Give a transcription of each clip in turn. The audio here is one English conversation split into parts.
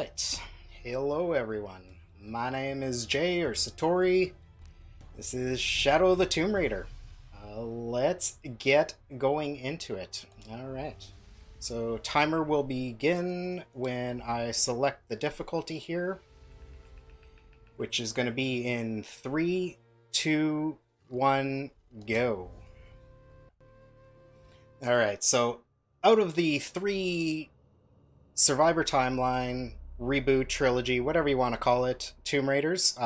Alright, hello everyone. My name is Jay, or Satori. This is Shadow of the Tomb Raider. Let's get going into it. Alright, so timer will begin when I select the difficulty here, which is going to be in 3, 2, 1, go. Alright, so out of the 3 Survivor Timeline, reboot, trilogy, whatever you want to call it, Tomb Raiders,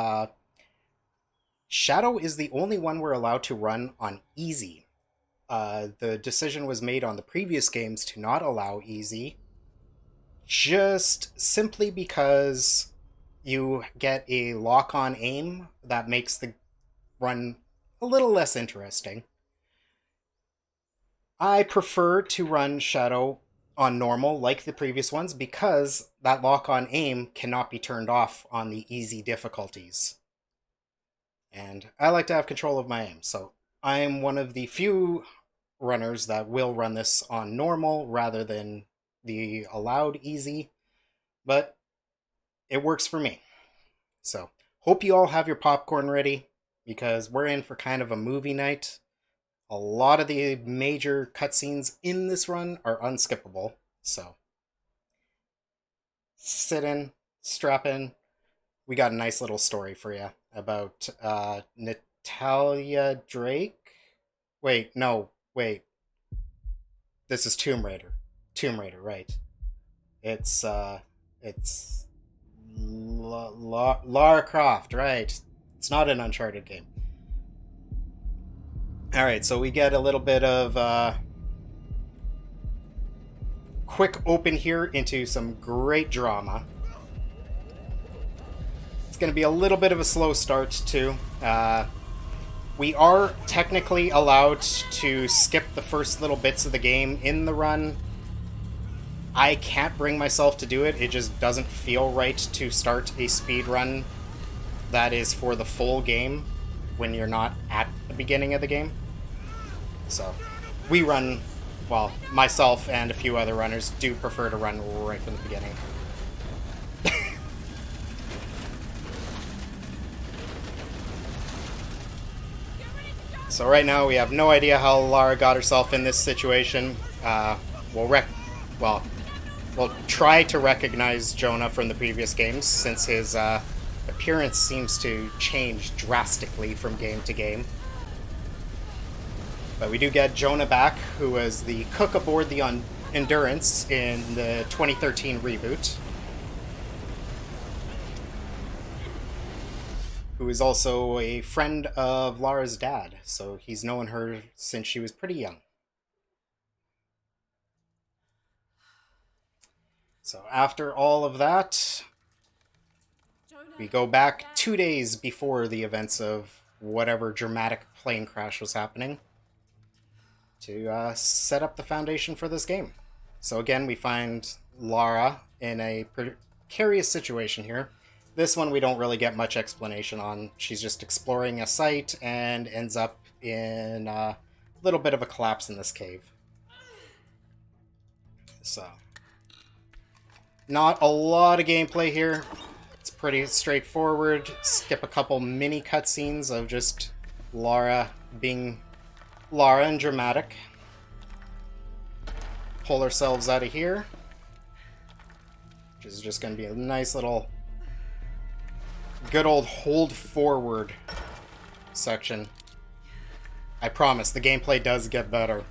Shadow is the only one we're allowed to run on easy. The decision was made on the previous games to not allow easy, just simply because you get a lock-on aim that makes the run a little less interesting. I prefer to run Shadow on normal, like the previous ones, because that lock-on aim cannot be turned off on the easy difficulties. And I like to have control of my aim, so I'm one of the few runners that will run this on normal rather than the allowed easy, but it works for me. So, hope you all have your popcorn ready, because we're in for kind of a movie night. A lot of the major cutscenes in this run are unskippable, so sit in, strap in. We got a nice little story for you about Natalia Drake. Wait. This is Tomb Raider. Tomb Raider, right? It's Lara Croft, right? It's not an Uncharted game. Alright, so we get a little bit of quick open here into some great drama. It's going to be a little bit of a slow start, too. We are technically allowed to skip the first little bits of the game in the run. I can't bring myself to do it. It just doesn't feel right to start a speed run that is for the full game when you're not at the beginning of the game. So, we run, well, myself and a few other runners do prefer to run right from the beginning. So right now we have no idea how Lara got herself in this situation. We'll try to recognize Jonah from the previous games, since his appearance seems to change drastically from game to game. But we do get Jonah back, who was the cook aboard the Endurance in the 2013 reboot, who is also a friend of Lara's dad, so he's known her since she was pretty young. So after all of that, we go back 2 days before the events of whatever dramatic plane crash was happening to set up the foundation for this game. So again, we find Lara in a precarious situation here. This one we don't really get much explanation on. She's just exploring a site and ends up in a little bit of a collapse in this cave. So, not a lot of gameplay here. It's pretty straightforward. Skip a couple mini cutscenes of just Lara being Lara and dramatic. Pull ourselves out of here, which is just going to be a nice little good old hold forward section. I promise, the gameplay does get better.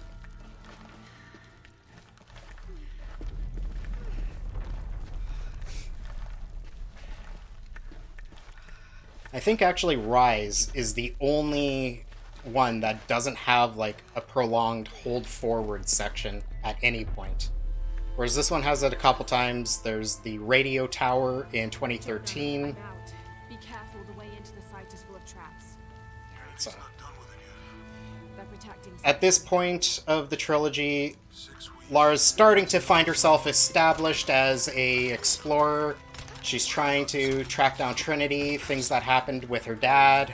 I think actually Rise is the only one that doesn't have like a prolonged hold forward section at any point. Whereas this one has it a couple times. There's the radio tower in 2013. Be careful, the way into the site is full of traps. So, at this point of the trilogy, Lara's starting to find herself established as a explorer. She's trying to track down Trinity, things that happened with her dad.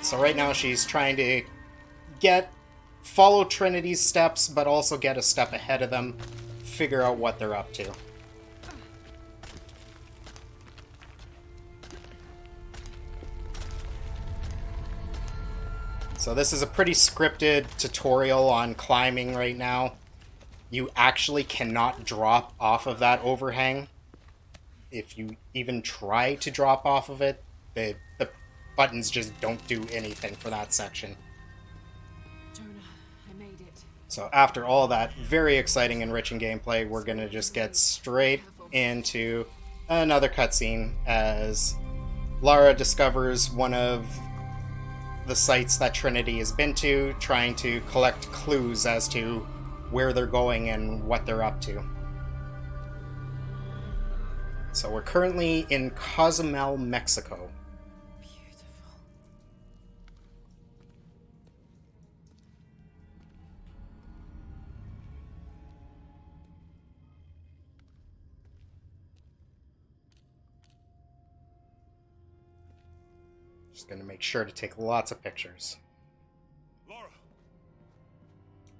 So right now she's trying to follow Trinity's steps, but also get a step ahead of them. figure out what they're up to. So this is a pretty scripted tutorial on climbing right now. You actually cannot drop off of that overhang. If you even try to drop off of it, the buttons just don't do anything for that section. Jonah, I made it. So after all that very exciting, enriching gameplay, we're going to just get straight into another cutscene as Lara discovers one of the sites that Trinity has been to, trying to collect clues as to where they're going and what they're up to. So we're currently in Cozumel, Mexico. Beautiful. Just going to make sure to take lots of pictures. Laura.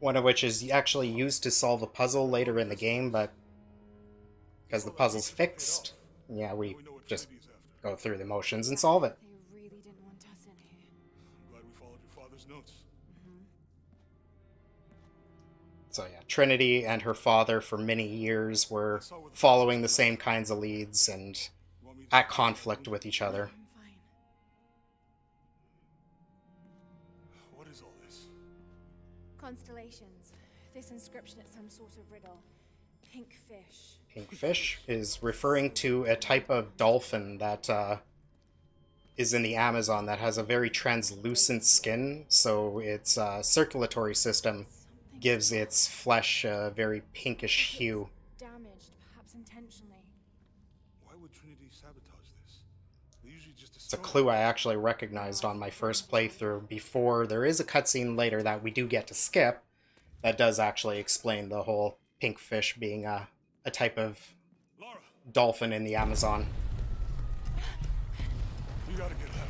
One of which is actually used to solve a puzzle later in the game, but because the puzzle's fixed, yeah, we just go through the motions and solve it. They really didn't want us in here. I'm glad we followed your father's notes. So yeah, Trinity and her father for many years were following the same kinds of leads and at conflict with each other. I'm fine. What is all this? Constellations. This inscription is some sort of riddle. Pink fish. Pink fish is referring to a type of dolphin that is in the Amazon that has a very translucent skin, so its circulatory system gives its flesh a very pinkish hue. Damaged, perhaps intentionally. Why would Trinity sabotage this? They usually just It's a clue I actually recognized on my first playthrough before. There is a cutscene later that we do get to skip that does actually explain the whole pink fish being a type of Laura, dolphin in the Amazon. you gotta get out.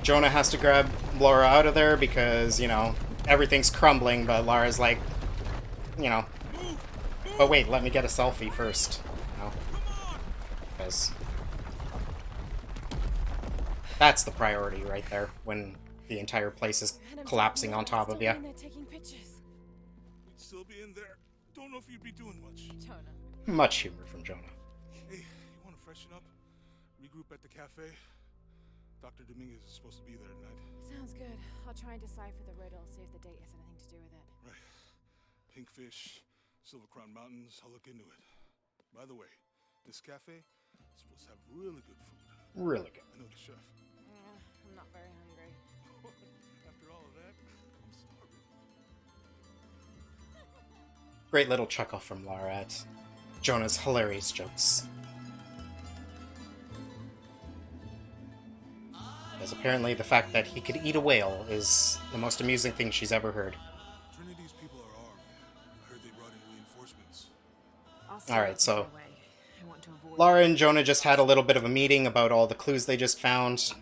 Jonah has to grab Laura out of there because, you know, everything's crumbling, but Lara's like, you know, but wait, let me get a selfie first. You know? Because that's the priority right there when the entire place is collapsing on top of you. They're taking pictures. We'd still be in there. Don't know if you'd be doing much. Jonah. Much humor from Jonah. Hey, you wanna freshen up? Regroup at the cafe? Dr. Dominguez is supposed to be there tonight. Sounds good. I'll try and decipher the riddle, see if the date has anything to do with it. Right. Pink fish, Silver Crown Mountains, I'll look into it. By the way, this cafe is supposed to have really good food. Really good. I know the chef. I'm not very hungry. After all of that, I'm starving. Great little chuckle from Lara at Jonah's hilarious jokes. Because apparently the fact that he could eat a whale is the most amusing thing she's ever heard. Trinity's people are armed. I heard they brought in reinforcements. Alright, so Lara and Jonah just had a little bit of a meeting about all the clues they just found.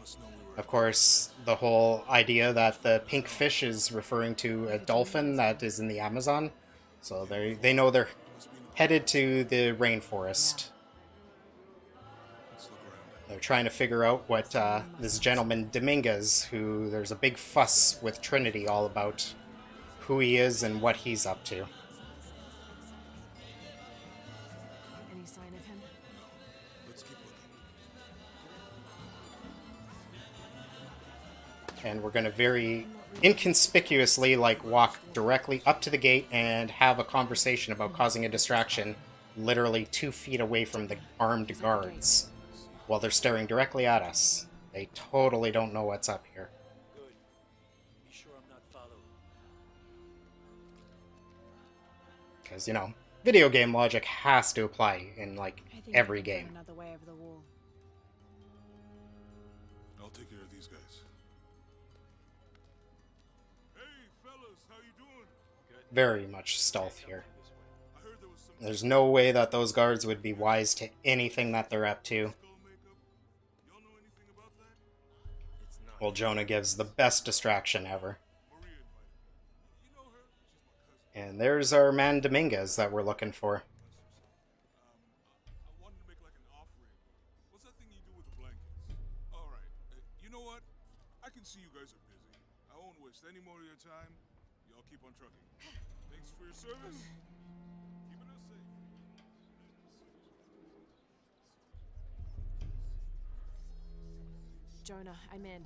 Of course, the whole idea that the pink fish is referring to a dolphin that is in the Amazon. So they know they're headed to the rainforest. They're trying to figure out what this gentleman Dominguez, who there's a big fuss with Trinity all about who he is and what he's up to. Any sign of him? Let's keep looking. And we're going to very inconspicuously walk directly up to the gate and have a conversation about causing a distraction literally 2 feet away from the armed guards while they're staring directly at us. They totally don't know what's up here. Good. Be sure I'm not followed. Because, you know, video game logic has to apply in, I think every I can find game. another way over the wall. I'll take care of these guys. Hey, fellas, how you doing? Very much stealth here. This way. I heard there was some There's no way that those guards would be wise to anything that they're up to. skull makeup. Y'all know anything about that? It's not Well, Jonah gives the best distraction ever. Maria invited me. You know her? She's my cousin. And there's our man Dominguez that we're looking for. I wanted to make like an offering. What's that thing you do with the blankets? All right. You know what? I can see you guys are busy. I won't waste any more of your time. Y'all keep on trucking. Thanks for your service. Keeping us safe. Jonah, I'm in.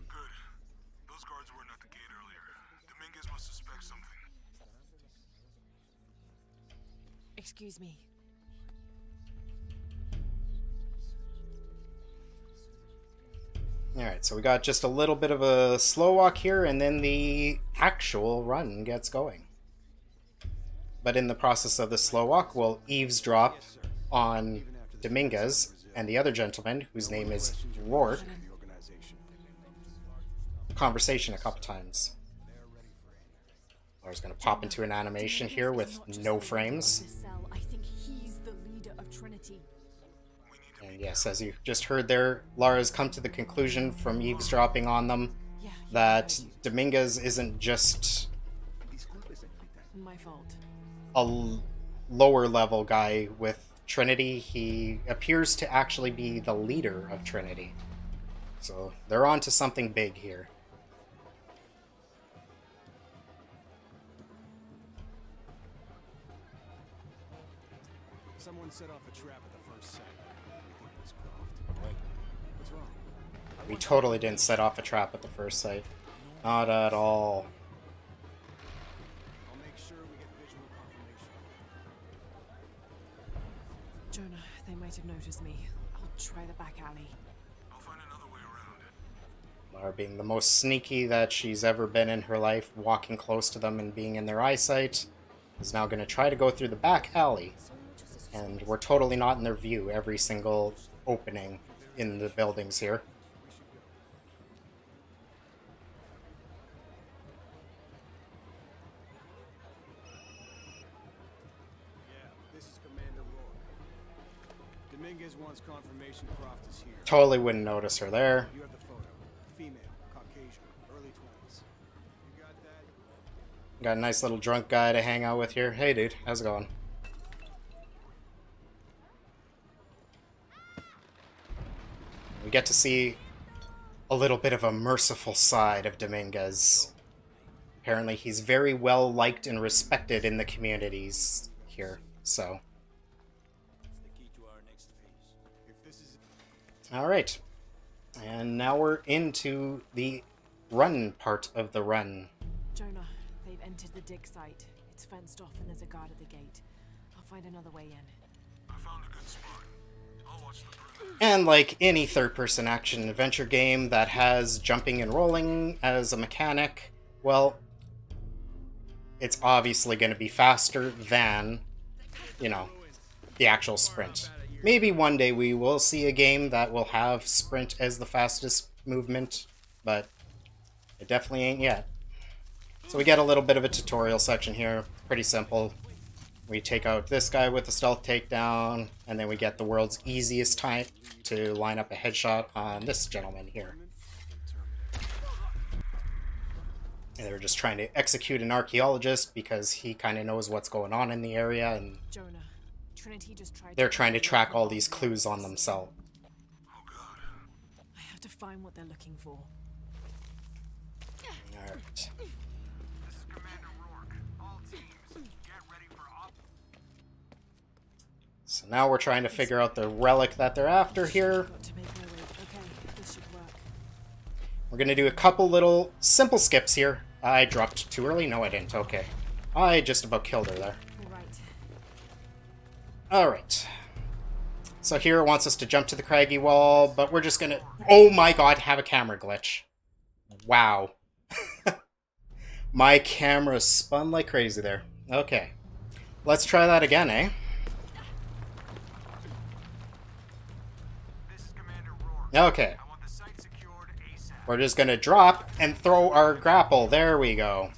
Good. Those guards weren't at the gate earlier. Dominguez must suspect something. Excuse me. Alright, so we got just a little bit of a slow walk here, and then the actual run gets going. But in the process of the slow walk, we'll eavesdrop on Dominguez and the other gentleman, whose name is Rourke, conversation a couple times. Laura's going to pop into an animation here with no frames. This cell, I think he's the leader of Trinity. And yes, as you just heard there, Lara's come to the conclusion from eavesdropping on them that Dominguez isn't just My fault. a lower level guy with Trinity. He appears to actually be the leader of Trinity. So they're on to something big here. Someone set off a trap at the first sight. We think it was Croft. Wait, what's wrong? We totally didn't set off a trap at the first sight. Not at all. I'll make sure we get visual confirmation. Jonah, they might have noticed me. I'll try the back alley. I'll find another way around it. Lara being the most sneaky that she's ever been in her life, walking close to them and being in their eyesight, is now going to try to go through the back alley. And we're totally not in their view, every single opening in the buildings here. Yeah, this is Commander Rourke. Dominguez wants confirmation Croft is here. Totally wouldn't notice her there. You have the photo. Female, Caucasian, early 20s. You got that? Got a nice little drunk guy to hang out with here. Hey dude, how's it going? We get to see a little bit of a merciful side of Dominguez. Apparently he's very well liked and respected in the communities here, so. It's the key to our next phase. If this is Alright. And now we're into the run part of the run. Jonah, they've entered the dig site. It's fenced off and there's a guard at the gate. I'll find another way in. I found a good spot. I'll watch the perimeter. And like any third-person action adventure game that has jumping and rolling as a mechanic, well, it's obviously going to be faster than, you know, the actual sprint. Maybe one day we will see a game that will have sprint as the fastest movement, but it definitely ain't yet. So we get a little bit of a tutorial section here, pretty simple. We take out this guy with a stealth takedown, and then we get the world's easiest time to line up a headshot on this gentleman here. And they're just trying to execute an archaeologist because he kind of knows what's going on in the area, and Jonah, Trinity just tried they're trying to track all these clues on themselves. Oh god. I have to find what they're looking for. Alright. This is Commander Rourke. All teams, get ready for op. So now we're trying to figure out the relic that they're after here. Got to make my way. Okay, this should work. We're going to do a couple little simple skips here. I dropped too early? No, I didn't. Okay. I just about killed her there. All right. Alright. So here it wants us to jump to the craggy wall, but we're just going to... Oh my god, have a camera glitch. Wow. My camera spun like crazy there. Okay. Let's try that again, eh? This is Commander Rourke. Okay. I want the site secured ASAP. We're just going to drop and throw our grapple. There we go.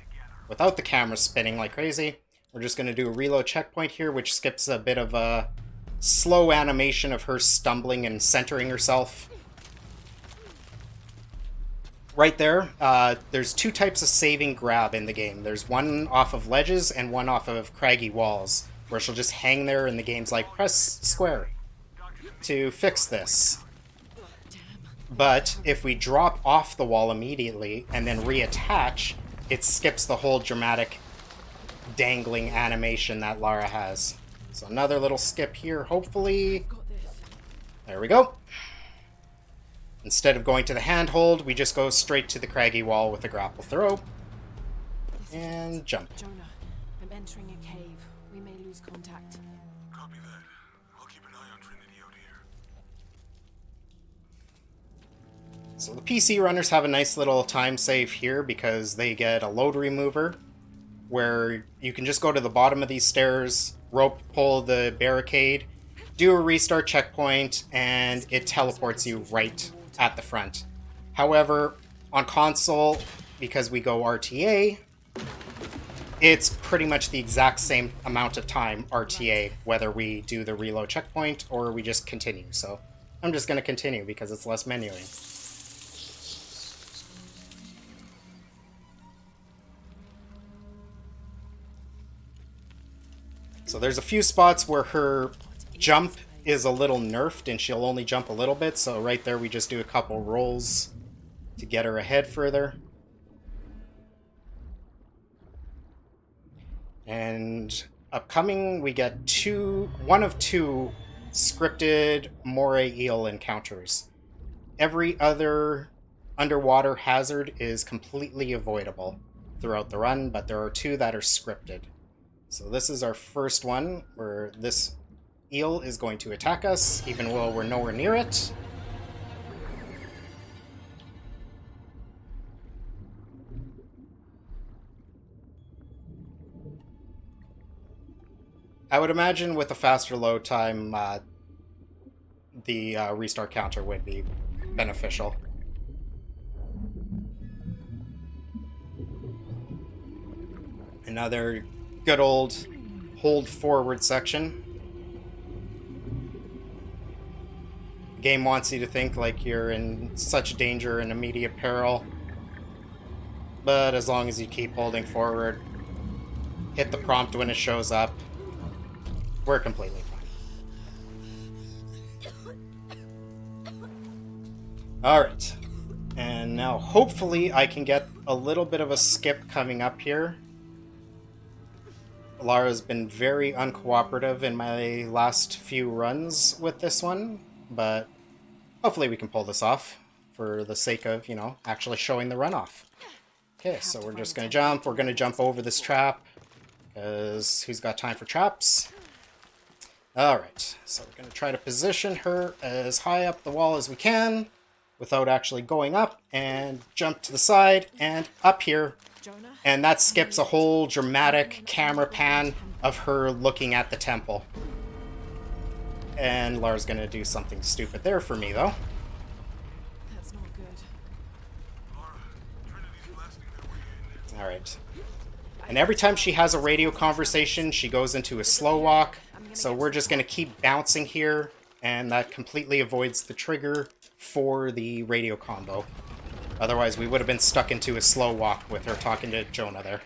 Without the camera spinning like crazy. We're just going to do a reload checkpoint here, which skips a bit of a slow animation of her stumbling and centering herself. right there, there's two types of saving grab in the game. There's one off of ledges and one off of craggy walls, where she'll just hang there and the game's like, press square to fix this. But if we drop off the wall immediately and then reattach, it skips the whole dramatic dangling animation that Lara has. So another little skip here, hopefully. Got this. There we go. Instead of going to the handhold, we just go straight to the craggy wall with a grapple throw. This is And it. jump. Jonah, I'm entering a cave. We may lose contact. Copy that. I'll keep an eye on Trinity out here. So the PC runners have a nice little time save here because they get a load remover where you can just go to the bottom of these stairs, rope pull the barricade, do a restart checkpoint, and it teleports you right at the front. However, on console, because we go RTA, it's pretty much the exact same amount of time RTA, whether we do the reload checkpoint or we just continue. So I'm just going to continue because it's less menuing. So there's a few spots where her jump is a little nerfed and she'll only jump a little bit. So right there we just do a couple rolls to get her ahead further. And upcoming we get one of two scripted moray eel encounters. Every other underwater hazard is completely avoidable throughout the run, but there are two that are scripted. So this is our first one, where this eel is going to attack us, even though we're nowhere near it. I would imagine with a faster load time, the restart counter would be beneficial. Another good old hold forward section. The game wants you to think like you're in such danger and immediate peril, but as long as you keep holding forward, hit the prompt when it shows up, we're completely fine. Alright, and now hopefully I can get a little bit of a skip coming up here. Lara's been very uncooperative in my last few runs with this one, but hopefully we can pull this off for the sake of, you know, actually showing the run off. Okay, so we're just going to jump. We're going to jump over this trap, because who's got time for traps? Alright, so we're going to try to position her as high up the wall as we can without actually going up, and jump to the side and up here. And that skips a whole dramatic camera pan of her looking at the temple. And Lara's gonna do something stupid there for me, though. That's not good. Lara, Trinity's blasting their way in. Alright. And every time she has a radio conversation, she goes into a slow walk. So we're just gonna keep bouncing here, and that completely avoids the trigger for the radio combo. Otherwise, we would have been stuck into a slow walk with her talking to Jonah there.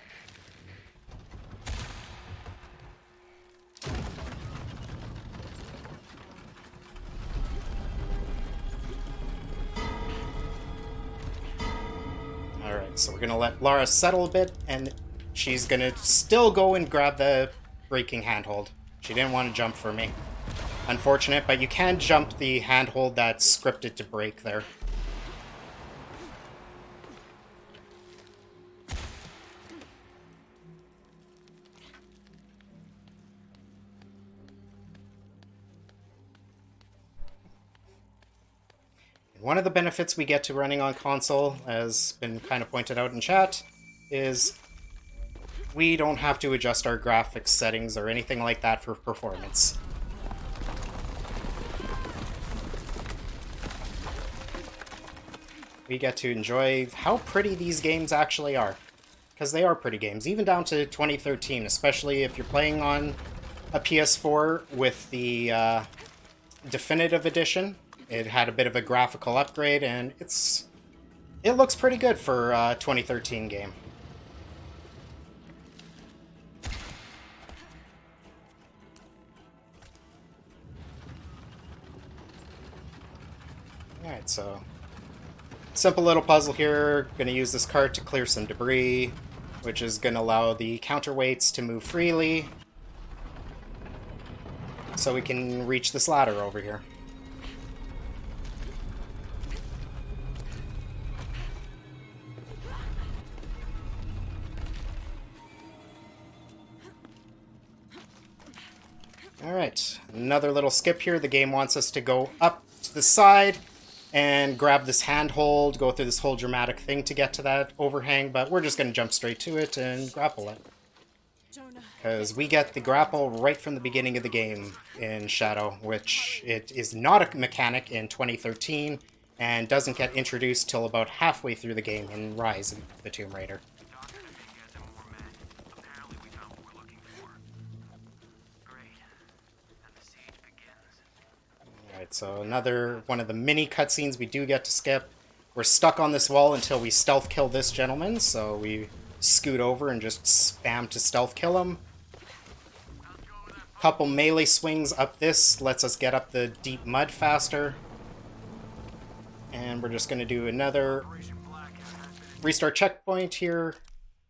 Alright, so we're going to let Lara settle a bit, and she's going to still go and grab the braking handhold. She didn't want to jump for me. Unfortunate, but you can jump the handhold that's scripted to break there. One of the benefits we get to running on console, as been kind of pointed out in chat, is we don't have to adjust our graphics settings or anything like that for performance. We get to enjoy how pretty these games actually are. Because they are pretty games, even down to 2013, especially if you're playing on a PS4 with the Definitive Edition. It had a bit of a graphical upgrade, and it's It looks pretty good for a 2013 game. Alright, so simple little puzzle here. Going to use this cart to clear some debris, which is going to allow the counterweights to move freely, so we can reach this ladder over here. Alright, another little skip here. The game wants us to go up to the side and grab this handhold, go through this whole dramatic thing to get to that overhang, but we're just going to jump straight to it and grapple it. Because we get the grapple right from the beginning of the game in Shadow, which it is not a mechanic in 2013, and doesn't get introduced till about halfway through the game in Rise of the Tomb Raider. Dr. Dominguez and more men. Apparently we found what we're looking for. Great. And the siege begins. Alright, so another one of the mini cutscenes we do get to skip. We're stuck on this wall until we stealth kill this gentleman, so we scoot over and just spam to stealth kill him. Couple melee swings up this lets us get up the deep mud faster. And we're just going to do another restart checkpoint here,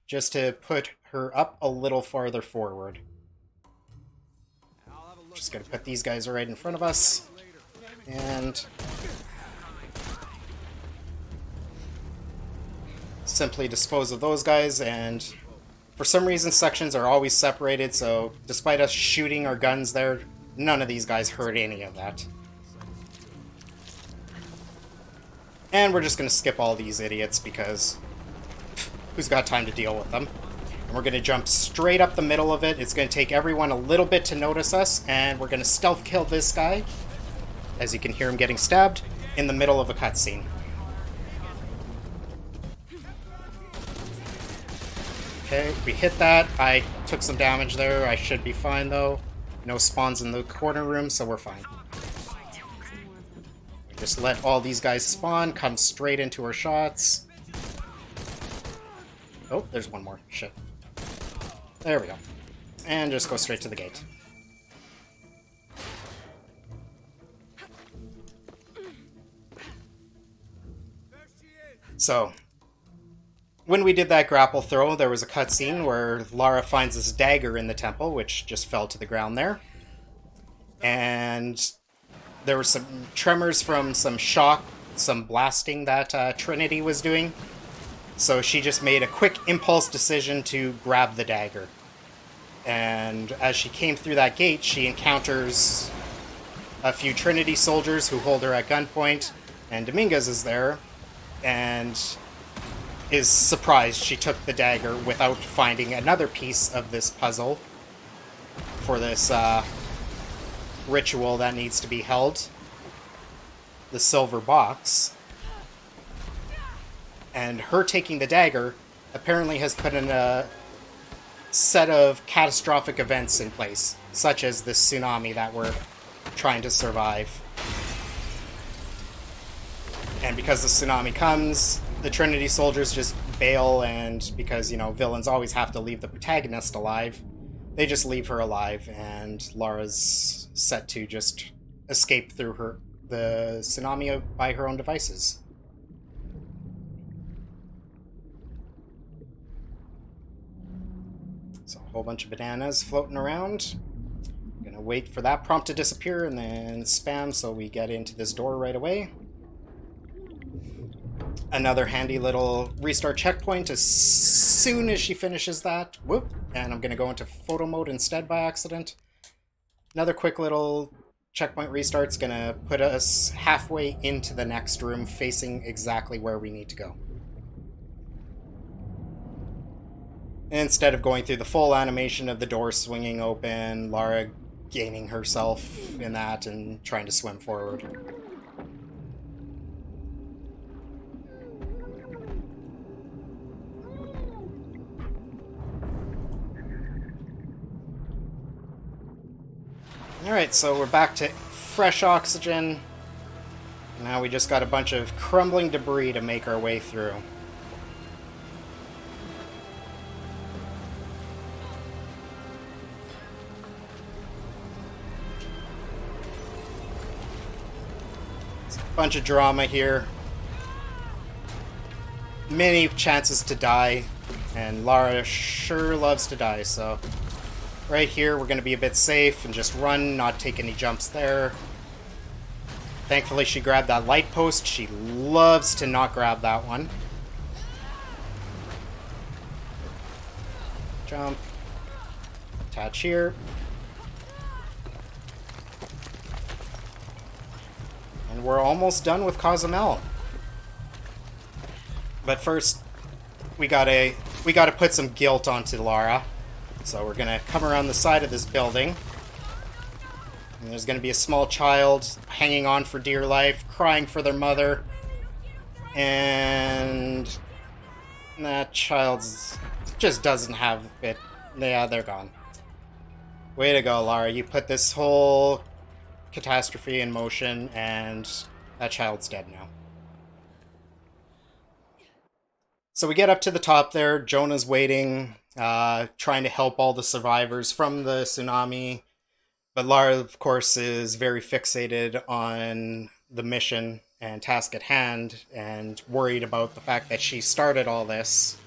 just to put her up a little farther forward. Just going to put these guys right in front of us. And simply dispose of those guys, and for some reason sections are always separated, so despite us shooting our guns there, none of these guys heard any of that. And we're just going to skip all these idiots because who's got time to deal with them? And we're going to jump straight up the middle of it. It's going to take everyone a little bit to notice us, and we're going to stealth kill this guy, as you can hear him getting stabbed, in the middle of a cutscene. Okay, we hit that. I took some damage there. I should be fine, though. No spawns in the corner room, so we're fine. We just let all these guys spawn, come straight into our shots. Oh, there's one more. Shit. There we go. And just go straight to the gate. So, when we did that grapple throw, there was a cutscene where Lara finds this dagger in the temple, which just fell to the ground there. And there were some tremors from some shock, some blasting that Trinity was doing. So she just made a quick impulse decision to grab the dagger. And as she came through that gate, she encounters a few Trinity soldiers who hold her at gunpoint, and Dominguez is there, and is surprised she took the dagger without finding another piece of this puzzle for this ritual that needs to be held. The silver box. And her taking the dagger apparently has put in a set of catastrophic events in place, such as this tsunami that we're trying to survive. And because the tsunami comes, the Trinity soldiers just bail, and because, you know, villains always have to leave the protagonist alive, they just leave her alive, and Lara's set to just escape through the tsunami by her own devices. So a whole bunch of bananas floating around. Gonna wait for that prompt to disappear and then spam so we get into this door right away. Another handy little restart checkpoint as soon as she finishes that. Whoop. And I'm going to go into photo mode instead by accident. Another quick little checkpoint restart's going to put us halfway into the next room, facing exactly where we need to go. Instead of going through the full animation of the door swinging open, Lara gaining herself in that and trying to swim forward. Alright, so we're back to fresh oxygen. Now we just got a bunch of crumbling debris to make our way through. It's a bunch of drama here. Many chances to die, and Lara sure loves to die, so right here we're going to be a bit safe and just run, not take any jumps there. Thankfully she grabbed that light post. She loves to not grab that one. Jump. Attach here. And we're almost done with Cozumel. But first, we gotta put some guilt onto Lara. So we're gonna come around the side of this building. And there's gonna be a small child hanging on for dear life, crying for their mother. And that child's just doesn't have it. Yeah, they're gone. Way to go, Lara. You put this whole catastrophe in motion, and that child's dead now. So we get up to the top there. Jonah's waiting, trying to help all the survivors from the tsunami. But Lara, of course, is very fixated on the mission and task at hand, and worried about the fact that she started all this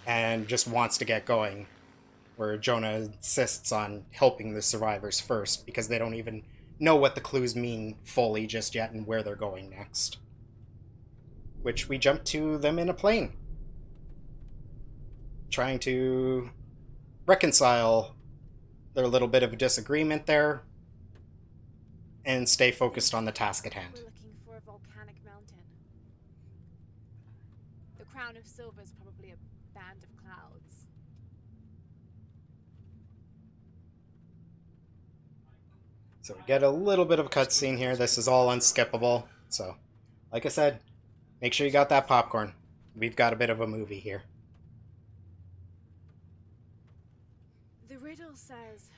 and just wants to get going. Where Jonah insists on helping the survivors first, because they don't even know what the clues mean fully just yet and where they're going next. Which we jump to them in a plane, trying to reconcile their little bit of a disagreement there and stay focused on the task at hand. We're looking for a volcanic mountain. The crown of silver is probably a band of clouds. So we get a little bit of a cutscene here. This is all unskippable. So, like I said, make sure you got that popcorn. We've got a bit of a movie here. The riddle says,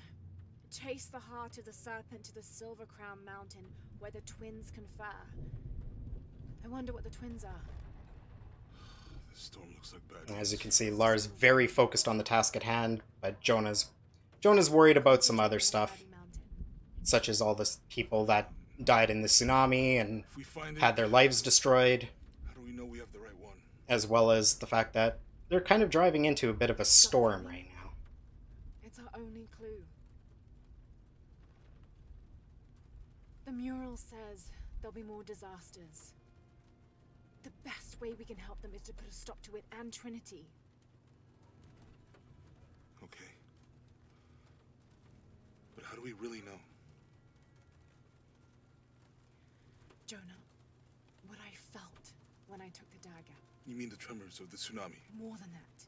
chase the heart of the serpent to the Silver Crown Mountain where the twins confer. I wonder what the twins are. This storm looks like bad. As you can see, Lara's very focused on the task at hand, but Jonah's worried about some other stuff, such as all the people that died in the tsunami and If we find had their lives destroyed, how do we know we have the right one? as well as the fact that they're kind of driving into a bit of a storm right now. It's our only clue. The mural says there'll be more disasters. The best way we can help them is to put a stop to it and Trinity. Okay. But how do we really know? Jonah, what I felt when I took the dagger. You mean the tremors of the tsunami? More than that.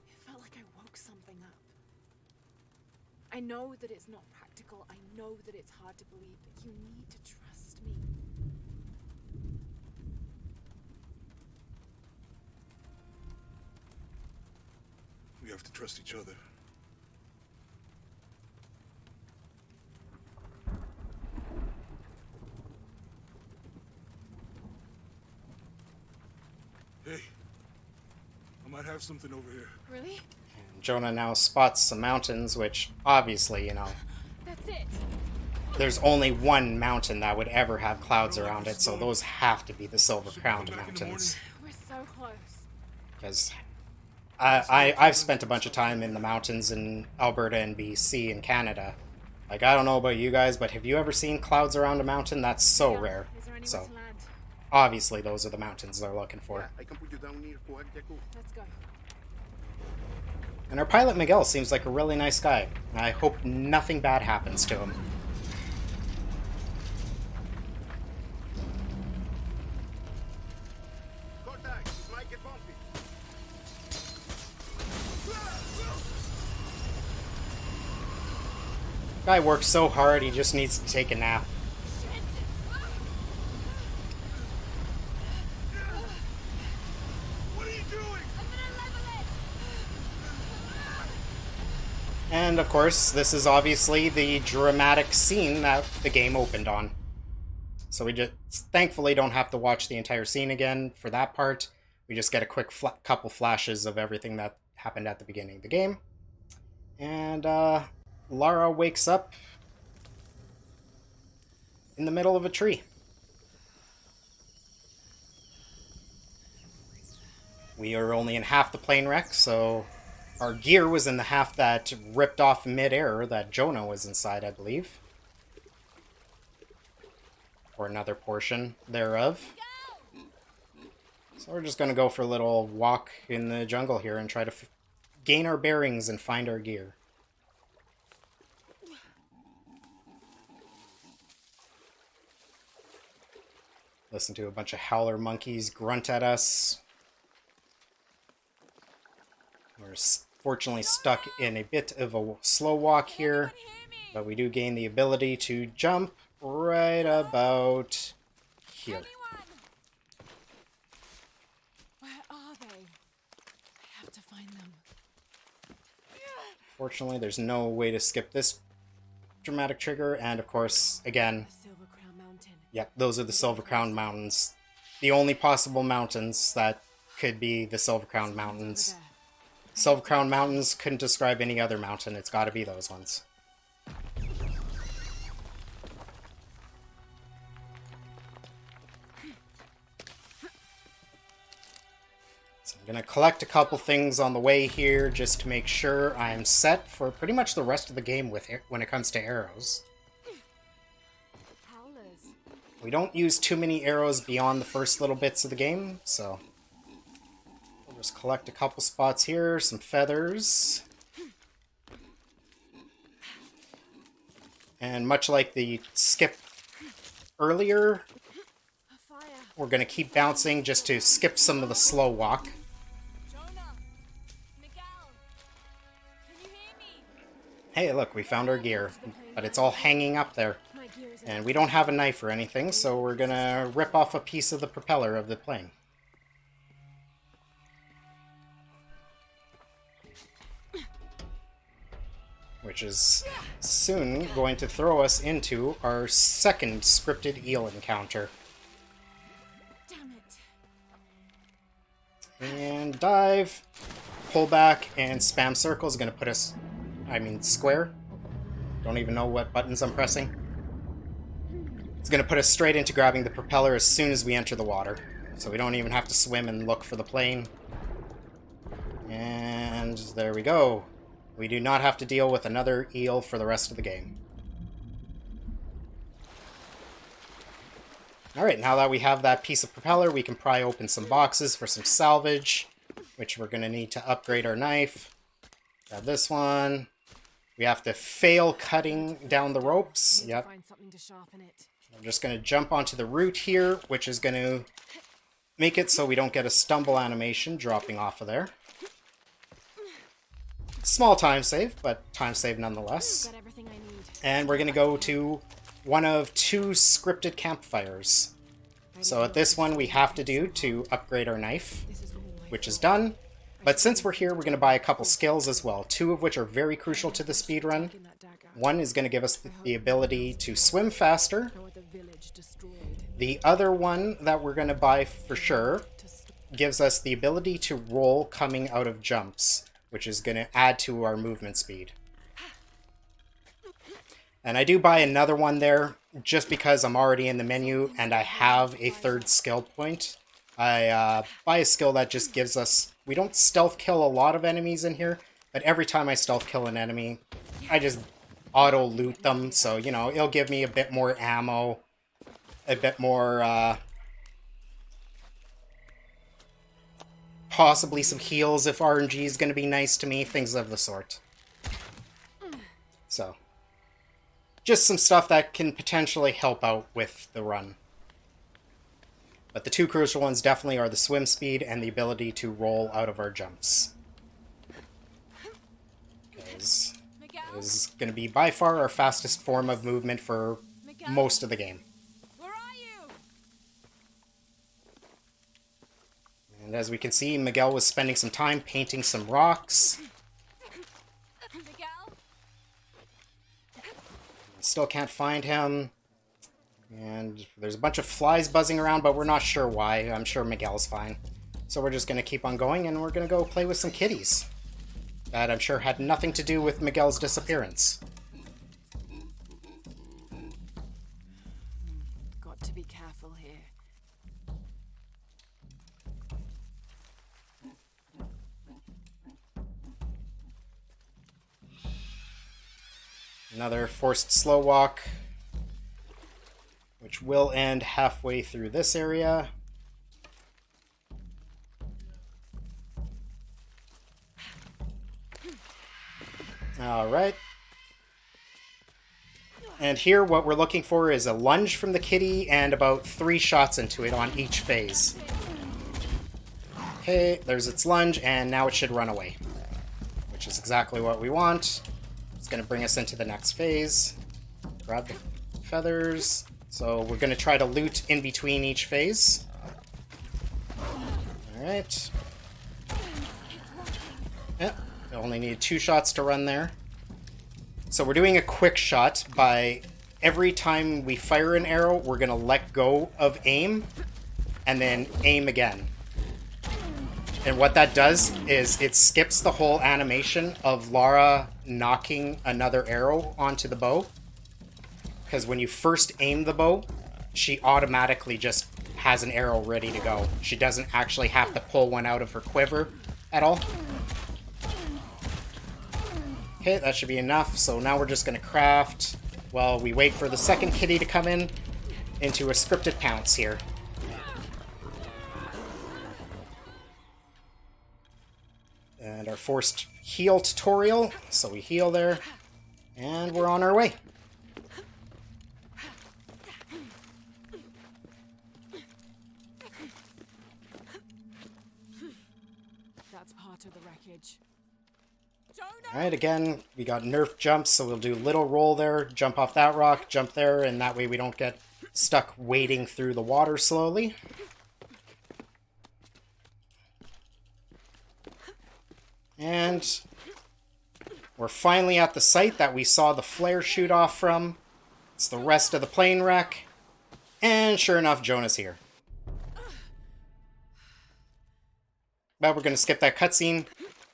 It felt like I woke something up. I know that it's not practical. I know that it's hard to believe, but you need to trust me. We have to trust each other. Hey, I might have something over here. Really? And Jonah now spots some mountains, which obviously, That's it. there's only one mountain that would ever have clouds around it, so those have to be the Silver-Crowned Mountains. We're so close. Because I've spent a bunch of time in the mountains in Alberta and BC and Canada. Like, I don't know about you guys, but have you ever seen clouds around a mountain? That's so Yeah. rare. Is there anywhere So, to land? obviously, those are the mountains they're looking for. I can put you down near Coahuila. Let's go. And our pilot Miguel seems like a really nice guy. I hope nothing bad happens to him. Contact, it might get bumpy. Guy works so hard, he just needs to take a nap. What are you doing? And of course, this is obviously the dramatic scene that the game opened on. So we just thankfully don't have to watch the entire scene again for that part. We just get a quick couple flashes of everything that happened at the beginning of the game. And Lara wakes up in the middle of a tree. We are only in half the plane wreck, so our gear was in the half that ripped off mid-air that Jonah was inside, I believe. Or another portion thereof. So we're just going to go for a little walk in the jungle here and try to gain our bearings and find our gear. Listen to a bunch of howler monkeys grunt at us. We're fortunately stuck in a bit of a slow walk here, but we do gain the ability to jump right about here. Where are they? I have to find them. Fortunately, there's no way to skip this dramatic trigger, and of course, again, The Silver Crown Mountain. yep, those are the Silver Crown Mountains. The only possible mountains that could be the Silver Crown Mountains. Over there. Silver Crown Mountains couldn't describe any other mountain. It's got to be those ones. So I'm going to collect a couple things on the way here just to make sure I'm set for pretty much the rest of the game with when it comes to arrows. Howlers. We don't use too many arrows beyond the first little bits of the game, so we'll just collect a couple spots here, some feathers. And much like the skip earlier, A fire. we're going to keep bouncing just to skip some of the slow walk. Jonah. Miguel. Can you hear me? Hey, look, we found our gear, but it's all hanging up there. My gear is And we don't have a knife or anything, so we're going to rip off a piece of the propeller of the plane. Which is soon going to throw us into our second scripted eel encounter. Damn it. And dive, pull back, and spam circle is going to put us, square. Don't even know what buttons I'm pressing. It's going to put us straight into grabbing the propeller as soon as we enter the water. So we don't even have to swim and look for the plane. And there we go. We do not have to deal with another eel for the rest of the game. Alright, now that we have that piece of propeller, we can pry open some boxes for some salvage, which we're going to need to upgrade our knife. Grab this one. We have to fail cutting down the ropes. Need to Yep. find something to sharpen it. I'm just going to jump onto the root here, which is going to make it so we don't get a stumble animation dropping off of there. Small time save, but time save nonetheless. Got everything I need. And we're going to go to one of two scripted campfires. So at this one we have to do to upgrade our knife, This is what we wait which is for. done. But since we're here, we're going to buy a couple skills as well, two of which are very crucial to the speedrun. Taking that dagger. One is going to give us the ability to swim faster. Know what the village destroyed. The other one that we're going to buy for sure To stop. gives us the ability to roll coming out of jumps, which is going to add to our movement speed. And I do buy another one there just because I'm already in the menu and I have a third skill point. I buy a skill that just gives us... We don't stealth kill a lot of enemies in here, but every time I stealth kill an enemy, I just auto loot them. So, you know, it'll give me a bit more ammo, a bit more... possibly some heals if RNG is going to be nice to me, things of the sort. So, just some stuff that can potentially help out with the run. But the two crucial ones definitely are the swim speed and the ability to roll out of our jumps. Because Miguel. it is going to be by far our fastest form of movement for Miguel. most of the game. Where are you? And as we can see, Miguel was spending some time painting some rocks. Miguel. Still can't find him. And there's a bunch of flies buzzing around, but we're not sure why. I'm sure Miguel's fine. So we're just going to keep on going, and we're going to go play with some kitties. That I'm sure had nothing to do with Miguel's disappearance. Got to be careful here. Another forced slow walk, which will end halfway through this area. Alright. And here what we're looking for is a lunge from the kitty and about 3 shots into it on each phase. Okay, there's its lunge, and now it should run away. Which is exactly what we want. It's going to bring us into the next phase. Grab the feathers. So we're going to try to loot in between each phase. Alright. Yep. Only need 2 shots to run there. So we're doing a quick shot by every time we fire an arrow, we're going to let go of aim and then aim again. And what that does is it skips the whole animation of Lara knocking another arrow onto the bow. Because when you first aim the bow, she automatically just has an arrow ready to go. She doesn't actually have to pull one out of her quiver at all. Okay, that should be enough. So now we're just going to craft while we wait for the second kitty to come in into a scripted pounce here. And our forced heal tutorial. So we heal there. And we're on our way. That's part of the wreckage. Alright, again, we got nerf jumps, so we'll do little roll there, jump off that rock, jump there, and that way we don't get stuck wading through the water slowly. And we're finally at the site that we saw the flare shoot off from. It's the rest of the plane wreck. And sure enough, Jonah's here. But we're going to skip that cutscene.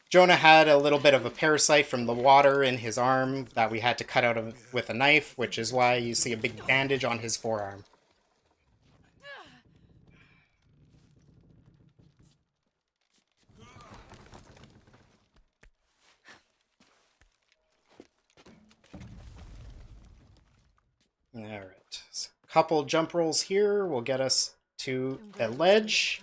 Jonah had a little bit of a parasite from the water in his arm that we had to cut out with a knife, which is why you see a big bandage on his forearm. Alright, so a couple jump rolls here will get us to a ledge.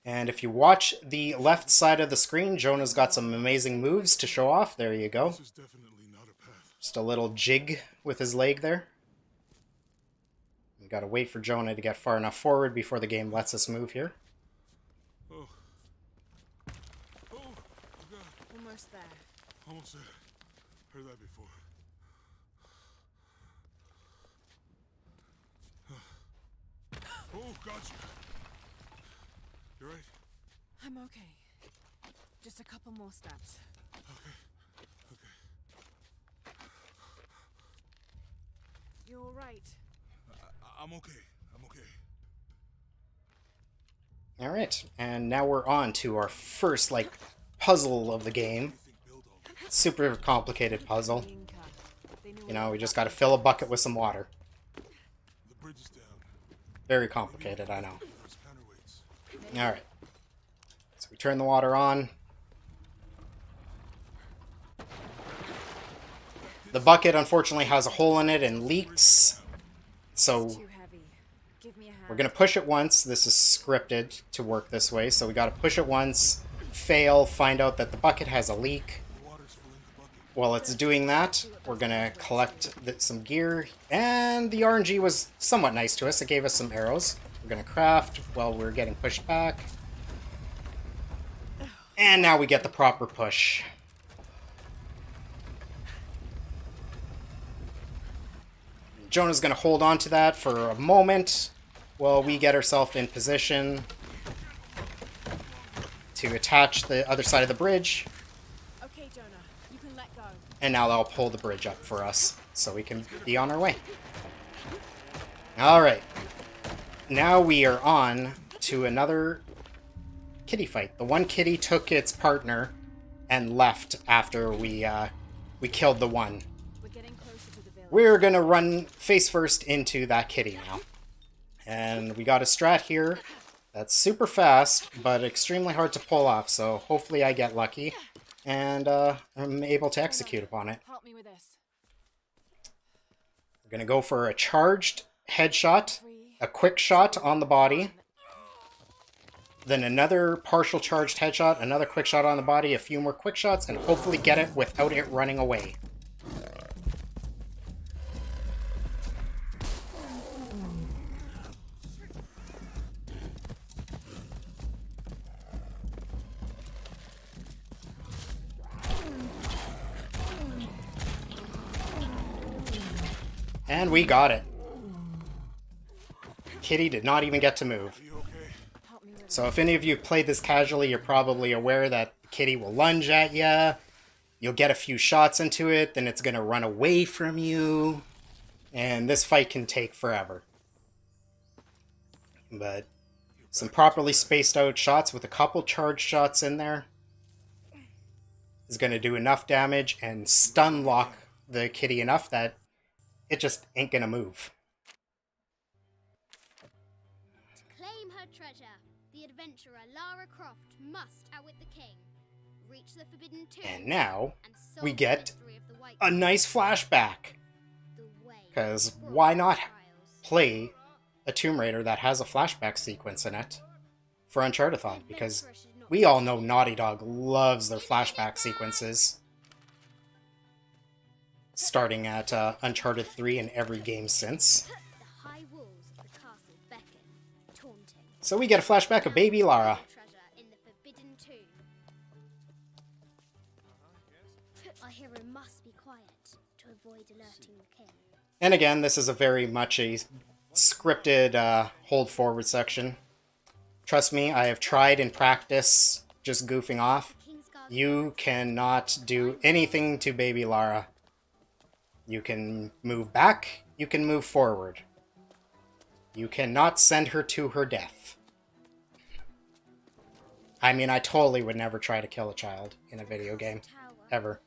And if you watch the left side of the screen, Jonah's got some amazing moves to show off. There you go. Just a little jig with his leg there. We gotta wait for Jonah to get far enough forward before the game lets us move here. Oh. Oh, God. Almost there. Almost there. Heard that before. Oh, gotcha. You right? I'm okay. Just a couple more steps. Okay. You're all right. I'm okay. I'm okay. Alright, and now we're on to our first, puzzle of the game. Super complicated puzzle. You know, we just gotta fill a bucket with some water. The bridge is down. Very complicated, I know. There's counterweights. Alright. So we turn the water on. The bucket, unfortunately, has a hole in it and leaks. So Too heavy. Give me a hand. we're going to push it once. This is scripted to work this way. So we got to push it once, fail, find out that the bucket has a leak. The water's filling the bucket. While it's doing that, we're going to collect some gear. And the RNG was somewhat nice to us. It gave us some arrows. We're going to craft while we're getting pushed back. And now we get the proper push. Jonah's going to hold on to that for a moment while we get ourselves in position to attach the other side of the bridge. Okay, Jonah. You can let go. And now that'll pull the bridge up for us. so we can be on our way. Alright. Now we are on to another kitty fight. The one kitty took its partner and left after we killed the one. We're getting closer to the village. We're gonna run face first into that kitty now. And we got a strat here that's super fast, but extremely hard to pull off, so hopefully I get lucky and I'm able to execute upon it. Help me with this. We're gonna go for a charged headshot, a quick shot on the body, then another partial charged headshot, another quick shot on the body, a few more quick shots, and hopefully get it without it running away. And we got it. Kitty did not even get to move. Help me with So if any of you have played this casually, you're probably aware that the kitty will lunge at you. You'll get a few shots into it, then it's going to run away from you. And this fight can take forever. But some properly spaced out shots with a couple charged shots in there is going to do enough damage and stun lock the kitty enough that it just ain't going to move. To claim her treasure, the adventurer Lara Croft must outwit the king, reach the Forbidden Tomb, And now and solve we the get mystery of the White a nice flashback. The way 'Cause fraught why with not trials. Play a Tomb Raider that has a flashback sequence in it for Unchartathon, because we all know Naughty Dog loves their flashback sequences. Starting at Uncharted 3 and every game since. The high walls of the castle beckon, taunting. So we get a flashback of baby Lara. Treasure in the Forbidden Tomb. Our hero must be quiet to avoid alerting the king. And again, this is a very much a scripted hold forward section. Trust me, I have tried in practice just goofing off. Kingsguard You cannot do anything to baby Lara. You can move back, you can move forward. You cannot send her to her death. I mean, I totally would never try to kill a child in a video game. tower Ever.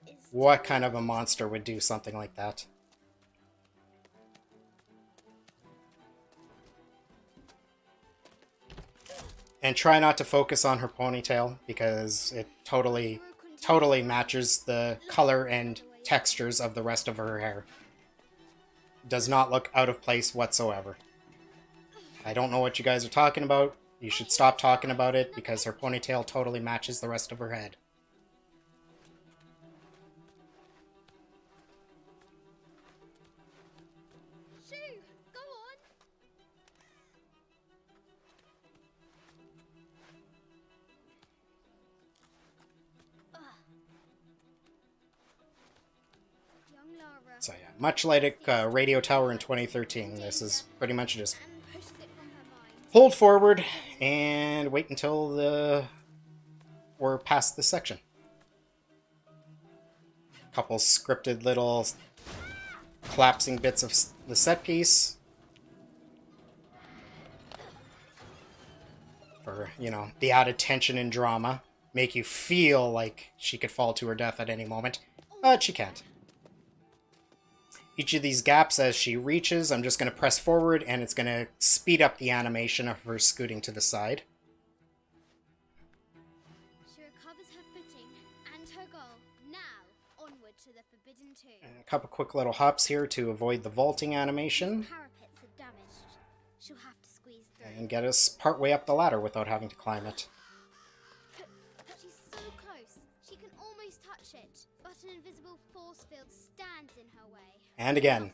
is What kind of a monster would do something like that? And try not to focus on her ponytail, because it totally matches the color and textures of the rest of her hair. Does not look out of place whatsoever. I don't know what you guys are talking about. You should stop talking about it, because her ponytail totally matches the rest of her head. Shoo! Go on! Young Lara So yeah, much like Radio Tower in 2013, this is pretty much just and pushes it from her mind. hold forward and wait until we're past this section. Couple scripted little collapsing bits of the set piece for, you know, the added tension and drama. Make you feel like she could fall to her death at any moment, but she can't. Each of these gaps, as she reaches, I'm just going to press forward, and it's going to speed up the animation of her scooting to the side. She recovers her footing and her goal. Now, onward to the Forbidden Tomb. And a couple quick little hops here to avoid the vaulting animation, Parapets are damaged. She'll have to squeeze through. and get us partway up the ladder without having to climb it. She's so close. She can almost touch it, but an invisible force field stands in her way. And again,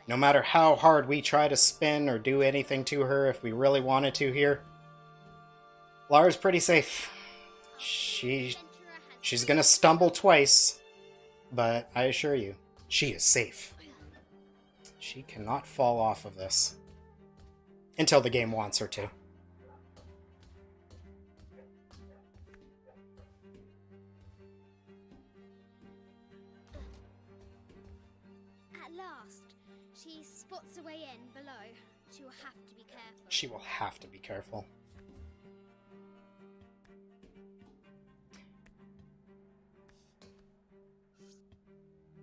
no matter how hard we try to spin or do anything to her, if we really wanted to here, Lara's pretty safe. She's gonna stumble twice, but I assure you, she is safe. She cannot fall off of this. Until the game wants her to. At At last, she spots a way in below. She will have to be careful. She will have to be careful.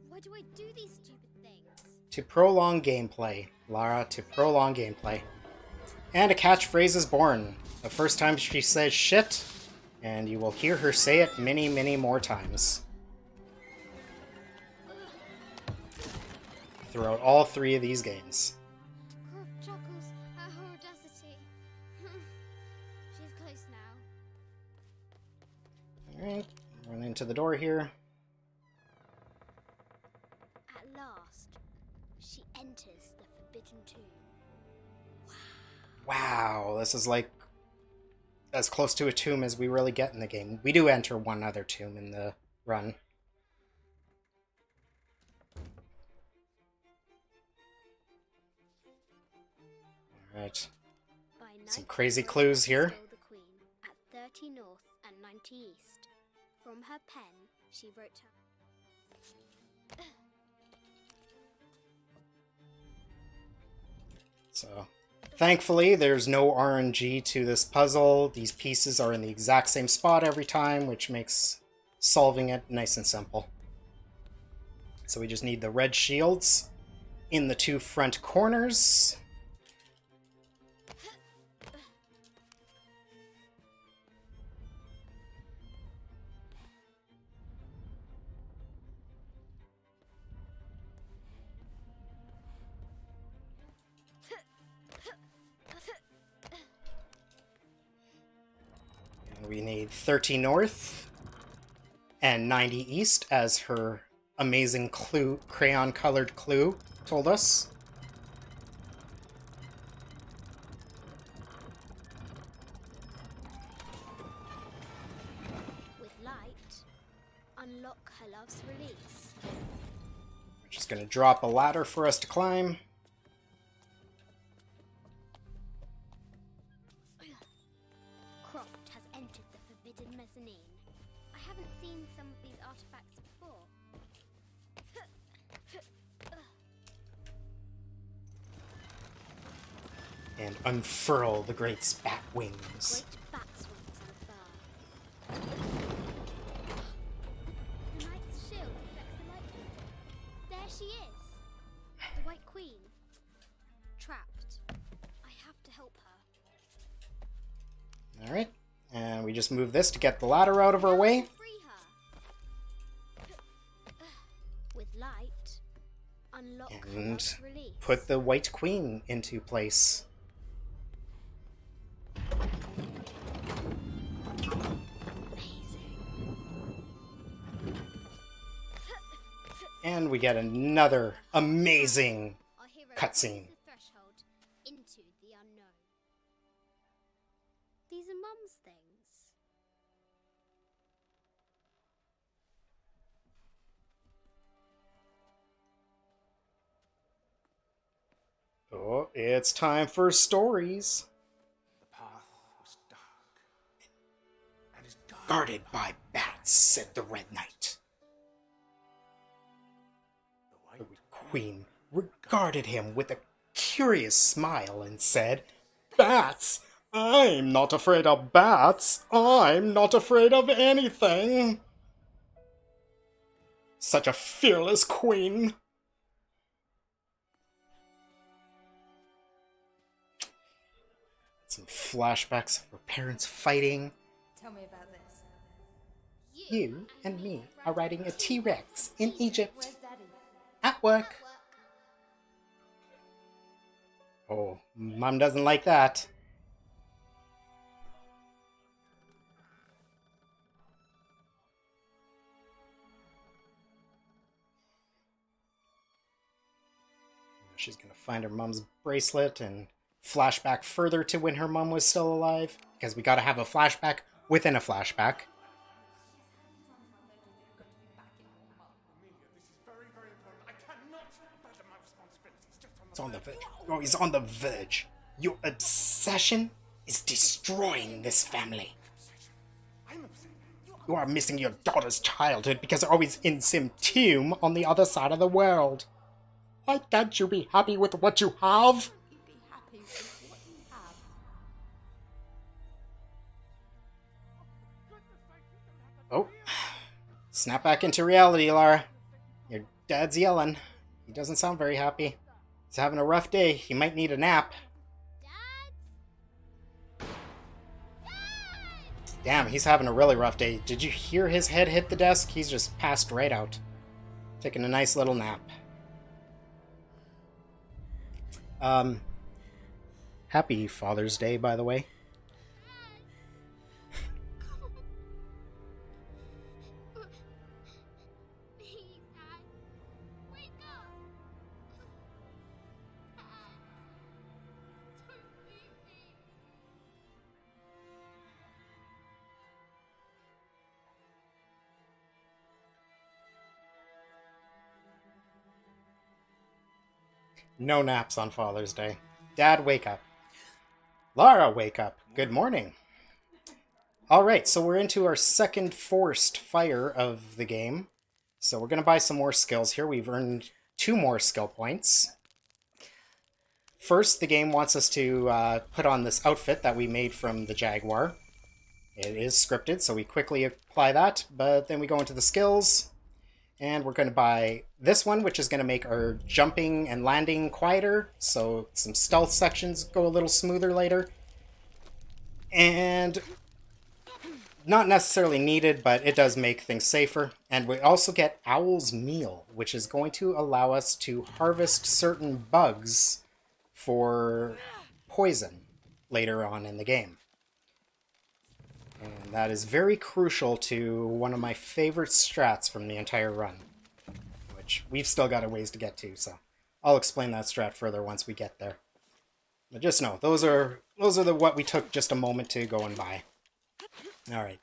Why do I do these stupid things? To prolong gameplay, Lara, to prolong gameplay. And a catchphrase is born. The first time she says shit, and you will hear her say it many, many more times. Throughout all 3 of these games. Croft chuckles at her audacity. She's close now. Alright, run into the door here. At last, she enters the Forbidden Tomb. Wow, this is like as close to a tomb as we really get in the game. We do enter one other tomb in the run. Alright. By Some night, crazy Rose clues here. stole the Queen at 30 North and 90 East. From her pen, she wrote her. So, thankfully, there's no RNG to this puzzle. These pieces are in the exact same spot every time, which makes solving it nice and simple. So we just need the red shields in the 2 front corners. We need 30 North and 90 East as her amazing clue, crayon-colored clue told us. With light, unlock her love's release. We're just going to drop a ladder for us to climb. Croft has entered the Forbidden Mezzanine. I haven't seen some of these artifacts before. And unfurl the great spat wings. Great bat's wings unfurl. The knight's shield reflects the lightning. There she is. The White Queen. Trapped. I have to help her. Alright, and we just move this to get the ladder out of our way. Free her. With light, unlock her And love's release. put the White Queen into place. And we get another amazing Our hero cutscene. crosses the threshold into the unknown. These are Mum's things. Oh, it's time for stories. The path was dark. And is guarded Guarded by bats, said the Red Knight. the The Queen regarded him with a curious smile and said, "Bats? I'm not afraid of bats. I'm not afraid of anything." Such a fearless queen. Some flashbacks of her parents fighting. Tell me about this. You and me are riding a T-Rex in Egypt. Where's Daddy? At work. Oh, Mom doesn't like that. She's gonna find her mom's bracelet and flashback further to when her mom was still alive. Because we gotta have a flashback within a flashback. It's on the verge. Oh, he's on the verge. Your obsession is destroying this family. You are missing your daughter's childhood because they're always in some tomb on the other side of the world. Why can't you be happy with what you have? You be happy with what you have. Oh, snap back into reality, Lara. Your dad's yelling. He doesn't sound very happy. He's having a rough day. He might need a nap. Dad? Dad! Damn, he's having a really rough day. Did you hear his head hit the desk? He's just passed right out. Taking a nice little nap. Happy Father's Day, by the way. Please, Dad. Wake up. Dad. Don't leave me. No naps on Father's Day. Dad, wake up. Lara, wake up. Good morning. Alright, so we're into our second forced fire of the game. So we're going to buy some more skills here. We've earned 2 more skill points. First, the game wants us to put on this outfit that we made from the Jaguar. It is scripted, so we quickly apply that, but then we go into the skills, and we're going to buy this one, which is going to make our jumping and landing quieter, so some stealth sections go a little smoother later. And not necessarily needed, but it does make things safer. And we also get Owl's Meal, which is going to allow us to harvest certain bugs for poison later on in the game. And that is very crucial to one of my favorite strats from the entire run, which we've still got a ways to get to, so I'll explain that strat further once we get there. But just know, those are what we took just a moment to go and buy. Alright.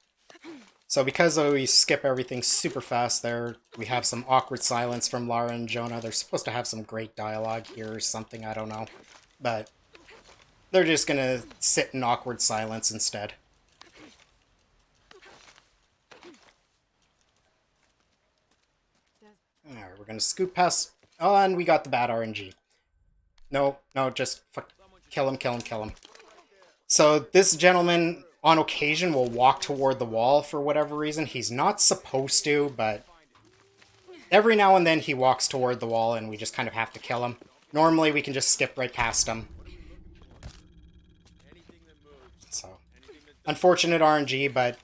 So because we skip everything super fast there, we have some awkward silence from Lara and Jonah. They're supposed to have some great dialogue here or something, I don't know. But they're just gonna sit in awkward silence instead. Alright, we're gonna scoop past... Oh, and we got the bad RNG. No, just kill him. So this gentleman, on occasion, will walk toward the wall for whatever reason. He's not supposed to, but every now and then he walks toward the wall and we just kind of have to kill him. Normally we can just skip right past him. So, unfortunate RNG, but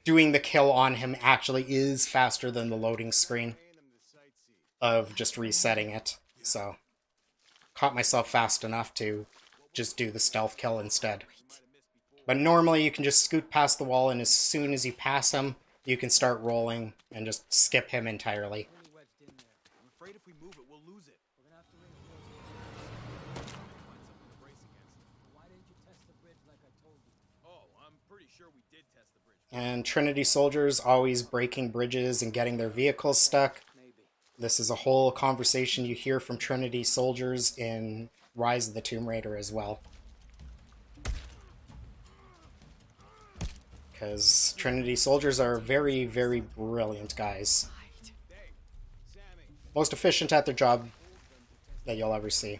doing the kill on him actually is faster than the loading screen of just resetting it. So, caught myself fast enough to just do the stealth kill instead. But normally you can just scoot past the wall, and as soon as you pass him, you can start rolling and just skip him entirely. I'm afraid if we move it, we'll lose it. We're gonna have to find something to brace against. Why didn't you test the bridge like I told you? Oh, I'm pretty sure we did test the bridge. And Trinity soldiers always breaking bridges and getting their vehicles stuck. This is a whole conversation you hear from Trinity soldiers in Rise of the Tomb Raider as well. Because Trinity soldiers are very, very brilliant guys. Most efficient at their job that you'll ever see.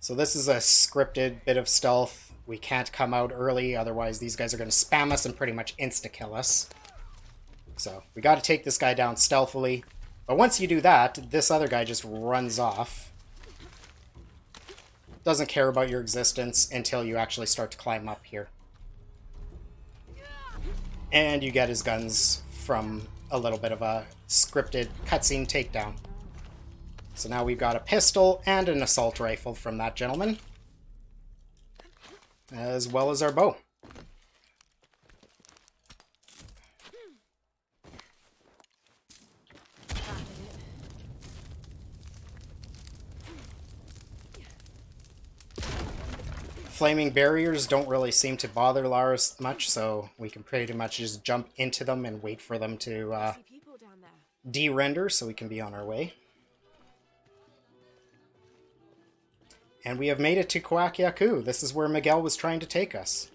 So this is a scripted bit of stealth. We can't come out early, otherwise these guys are going to spam us and pretty much insta-kill us. So we got to take this guy down stealthily. But once you do that, this other guy just runs off. Doesn't care about your existence until you actually start to climb up here. And you get his guns from a little bit of a scripted cutscene takedown. So now we've got a pistol and an assault rifle from that gentleman, as well as our bow. Flaming barriers don't really seem to bother Lara much, so we can pretty much just jump into them and wait for them to de-render so we can be on our way. And we have made it to Koakiaku. This is where Miguel was trying to take us.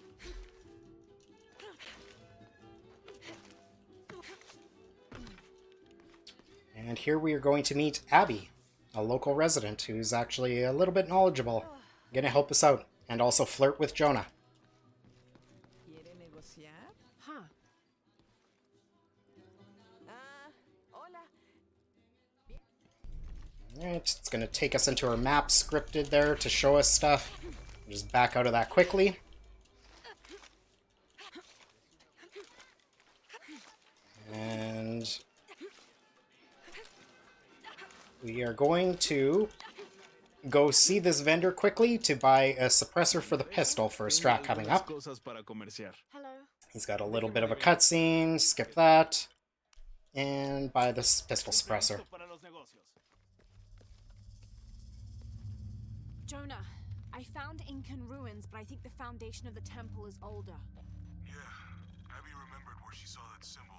And here we are going to meet Abby. a local resident who's actually a little bit knowledgeable. Gonna help us out and also flirt with Jonah. ¿Quiere negociar? Huh. Ah, hola. Alright, it's gonna take us into our map scripted there to show us stuff. Just back out of that quickly. And we are going to go see this vendor quickly to buy a suppressor for the pistol for a strat coming up. Hello. He's got a little bit of a cutscene, skip that, and buy this pistol suppressor. Jonah, I found Incan ruins, but I think the foundation of the temple is older. Yeah, Abby remembered where she saw that symbol.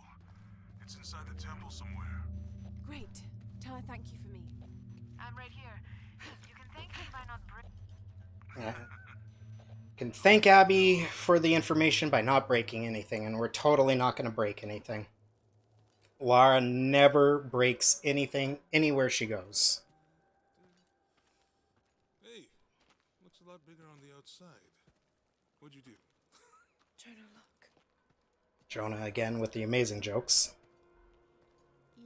It's inside the temple somewhere. Great. Tell her thank you for me. I'm right here. You can thank me by not Can thank Abby for the information by not breaking anything, and we're totally not going to break anything. Lara never breaks anything anywhere she goes. Hey, looks a lot bigger on the outside. What'd you do? Jonah, look. Jonah again with the amazing jokes.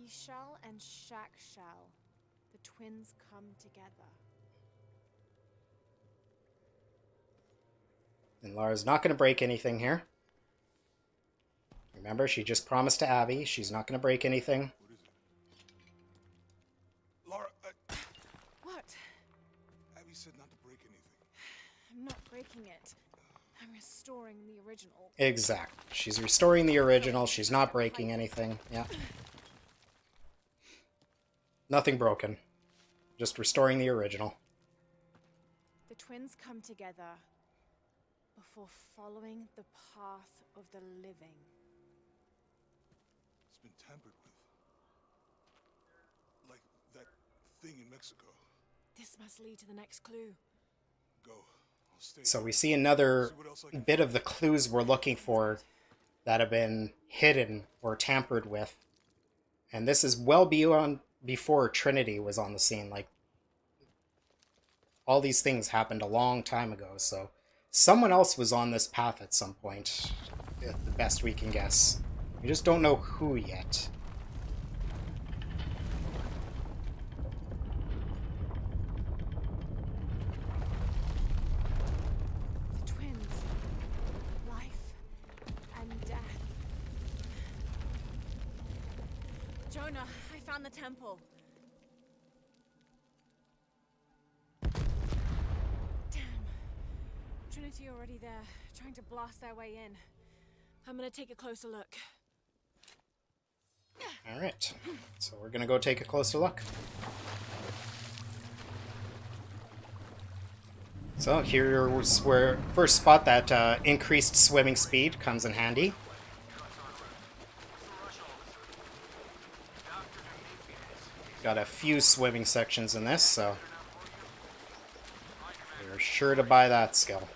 Ishal and Shakshal. The twins come together. And Lara's not going to break anything here. Remember, she just promised to Abby she's not going to break anything. What is it? Laura, What? Abby said not to break anything. I'm not breaking it. I'm restoring the original. Exactly. She's restoring the original. She's not breaking anything. Yeah. Nothing broken. Just restoring the original. The twins come together before following the path of the living. It's been tampered with. Like that thing in Mexico. This must lead to the next clue. Go. I'll stay. So we see another bit of the clues we're looking for that have been hidden or tampered with. And this is well beyond before Trinity was on the scene. Like, all these things happened a long time ago, so someone else was on this path at some point, at the best we can guess. We just don't know who yet. The twins. Life and death. Jonah, I found the temple. Damn. Trinity already there, trying to blast their way in. I'm gonna take a closer look. Alright, so we're gonna go take a closer look. So here's where first spot that increased swimming speed comes in handy. Got a few swimming sections in this, so we're sure to buy that skill.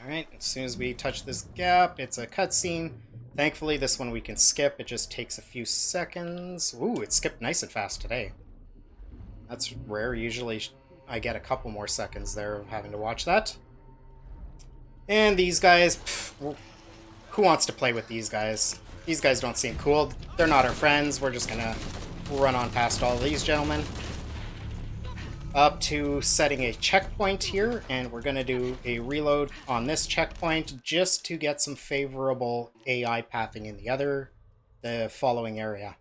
Alright, as soon as we touch this gap, it's a cutscene. Thankfully, this one we can skip. It just takes a few seconds. Ooh, it skipped nice and fast today. That's rare. Usually I get a couple more seconds there of having to watch that. And these guys, who wants to play with these guys? These guys don't seem cool. They're not our friends. We're just gonna run on past all these gentlemen. Up to setting a checkpoint here, and we're gonna do a reload on this checkpoint just to get some favorable AI pathing in the following area.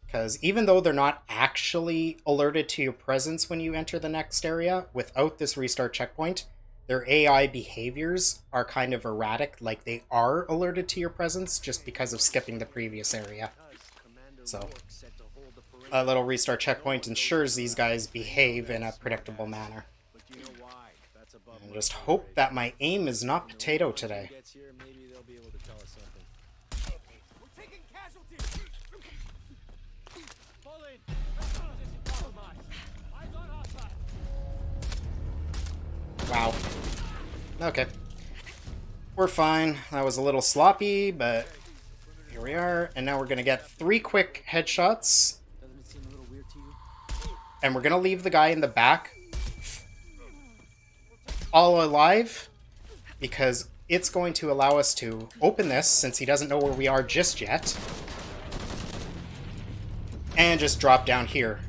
Because even though they're not actually alerted to your presence when you enter the next area, without this restart checkpoint, their AI behaviors are kind of erratic, like they are alerted to your presence just because of skipping the previous area. So a little restart checkpoint ensures these guys behave in a predictable manner. And just hope that my aim is not potato today. Wow. Okay. We're fine. That was a little sloppy, but here we are. And now we're going to get 3 quick headshots. Doesn't it seem a little weird to you? And we're going to leave the guy in the back all alive, because it's going to allow us to open this, since he doesn't know where we are just yet, and just drop down here.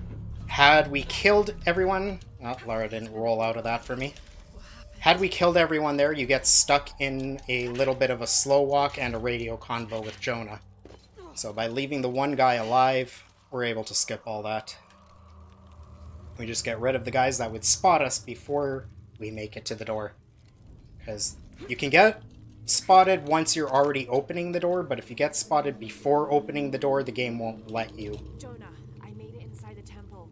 Had we killed everyone... Oh, Lara didn't roll out of that for me. Had we killed everyone there, you get stuck in a little bit of a slow walk and a radio convo with Jonah. So by leaving the one guy alive, we're able to skip all that. We just get rid of the guys that would spot us before we make it to the door. Because you can get spotted once you're already opening the door, but if you get spotted before opening the door, the game won't let you Jonah, I made it inside the temple.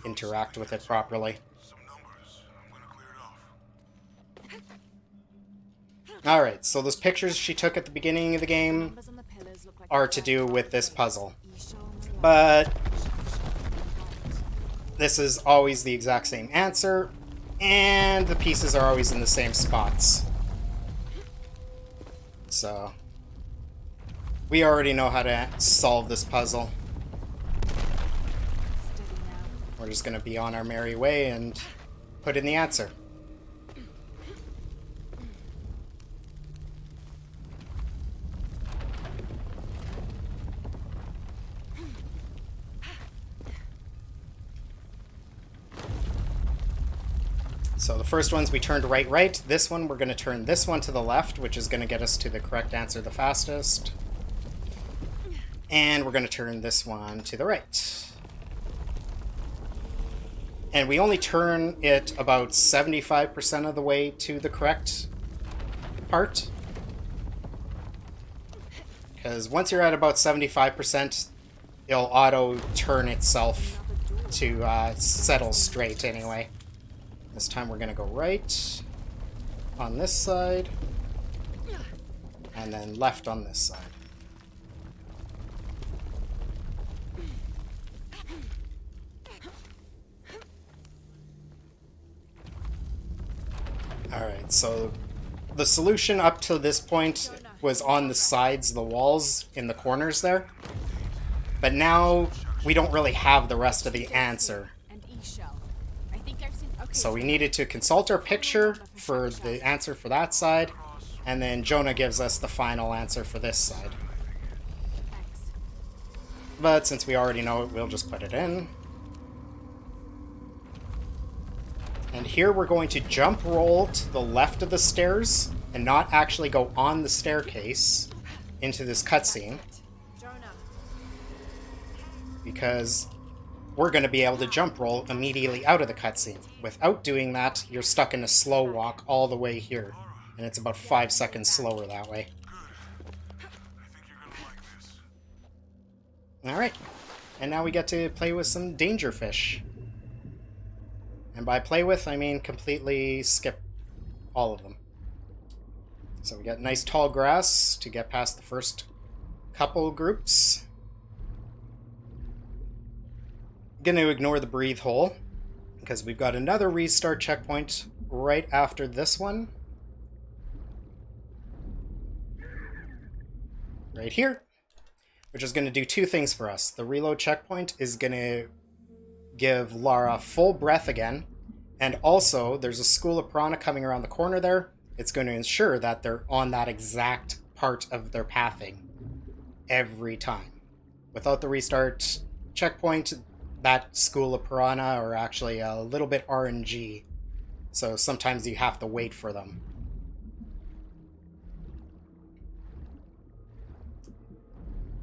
interact with it properly. Some numbers. I'm gonna clear it off. Alright, so those pictures she took at the beginning of the game Numbers on the pillars look like are the to first do five with this things. puzzle. Isha on the left, But Isha on the right. this is always the exact same answer, and the pieces are always in the same spots. So, we already know how to solve this puzzle. Steady now. We're just going to be on our merry way and put in the answer. So the first ones we turned right. This one we're going to turn this one to the left, which is going to get us to the correct answer the fastest. And we're going to turn this one to the right. And we only turn it about 75% of the way to the correct part. Because once you're at about 75%, it'll auto turn itself to settle straight anyway. This time we're going to go right on this side, and then left on this side. Alright, so the solution up to this point was on the sides, the walls, in the corners there. But now we don't really have the rest of the answer. And Isha. I think I've seen. Okay. So we needed to consult our picture for the answer for that side, and then Jonah gives us the final answer for this side. Thanks. But since we already know it, we'll just put it in. And here we're going to jump roll to the left of the stairs and not actually go on the staircase into this cutscene, Jonah. because we're going to be able to jump roll immediately out of the cutscene. Without doing that, you're stuck in a slow walk all the way here, and it's about 5 seconds slower that way. I think you're gonna like this. Alright, and now we get to play with some danger fish. And by play with, I mean completely skip all of them. So we got nice tall grass to get past the first couple groups. Gonna ignore the breathe hole, because we've got another restart checkpoint right after this one. Right here. Which is going to do two things for us. The reload checkpoint is going to give Lara full breath again, and also there's a school of piranha coming around the corner there. It's going to ensure that they're on that exact part of their pathing every time. Without the restart checkpoint, that school of piranha are actually a little bit RNG, so sometimes you have to wait for them.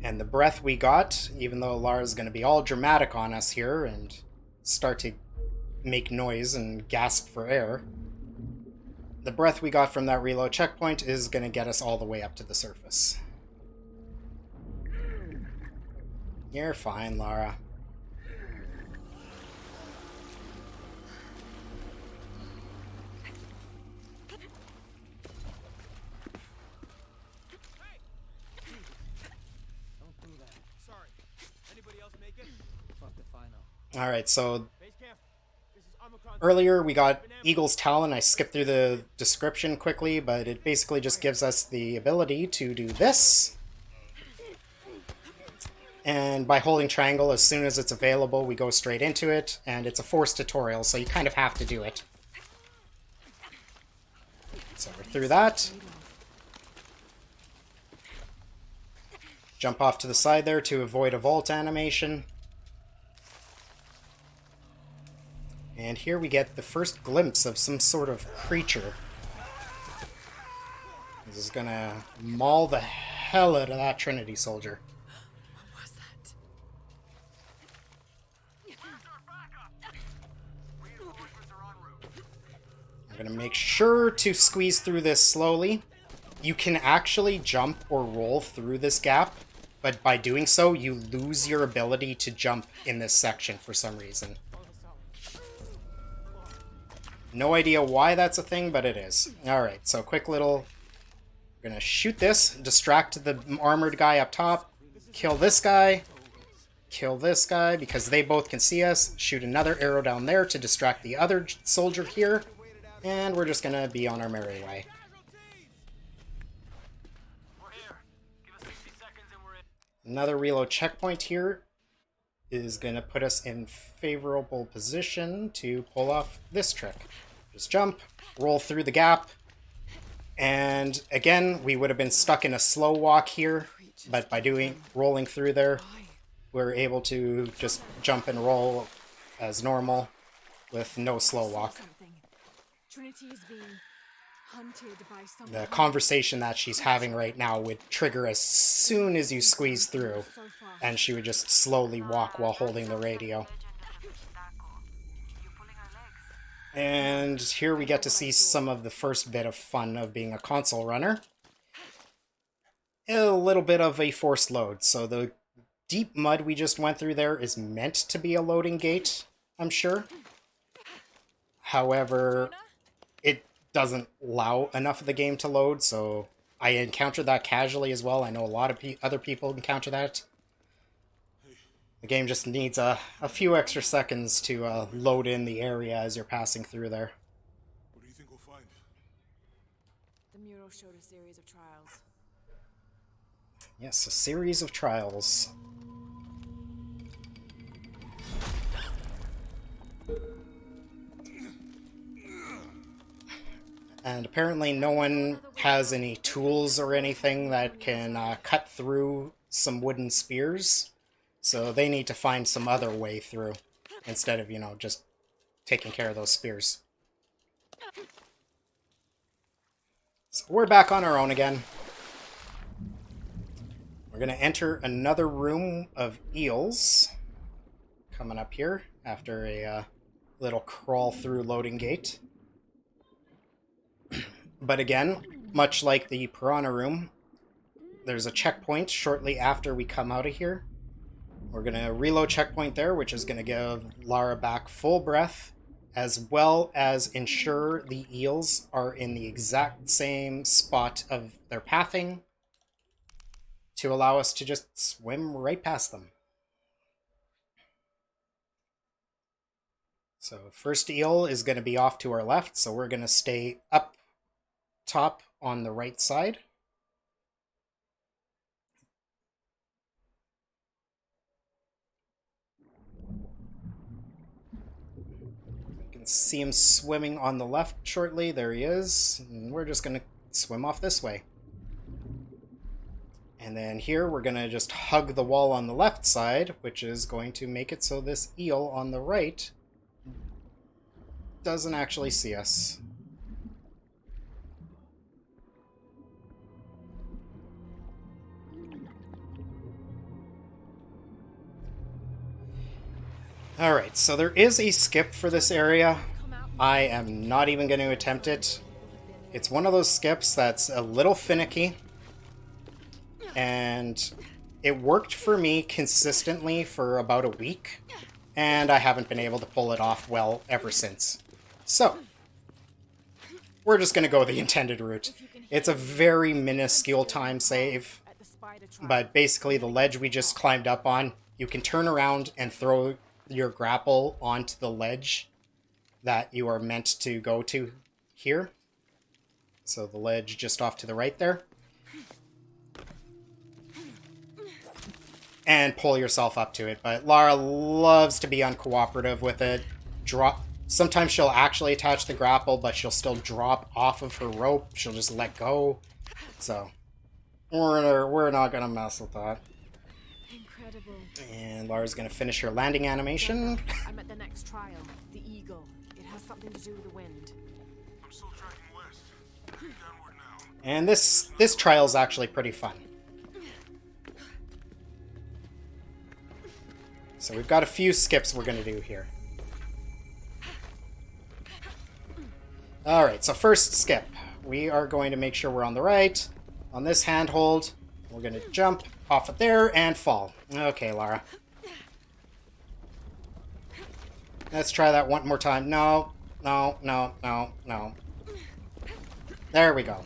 And the breath we got, even though Lara's going to be all dramatic on us here and start to make noise and gasp for air, the breath we got from that reload checkpoint is going to get us all the way up to the surface. You're fine, Lara. Sorry. Anybody else make it? Fuck the final. Alright, so Base camp. This is Omicron. earlier we got Eagle's Talon. I skipped through the description quickly, but it basically just gives us the ability to do this. And by holding triangle, as soon as it's available, we go straight into it, and it's a forced tutorial, so you kind of have to do it. So we're through that. Jump off to the side there to avoid a vault animation. And here we get the first glimpse of some sort of creature. This is gonna maul the hell out of that Trinity soldier. What was that? I'm gonna make sure to squeeze through this slowly. You can actually jump or roll through this gap, but by doing so, you lose your ability to jump in this section for some reason. No idea why that's a thing, but it is. Alright, so quick little... We're gonna shoot this, distract the armored guy up top, kill this guy, because they both can see us, shoot another arrow down there to distract the other soldier here, and we're just gonna be on our merry way. We're here. Give us 60 seconds and we're in. Another reload checkpoint here is gonna put us in favorable position to pull off this trick. Just jump, roll through the gap, and again, we would have been stuck in a slow walk here, but by rolling through there, we're able to just jump and roll as normal with no slow walk. Trinity is being hunted by someone. The conversation that she's having right now would trigger as soon as you squeeze through, and she would just slowly walk while holding the radio. And here we get to see some of the first bit of fun of being a console runner. A little bit of a forced load. So the deep mud we just went through there is meant to be a loading gate, I'm sure. However, it doesn't allow enough of the game to load, so I encountered that casually as well. I know a lot of other people encounter that. The game just needs a few extra seconds to load in the area as you're passing through there. What do you think we'll find? The mural showed a series of trials. Yes, a series of trials. And apparently no one has any tools or anything that can cut through some wooden spears. So they need to find some other way through instead of, just taking care of those spears. So we're back on our own again. We're going to enter another room of eels. Coming up here after a little crawl through loading gate. But again, much like the piranha room, there's a checkpoint shortly after we come out of here. We're going to reload checkpoint there, which is going to give Lara back full breath, as well as ensure the eels are in the exact same spot of their pathing to allow us to just swim right past them. So first eel is going to be off to our left, so we're going to stay up top on the right side. See him swimming on the left shortly. There he is. And we're just going to swim off this way. And then here we're going to just hug the wall on the left side, which is going to make it so this eel on the right doesn't actually see us. Alright, so there is a skip for this area. I am not even going to attempt it. It's one of those skips that's a little finicky. And it worked for me consistently for about a week. And I haven't been able to pull it off well ever since. So, we're just going to go the intended route. It's a very minuscule time save. But basically the ledge we just climbed up on, you can turn around and throw your grapple onto the ledge that you are meant to go to here. So the ledge just off to the right there. and pull yourself up to it. But Lara loves to be uncooperative with it. Sometimes she'll actually attach the grapple, but she'll still drop off of her rope. She'll just let go. So we're not gonna mess with that. Incredible. And Lara's gonna finish her landing animation. I'm at the next trial, the Eagle. It has something to do with the wind. I'm still tracking west. Heading downward now. And this trial's actually pretty fun. So we've got a few skips we're gonna do here. Alright, so first skip. We are going to make sure we're on the right. On this handhold, we're going to jump off of there and fall. Okay, Lara. Let's try that one more time. No. There we go.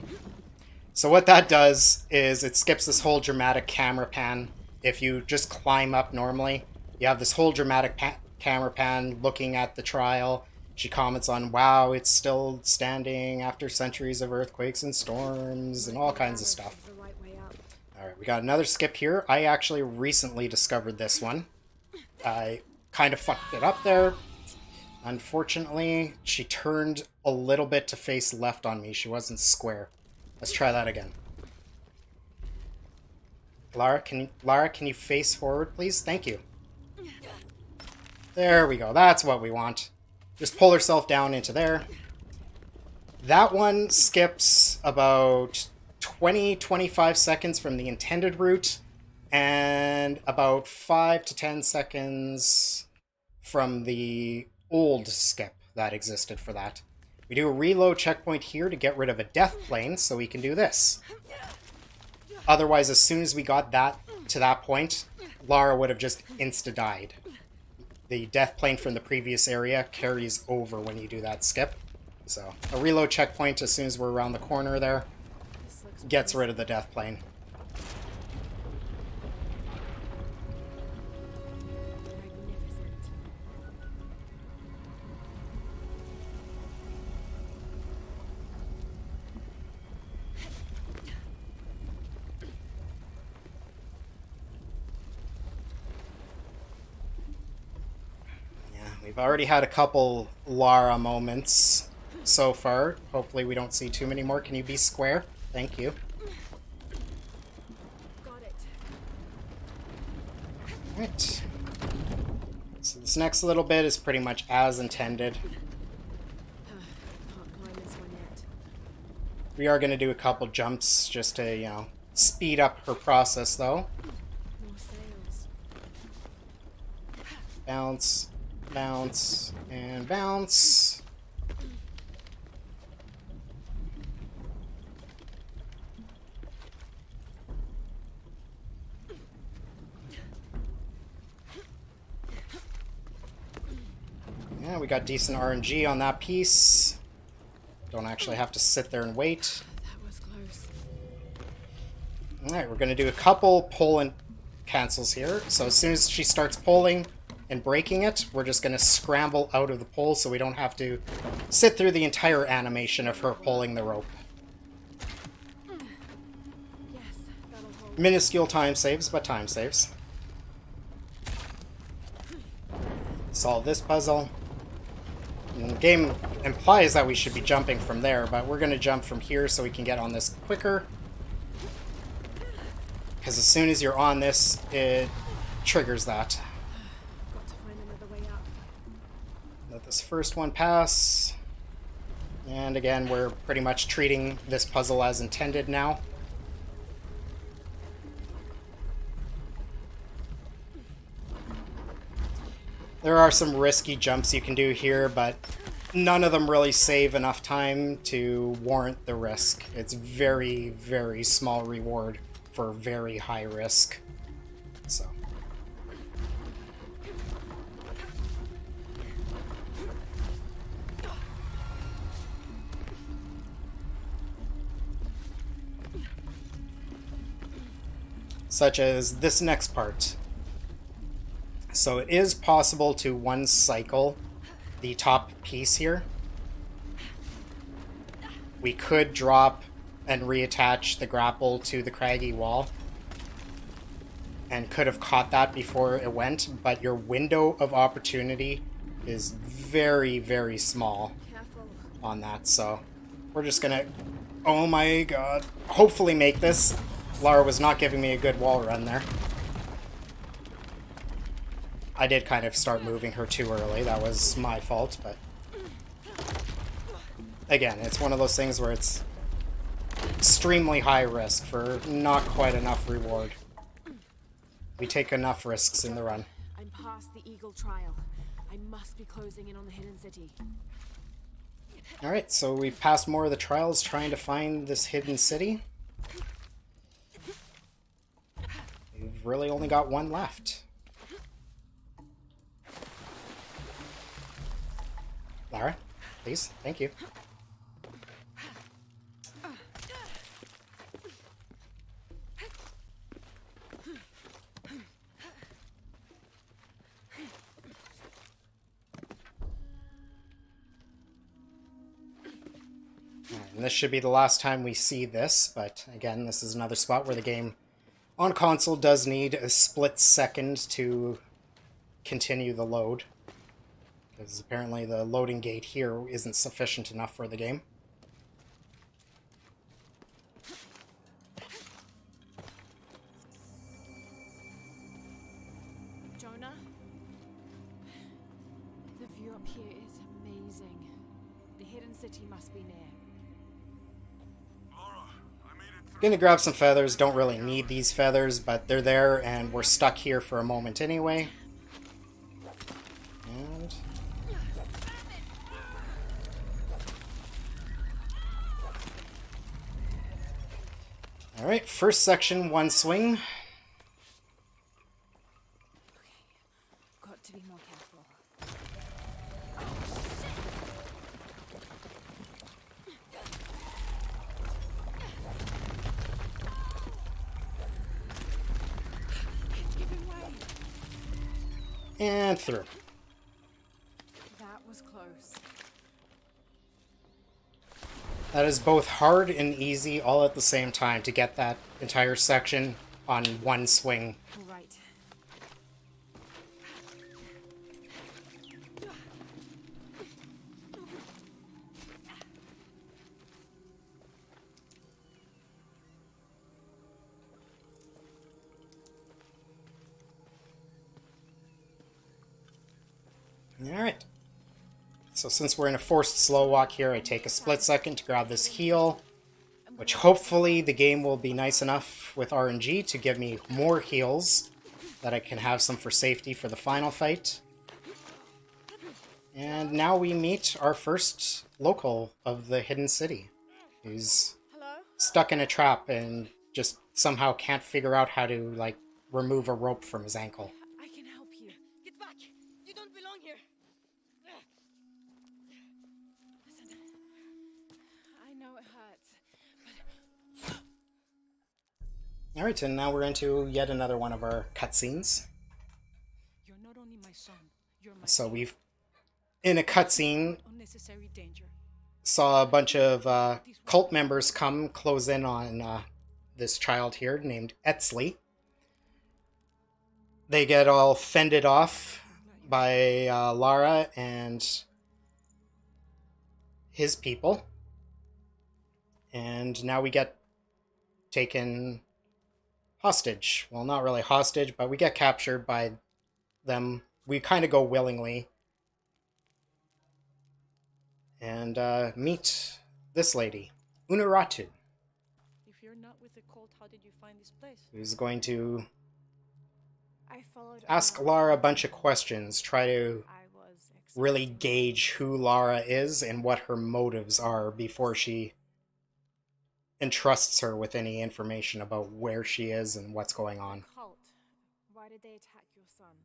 So what that does is it skips this whole dramatic camera pan. If you just climb up normally, you have this whole dramatic camera pan looking at the trial. She comments on, wow, it's still standing after centuries of earthquakes and storms and all kinds of stuff. Alright, we got another skip here. I actually recently discovered this one. I kind of fucked it up there. Unfortunately, she turned a little bit to face left on me. She wasn't square. Let's try that again. Lara, can you face forward, please? Thank you. There we go. That's what we want. Just pull herself down into there. That one skips about 20-25 seconds from the intended route and about 5 to 10 seconds from the old skip that existed for that. We do a reload checkpoint here to get rid of a death plane, so we can do this. Otherwise, as soon as we got that to that point, Lara would have just insta-died. The death plane from the previous area carries over when you do that skip. So, a reload checkpoint as soon as we're around the corner there gets rid of the death plane. Magnificent. We've already had a couple Lara moments so far. Hopefully we don't see too many more. Can you be square? Thank you. Got it. Alright. So this next little bit is pretty much as intended. Can't climb this one yet. We are going to do a couple jumps just to, you know, speed up her process though. More sails. Bounce, bounce, and bounce. Yeah, we got decent RNG on that piece. Don't actually have to sit there and wait. That was close. Alright, we're going to do a couple pull and cancels here. So as soon as she starts pulling and breaking it, we're just going to scramble out of the pull so we don't have to sit through the entire animation of her pulling the rope. Yes, that'll hold. Minuscule time saves, but time saves. Solve this puzzle. And the game implies that we should be jumping from there, but we're going to jump from here so we can get on this quicker. Because as soon as you're on this, it triggers that. Got to find another way up. Let this first one pass. And again, we're pretty much treating this puzzle as intended now. There are some risky jumps you can do here, but none of them really save enough time to warrant the risk. It's very, very small reward for very high risk. So. Such as this next part. So it is possible to one cycle the top piece here. We could drop and reattach the grapple to the craggy wall. and could have caught that before it went, but your window of opportunity is very, very small Careful. on that, so we're just gonna, oh my god, hopefully make this. Lara was not giving me a good wall run there. I did kind of start moving her too early, that was my fault, but again, it's one of those things where it's extremely high risk for not quite enough reward. We take enough risks in the run. I'm past the Eagle trial. I must be closing in on the hidden city. Alright, so we've passed more of the trials trying to find this hidden city. We've really only got one left. Lara, please, thank you. And this should be the last time we see this, but again, this is another spot where the game on console does need a split second to continue the load, because apparently the loading gate here isn't sufficient enough for the game. Jonah? The view up here is amazing. The hidden city must be near. Gonna grab some feathers, don't really need these feathers, but they're there and we're stuck here for a moment anyway. And... Alright, first section, one swing. Got to be more careful. And through. That was close. That is both hard and easy all at the same time to get that entire section on one swing. All right. Alright. So since we're in a forced slow walk here, I take a split second to grab this heal, which hopefully the game will be nice enough with RNG to give me more heals, that I can have some for safety for the final fight. And now we meet our first local of the hidden city, who's stuck in a trap and just somehow can't figure out how to, like, remove a rope from his ankle. I can help you. Get back! You don't belong here! Listen, I know it hurts. Alright, and now we're into yet another one of our cutscenes. You're not only my son, you're my So we've, in a cutscene, unnecessary danger. saw a bunch of cult members come close in on this child here named Etzli. They get all fended off by Lara and his people. And now we get taken hostage. Well, not really hostage, but we get captured by them. We kind of go willingly. And meet this lady, Unuratu, If you're not with the cult, how did you find this place? who's going to I followed ask Omar. Lara a bunch of questions, try to I was really expecting- gauge who Lara is and what her motives are before she entrusts her with any information about where she is and what's going on. Cult. Why did they attack your son?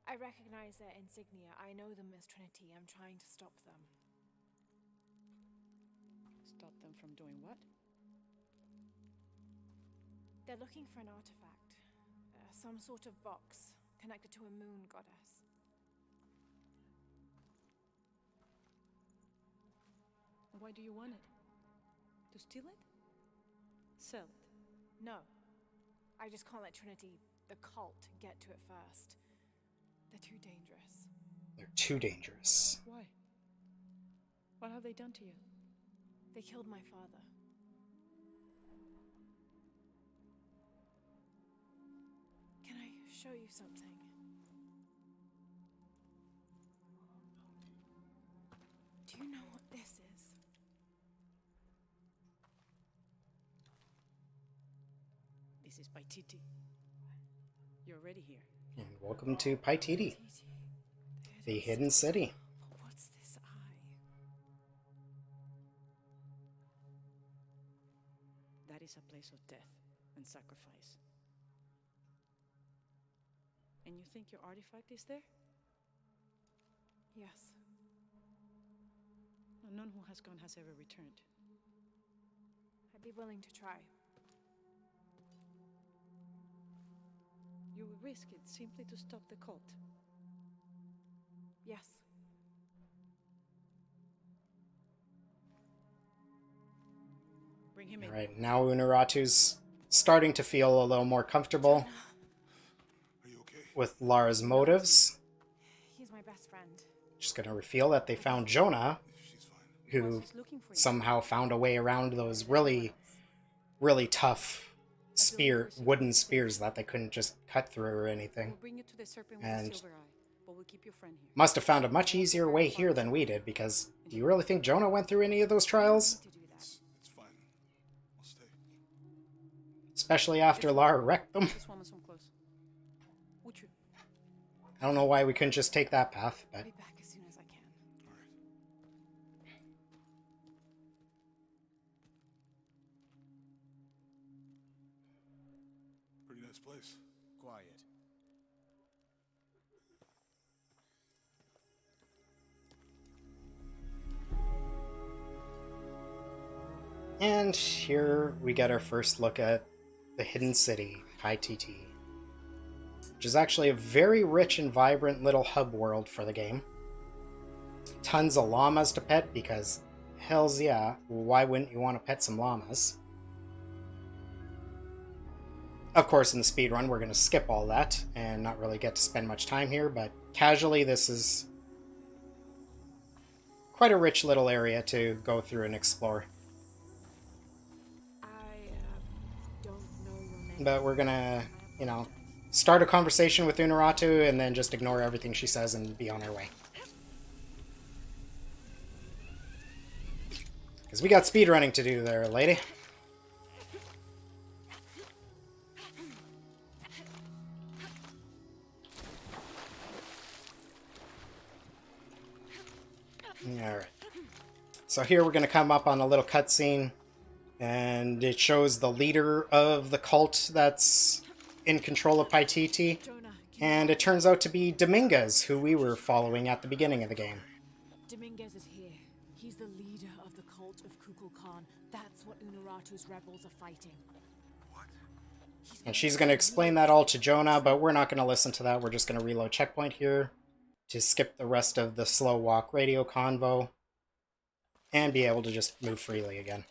I recognize their insignia. I know them as Trinity. I'm trying to stop them. Stop them from doing what? They're looking for an artifact. Some sort of box connected to a moon goddess. Why do you want it? To steal it? Sell it. No, I just can't let Trinity, the cult, get to it first. They're too dangerous. They're too dangerous. Why? What have they done to you? They killed my father. Can I show you something? Do you know what this is? This is Paititi. You're already here. And welcome to Paititi, the hidden city. But what's this eye? That is a place of death and sacrifice. And you think your artifact is there? Yes. None who has gone has ever returned. I'd be willing to try. You would risk it simply to stop the cult. Yes. Bring him in. Alright, now Unuratu's starting to feel a little more comfortable Are you okay? with Lara's motives. He's my best friend. Just gonna reveal that they found Jonah, She's fine. who He's looking for you. somehow found a way around those really tough wooden spears that they couldn't just cut through or anything. We'll bring you to the serpent And with the silver eye, but we'll keep your friend here. must have found a much easier way here than we did, because do you really think Jonah went through any of those trials? To do that. It's fine. I'll stay. Especially after Lara wrecked them. This woman some close. Would you? I don't know why we couldn't just take that path, I'll but be back as soon as I can. All right. Pretty nice place. Quiet. and here we get our first look at the hidden city, Paititi, which is actually a very rich and vibrant little hub world for the game. Tons of llamas to pet because hells yeah, why wouldn't you want to pet some llamas? Of course, in the speedrun, we're going to skip all that and not really get to spend much time here, but casually, this is quite a rich little area to go through and explore. I don't know your name. But we're going to, start a conversation with Unuratu and then just ignore everything she says and be on our way. Because we got speedrunning to do there, lady. Alright. So here we're going to come up on a little cutscene, and it shows the leader of the cult that's in control of Paititi, Jonah, and it turns out to be Dominguez, who we were following at the beginning of the game. Dominguez is here. He's the leader of the cult of Kukulkan. That's what Unuratu's rebels are fighting. And she's going to explain that all to Jonah, but we're not going to listen to that. We're just going to reload checkpoint here to skip the rest of the slow walk radio convo and be able to just move freely again.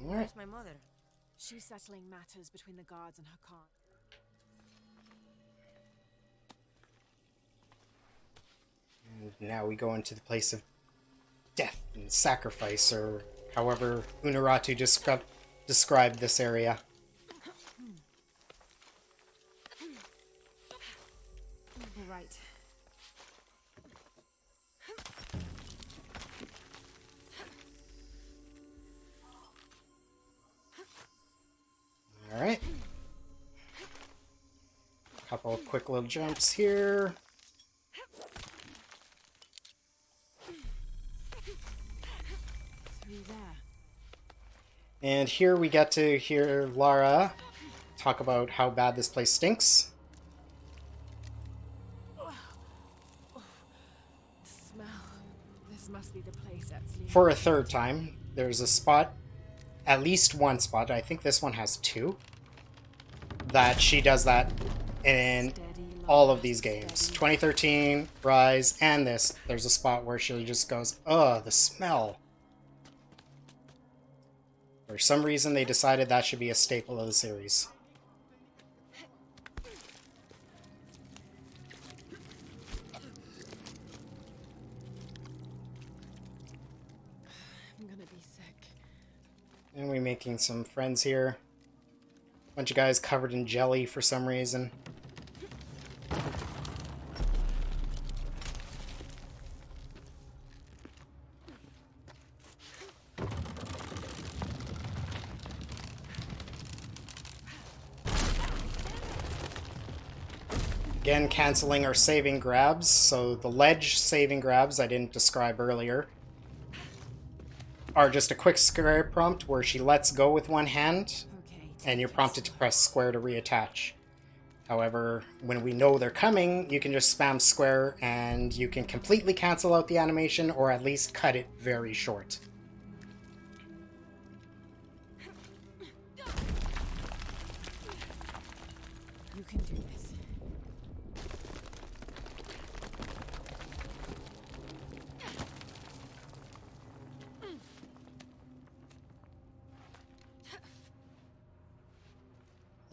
Alright. Where's my mother? She's settling matters between the guards and her Khan. And now we go into the place of death and sacrifice, or however Unuratu described this area. Right. Alright. Couple of quick little jumps here. Through there. And here we get to hear Lara talk about how bad this place stinks. The smell. This must be the place Etzli. For a third time, there's a spot, at least one spot, I think this one has two, that she does that in all of these games. 2013, Rise, and this. There's a spot where she just goes, ugh, the smell. For some reason, they decided that should be a staple of the series. I'm gonna be sick. And we're making some friends here. Bunch of guys covered in jelly for some reason. Again, canceling our saving grabs. So the ledge saving grabs I didn't describe earlier are just a quick square prompt where she lets go with one hand Okay. and you're prompted to press square to reattach. However, when we know they're coming, you can just spam square and you can completely cancel out the animation or at least cut it very short. You can do this.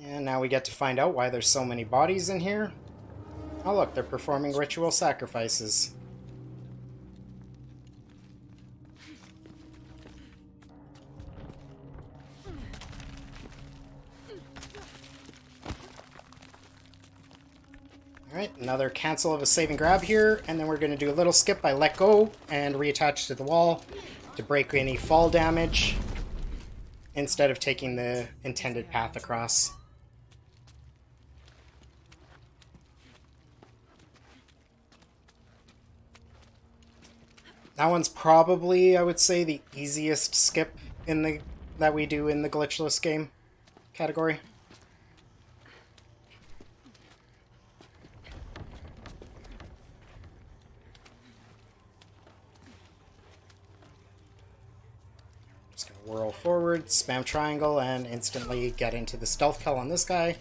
And now we get to find out why there's so many bodies in here. Oh look, they're performing ritual sacrifices. Alright, another cancel of a saving grab here, and then we're going to do a little skip. I let go and reattach to the wall to break any fall damage instead of taking the intended path across. That one's probably, I would say, the easiest skip in the that we do in the glitchless game category. Just gonna whirl forward, spam triangle, and instantly get into the stealth kill on this guy.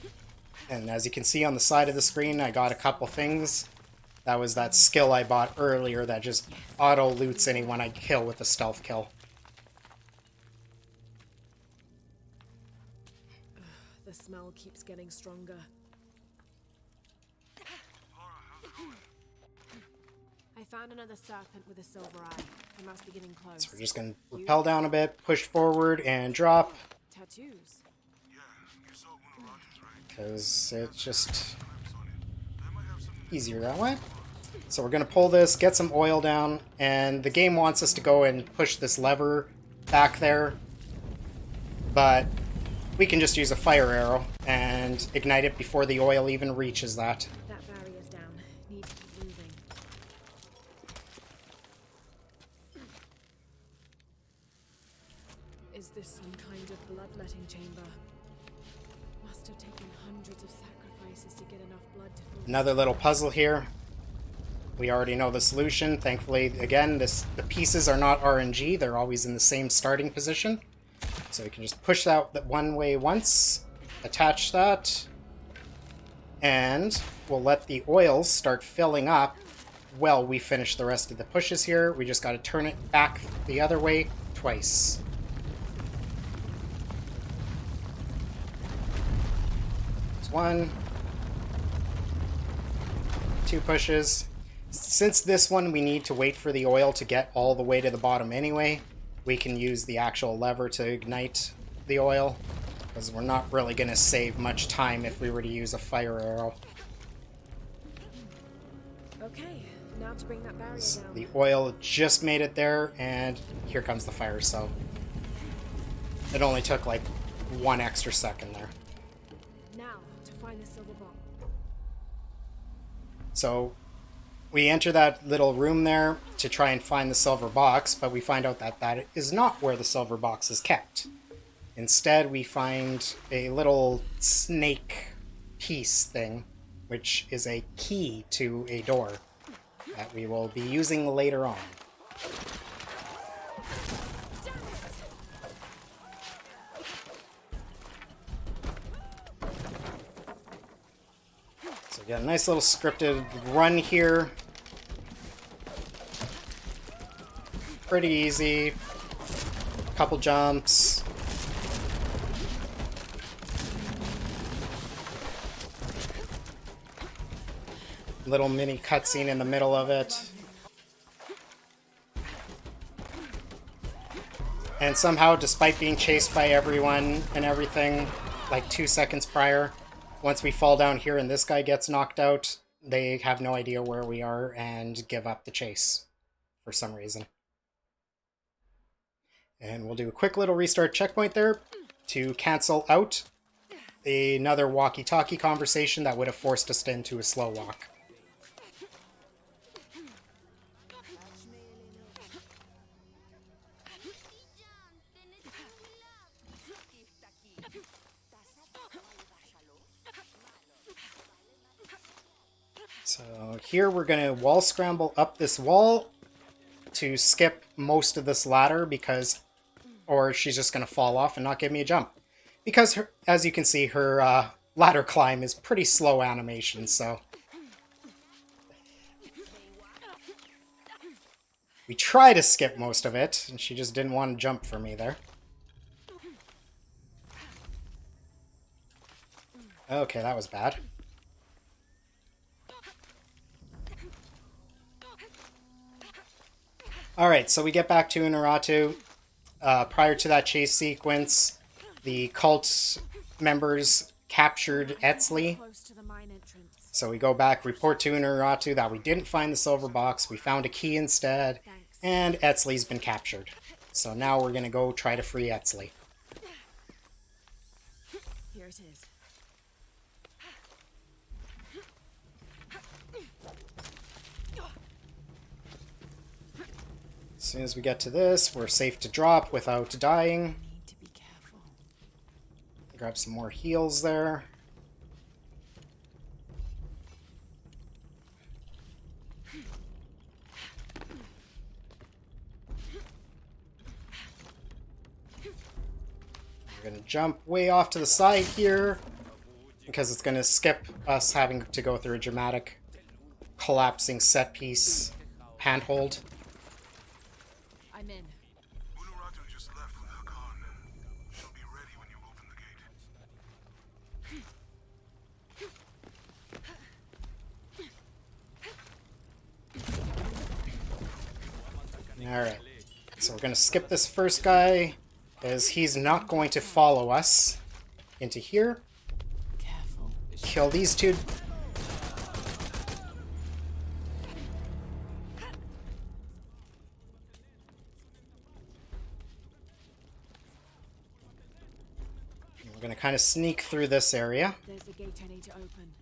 And as you can see on the side of the screen, I got a couple things. That was that skill I bought earlier that just auto-loots anyone I kill with a stealth kill. The smell keeps getting stronger. I found another serpent with a silver eye. I must be getting close. So we're just going to rappel down a bit, push forward, and drop. Tattoos. Because it's just easier that way. So we're going to pull this, get some oil down, and the game wants us to go and push this lever back there. But we can just use a fire arrow and ignite it before the oil even reaches that. That barrier's down. Need to keep moving. Is this some kind of bloodletting chamber? Must have taken hundreds of sacrifices to get enough blood to fill. Another little puzzle here. We already know the solution. Thankfully, again, the pieces are not RNG. They're always in the same starting position. So we can just push that one way once, attach that, and we'll let the oils start filling up while we finish the rest of the pushes here. We just got to turn it back the other way twice. There's one. 2 pushes. Since this one we need to wait for the oil to get all the way to the bottom anyway, we can use the actual lever to ignite the oil, because we're not really going to save much time if we were to use a fire arrow. Okay, now to bring that barrier down. The oil just made it there, and here comes the fire, so it only took like 1 extra second there. Now to find the silver box. So we enter that little room there to try and find the silver box, but we find out that that is not where the silver box is kept. Instead, we find a little snake piece thing, which is a key to a door that we will be using later on. So we got a nice little scripted run here. Pretty easy. Couple jumps. Little mini cutscene in the middle of it. And somehow, despite being chased by everyone and everything, like 2 seconds prior, once we fall down here and this guy gets knocked out, they have no idea where we are and give up the chase for some reason. And we'll do a quick little restart checkpoint there to cancel out another walkie-talkie conversation that would have forced us into a slow walk. So here we're going to wall scramble up this wall to skip most of this ladder because, or she's just going to fall off and not give me a jump. Because, as you can see, her ladder climb is pretty slow animation, so. We try to skip most of it, and she just didn't want to jump for me there. Okay, that was bad. Alright, so we get back to Unaratu. Prior to that chase sequence, the cult members captured Etzli. So we go back, report to Unaratu that we didn't find the silver box, we found a key instead, and Etzli's been captured. So now we're going to go try to free Etzli. Here it is. As soon as we get to this, we're safe to drop without dying. Need to be careful. Grab some more heals there. We're going to jump way off to the side here because it's going to skip us having to go through a dramatic collapsing set piece handhold. I'm in. Unaratu just left with Hakan. She'll be ready when you open the gate. Alright, so we're going to skip this first guy, as he's not going to follow us into here. Careful. Kill these two. And we're going to kind of sneak through this area. There's a gate I need to open.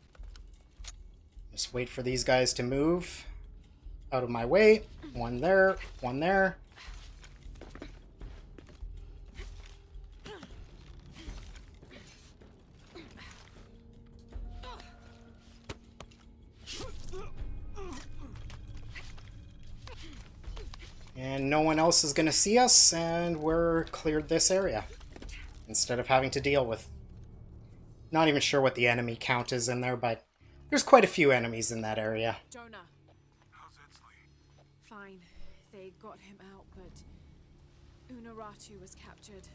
Just wait for these guys to move out of my way. One there, one there. And no one else is going to see us, and we're cleared this area. Instead of having to deal with... Not even sure what the enemy count is in there, but there's quite a few enemies in that area. Jonah. How's Etzli? Fine. They got him out, but Unaratu was captured.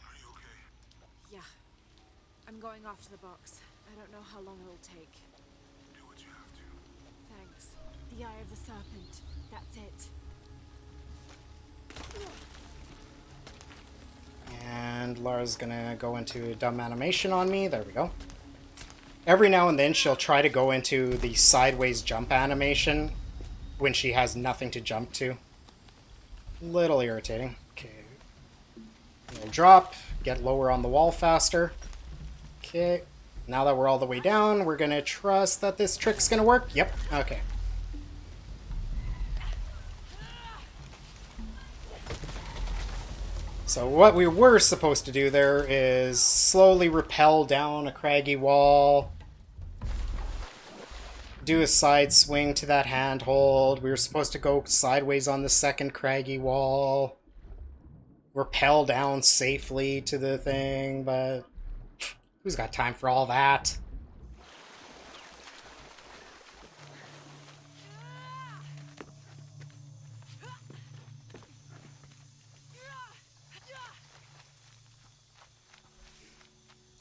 Are you okay? Yeah. I'm going off to the box. I don't know how long it'll take. Do what you have to. Thanks. The Eye of the Serpent. That's it. And Lara's gonna go into a dumb animation on me. There we go. Every now and then she'll try to go into the sideways jump animation when she has nothing to jump to. Little irritating. Okay. We'll drop, get lower on the wall faster. Okay. Now that we're all the way down, we're gonna trust that this trick's gonna work. Yep. Okay. So what we were supposed to do there is slowly rappel down a craggy wall, do a side swing to that handhold. We were supposed to go sideways on the second craggy wall, rappel down safely to the thing, but who's got time for all that?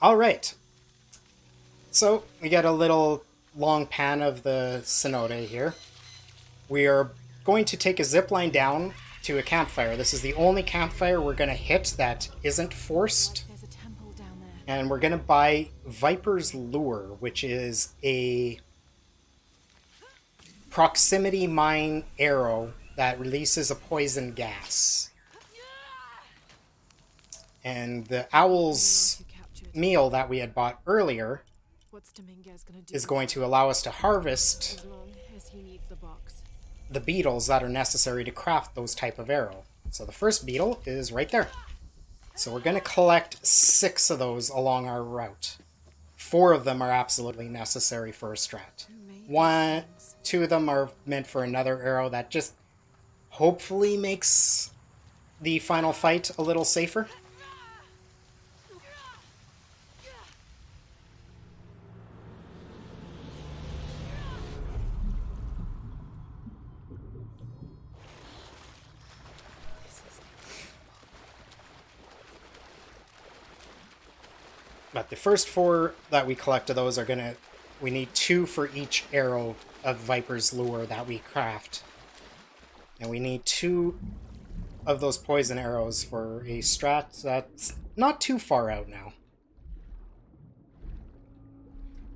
Alright. So, we get a little long pan of the cenote here. We are going to take a zip line down to a campfire. This is the only campfire we're going to hit that isn't forced. There's a temple down there. And we're going to buy Viper's Lure, which is a proximity mine arrow that releases a poison gas. And the owl's meal that we had bought earlier What's Dominguez gonna do? is going to allow us to harvest As long as he needs the box. the beetles that are necessary to craft those type of arrow. So the first beetle is right there. So we're going to collect 6 of those along our route. 4 of them are absolutely necessary for a strat. 2 of them are meant for another arrow that just hopefully makes the final fight a little safer. But the first 4 that we collect of those are gonna... We need 2 for each arrow of Viper's Lure that we craft. And we need 2 of those poison arrows for a strat that's not too far out now.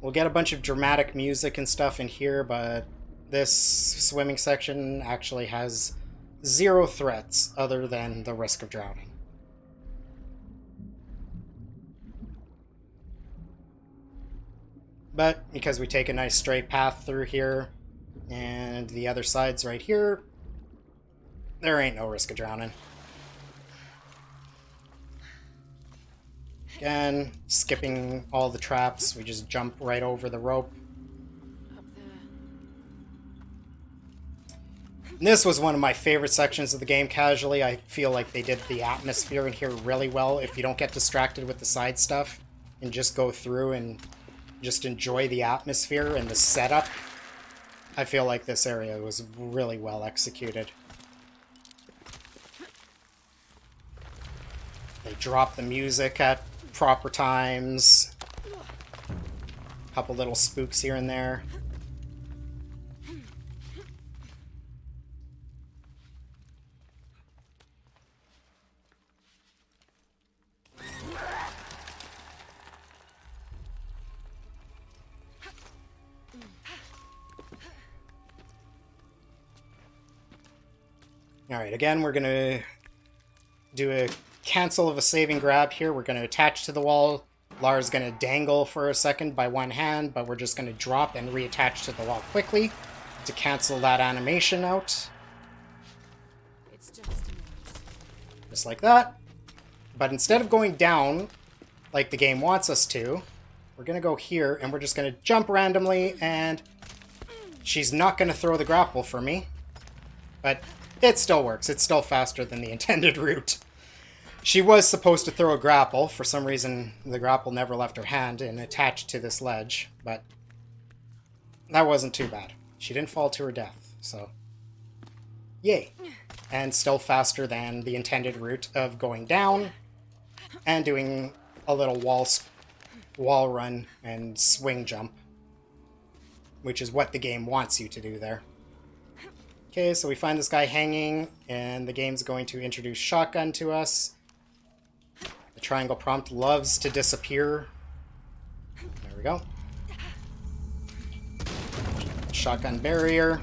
We'll get a bunch of dramatic music and stuff in here, but this swimming section actually has 0 threats other than the risk of drowning. But because we take a nice straight path through here, and the other side's right here, there ain't no risk of drowning. Again, skipping all the traps, we just jump right over the rope. Up there. And this was one of my favorite sections of the game casually. I feel like they did the atmosphere in here really well. If you don't get distracted with the side stuff and just go through and just enjoy the atmosphere and the setup, I feel like this area was really well executed. They drop the music at proper times. A couple little spooks here and there. Alright, again, we're going to do a cancel of a saving grab here. We're going to attach to the wall. Lara's going to dangle for a second by one hand, but we're just going to drop and reattach to the wall quickly to cancel that animation out. It's just a noise. Just like that. But instead of going down like the game wants us to, we're going to go here and we're just going to jump randomly, and she's not going to throw the grapple for me. But it still works. It's still faster than the intended route. She was supposed to throw a grapple. For some reason, the grapple never left her hand and attached to this ledge, but that wasn't too bad. She didn't fall to her death, so yay. And still faster than the intended route of going down and doing a little wall run and swing jump, which is what the game wants you to do there. Okay, so we find this guy hanging, and the game's going to introduce shotgun to us. The triangle prompt loves to disappear. There we go. Shotgun barrier.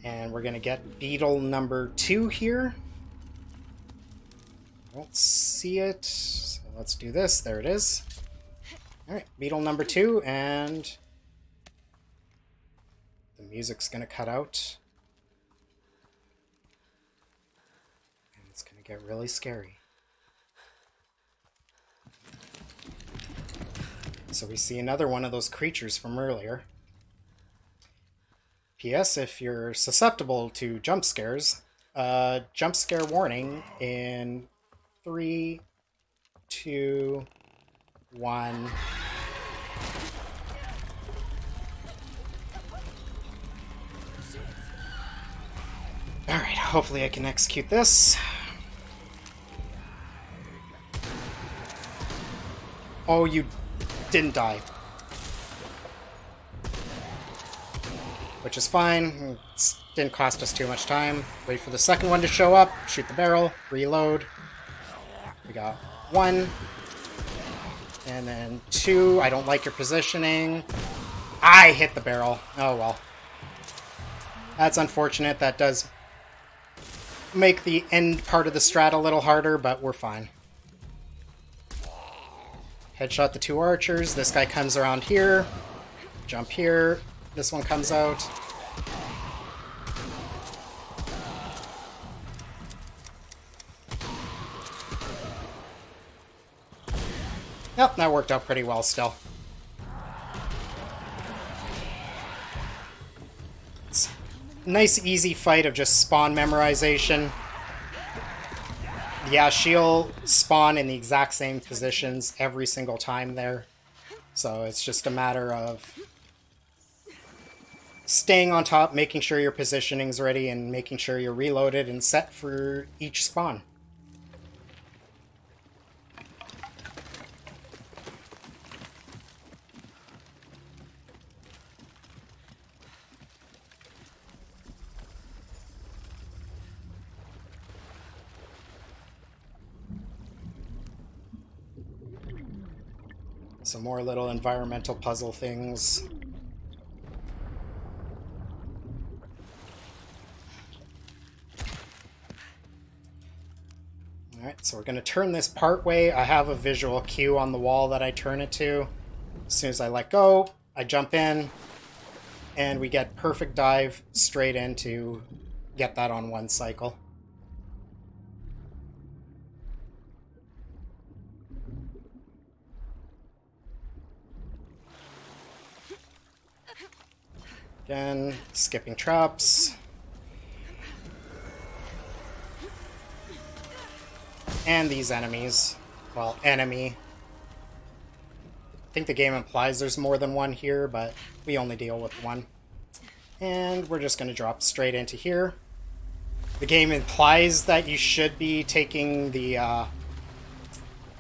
And we're going to get beetle number 2 here. I don't see it, so let's do this. There it is. Alright, beetle number 2, and the music's going to cut out. And it's going to get really scary. So we see another one of those creatures from earlier. P.S. If you're susceptible to jump scares, jump scare warning in 3, 2, 1... Alright, hopefully I can execute this. Oh, you didn't die. Which is fine. It didn't cost us too much time. Wait for the second one to show up. Shoot the barrel. Reload. We got 1. And then 2. I don't like your positioning. I hit the barrel. Oh well. That's unfortunate. That does make the end part of the strat a little harder, but we're fine. Headshot the 2 archers. This guy comes around here. Jump here. This one comes out. Yep, that worked out pretty well still. It's a nice easy fight of just spawn memorization. Yeah, she'll spawn in the exact same positions every single time there. So it's just a matter of staying on top, making sure your positioning's ready, and making sure you're reloaded and set for each spawn. Some more little environmental puzzle things. Alright, so we're going to turn this part way. I have a visual cue on the wall that I turn it to. As soon as I let go, I jump in, and we get perfect dive straight in to get that on 1 cycle. Again, skipping traps. And these enemies. Well, enemy. I think the game implies there's more than one here, but we only deal with 1. And we're just going to drop straight into here. The game implies that you should be taking the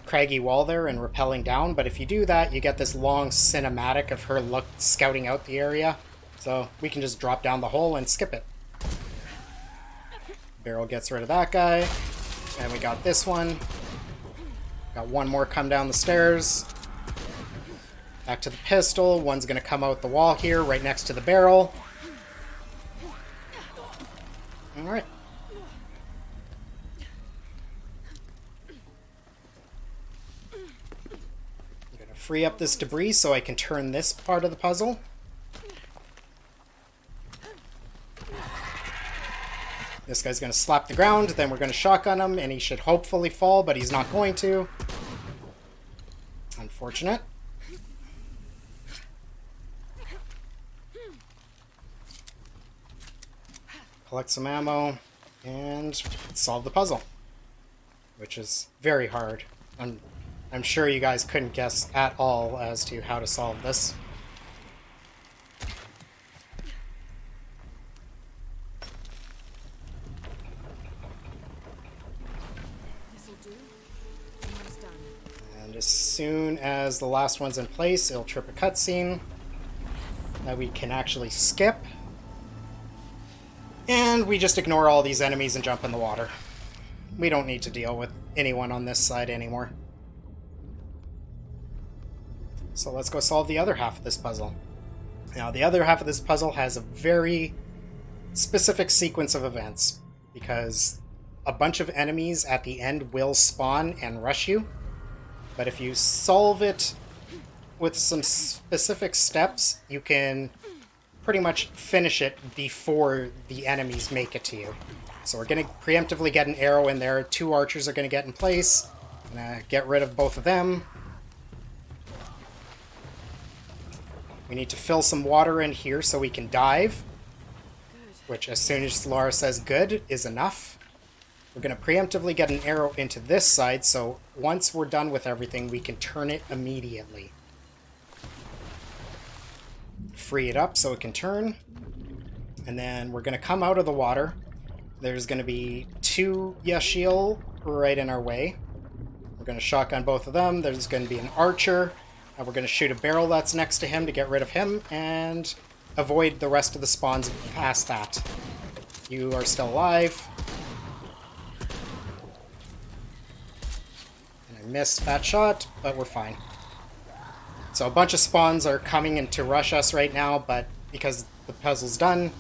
craggy wall there and rappelling down, but if you do that, you get this long cinematic of her scouting out the area. So we can just drop down the hole and skip it. Barrel gets rid of that guy. And we got this one. Got 1 more come down the stairs. Back to the pistol. One's going to come out the wall here, right next to the barrel. Alright. I'm going to free up this debris so I can turn this part of the puzzle. This guy's going to slap the ground, then we're going to shotgun him, and he should hopefully fall, but he's not going to. Unfortunate. Collect some ammo, and solve the puzzle. Which is very hard. I'm sure you guys couldn't guess at all as to how to solve this. As soon as the last one's in place, it'll trip a cutscene that we can actually skip. And we just ignore all these enemies and jump in the water. We don't need to deal with anyone on this side anymore. So let's go solve the other half of this puzzle. Now, the other half of this puzzle has a very specific sequence of events, because a bunch of enemies at the end will spawn and rush you. But if you solve it with some specific steps, you can pretty much finish it before the enemies make it to you. So we're going to preemptively get an arrow in there. 2 archers are going to get in place. I'm going to get rid of both of them. We need to fill some water in here so we can dive. Which, as soon as Laura says good, is enough. We're going to preemptively get an arrow into this side, so once we're done with everything, we can turn it immediately. Free it up so it can turn. And then we're going to come out of the water. There's going to be 2 Yashiel right in our way. We're going to shotgun both of them. There's going to be an archer, and we're going to shoot a barrel that's next to him to get rid of him, and avoid the rest of the spawns past that. You are still alive. And I missed that shot, but we're fine. So a bunch of spawns are coming in to rush us right now, but because the puzzle's done,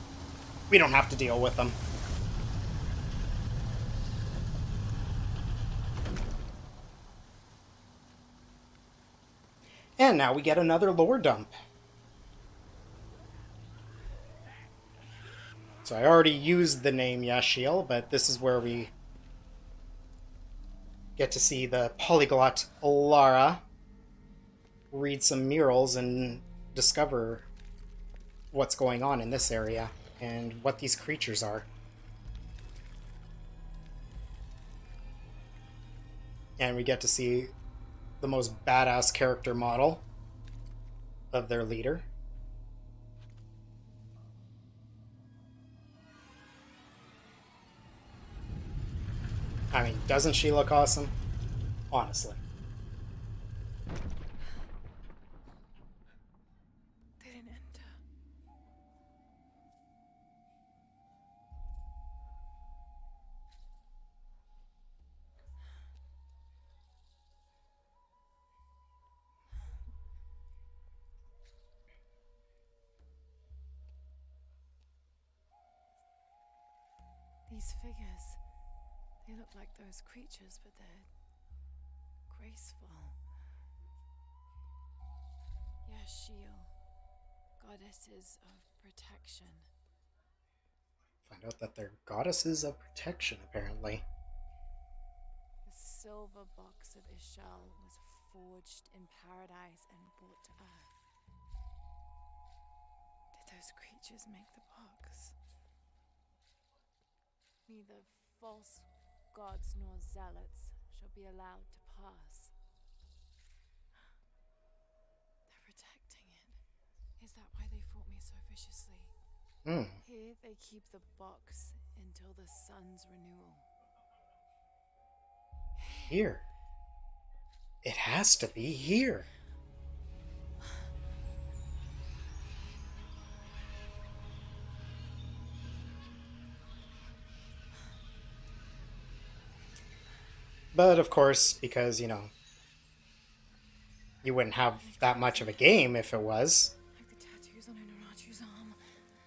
we don't have to deal with them. And now we get another lore dump. So I already used the name Yashiel, but this is where we get to see the polyglot Lara read some murals and discover what's going on in this area and what these creatures are. And we get to see the most badass character model of their leader. I mean, doesn't she look awesome? Honestly. They didn't enter. These figures, they look like those creatures, but they're graceful. Yashiel, goddesses of protection. Find out that they're goddesses of protection, apparently. The silver box of Ishal was forged in paradise and brought to earth. Did those creatures make the box? Neither false gods nor zealots shall be allowed to pass. They're protecting it. Is that why they fought me so viciously? Here they keep the box until the sun's renewal. Here. It has to be here. But of course, because, you know, you wouldn't have that much of a game if it was, Like the tattoos on Inaratu's arm.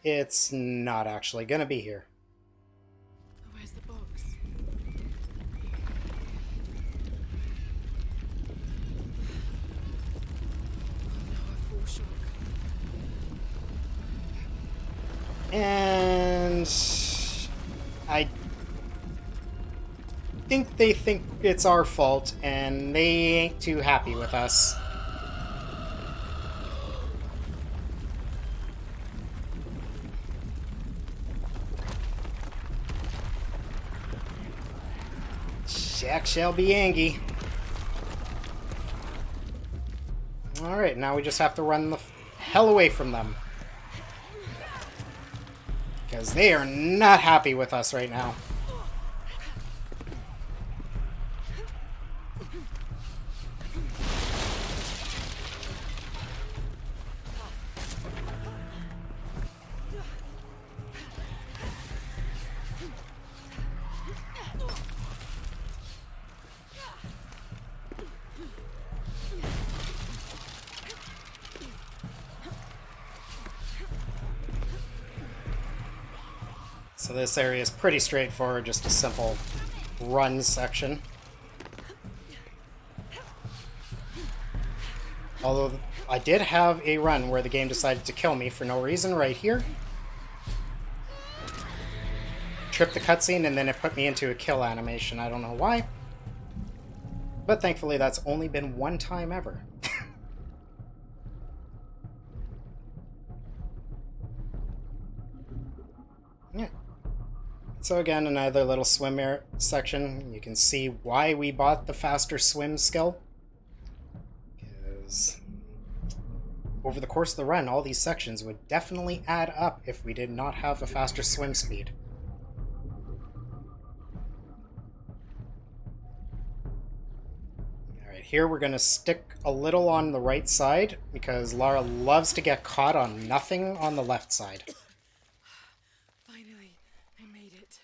it's not actually gonna be here. Oh, where's the box? Oh no, a full shock. And I think they think it's our fault, and they ain't too happy with us. Jack shall be angry. Alright, now we just have to run the hell away from them. Because they are not happy with us right now. So this area is pretty straightforward, just a simple run section. Although I did have a run where the game decided to kill me for no reason right here. Tripped the cutscene and then it put me into a kill animation. I don't know why. But thankfully that's only been one time ever. Yeah. So again, another little swim section. You can see why we bought the faster swim skill. Because over the course of the run, all these sections would definitely add up if we did not have a faster swim speed. Alright, here we're going to stick a little on the right side because Lara loves to get caught on nothing on the left side. Finally, I made it.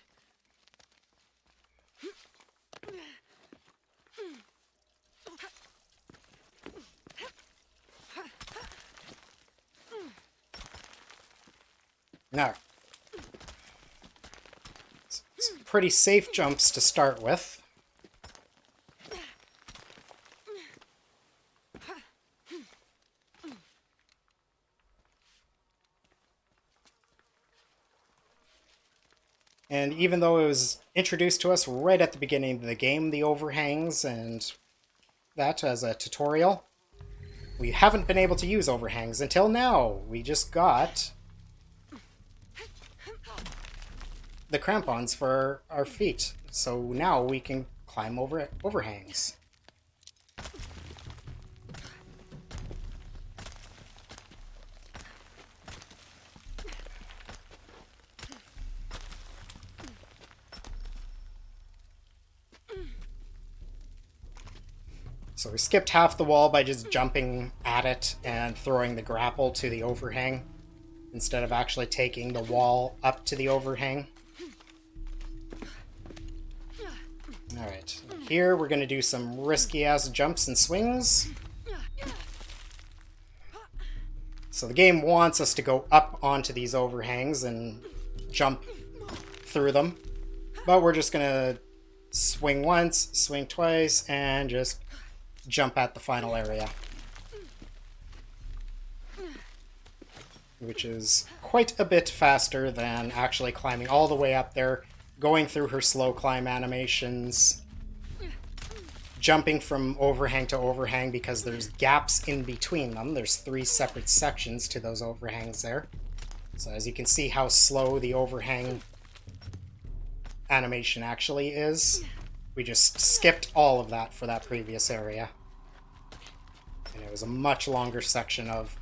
Now, some pretty safe jumps to start with. And even though it was introduced to us right at the beginning of the game, the overhangs and that as a tutorial, we haven't been able to use overhangs until now. We just got the crampons for our feet, so now we can climb over overhangs. So we skipped half the wall by just jumping at it and throwing the grapple to the overhang instead of actually taking the wall up to the overhang. Alright, here we're going to do some risky-ass jumps and swings. So the game wants us to go up onto these overhangs and jump through them, but we're just going to swing once, swing twice, and just jump at the final area, which is quite a bit faster than actually climbing all the way up there, going through her slow climb animations, jumping from overhang to overhang because there's gaps in between them. There's 3 separate sections to those overhangs there. So as you can see how slow the overhang animation actually is, we just skipped all of that for that previous area. And it was a much longer section of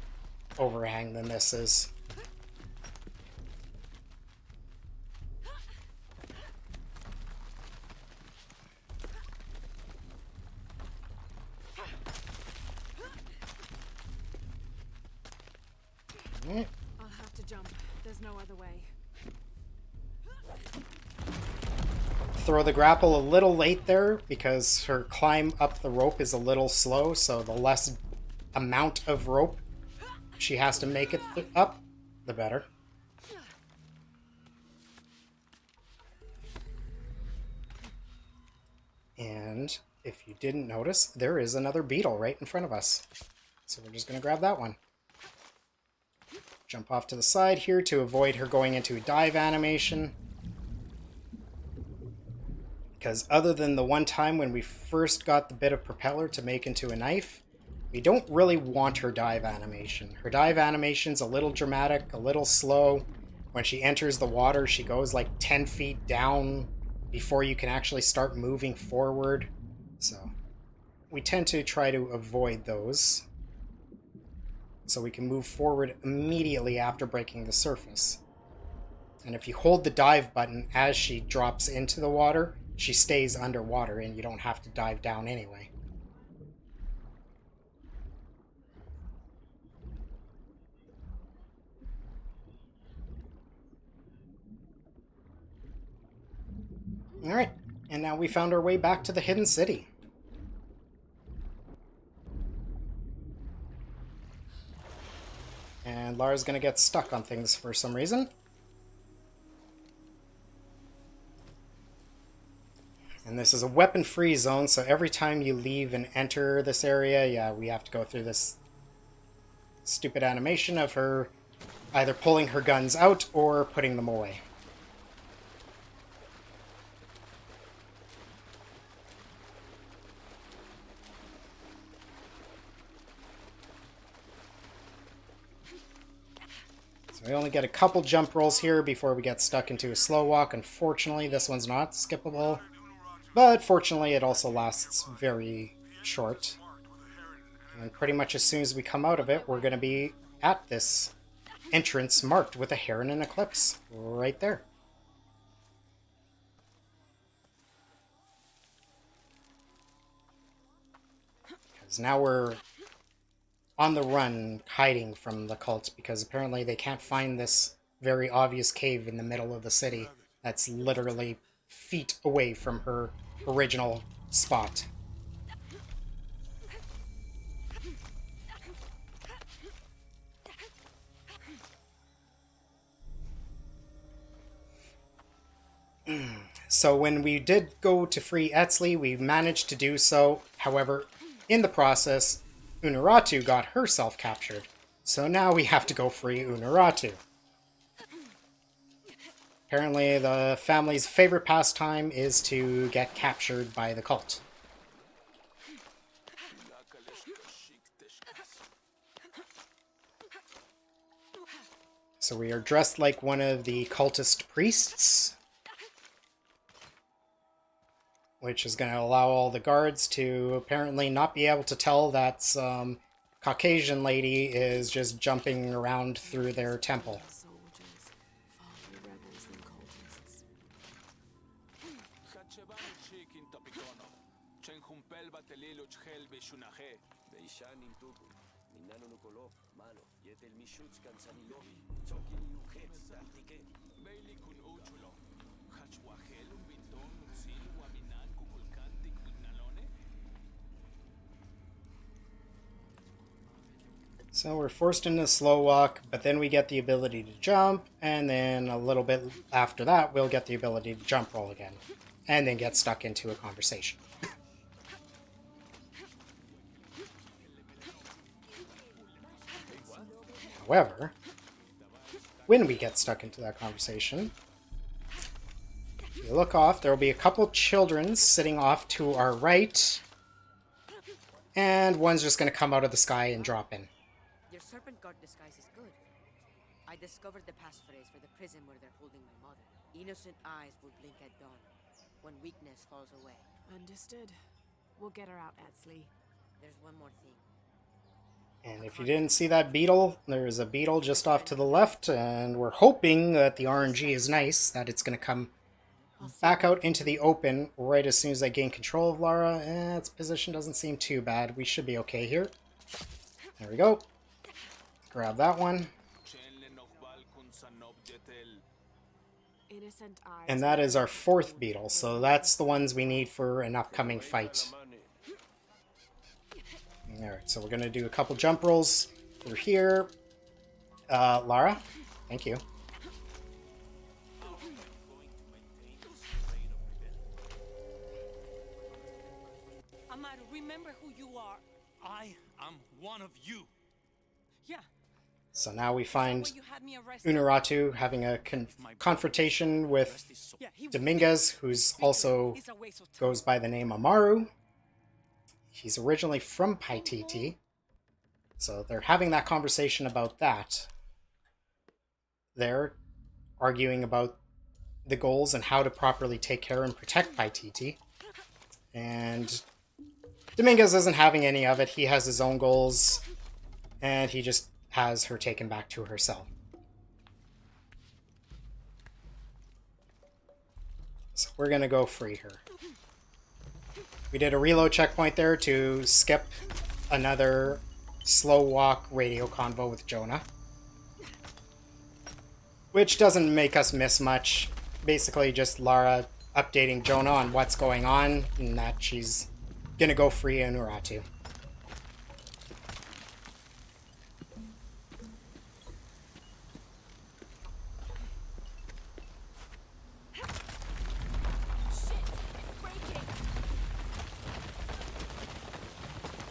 overhang than this is. I'll have to jump. There's no other way. Throw the grapple a little late there because her climb up the rope is a little slow, so the less amount of rope she has to make it up, the better. And if you didn't notice, there is another beetle right in front of us. So we're just going to grab that one. Jump off to the side here to avoid her going into a dive animation. Because other than the one time when we first got the bit of propeller to make into a knife, we don't really want her dive animation. Her dive animation's a little dramatic, a little slow. When she enters the water, she goes like 10 feet down before you can actually start moving forward. So we tend to try to avoid those, so we can move forward immediately after breaking the surface. And if you hold the dive button as she drops into the water, she stays underwater and you don't have to dive down anyway. Alright, and now we found our way back to the hidden city. And Lara's gonna get stuck on things for some reason. And this is a weapon-free zone, so every time you leave and enter this area, yeah, we have to go through this stupid animation of her either pulling her guns out or putting them away. We only get a couple jump rolls here before we get stuck into a slow walk. Unfortunately, this one's not skippable. But fortunately, it also lasts very short. And pretty much as soon as we come out of it, we're going to be at this entrance marked with a heron and eclipse. Right there. So now we're on the run, hiding from the cult, because apparently they can't find this very obvious cave in the middle of the city that's literally feet away from her original spot. So when we did go to free Etzli, we managed to do so. However, in the process, Unuratu got herself captured. So now we have to go free Unuratu. Apparently, the family's favorite pastime is to get captured by the cult. So we are dressed like one of the cultist priests, which is going to allow all the guards to apparently not be able to tell that some Caucasian lady is just jumping around through their temple. Soldiers, far more rebels than cultists. So we're forced into slow walk, but then we get the ability to jump, and then a little bit after that, we'll get the ability to jump roll again, and then get stuck into a conversation. However, when we get stuck into that conversation, if you look off, there will be a couple children sitting off to our right, and one's just going to come out of the sky and drop in. Your serpent guard disguise is good. I discovered the passphrase for the prison where they're holding my mother. Innocent eyes will blink at dawn, when weakness falls away. Understood. We'll get her out, Etzli. There's one more thing. And if you didn't see that beetle, there's a beetle just off to the left, and we're hoping that the RNG is nice, that it's going to come back out into the open right as soon as I gain control of Lara. Its position doesn't seem too bad. We should be okay here. There we go. Grab that one. Innocent eyes. And that is our fourth beetle, so that's the ones we need for an upcoming fight. Alright, so we're going to do a couple jump rolls through here. Lara, thank you. Amaro, remember who you are. I am one of you. Yeah. So now we find When you had me arrested. Unuratu having a confrontation with Yeah, he was Dominguez, who's also It's a waste of time. goes by the name Amaru. He's originally from Paititi. So they're having that conversation about that. They're arguing about the goals and how to properly take care and protect Paititi. And Dominguez isn't having any of it. He has his own goals, and he just has her taken back to her cell. So we're going to go free her. We did a reload checkpoint there to skip another slow walk radio convo with Jonah, which doesn't make us miss much. Basically just Lara updating Jonah on what's going on and that she's gonna go free Unuratu.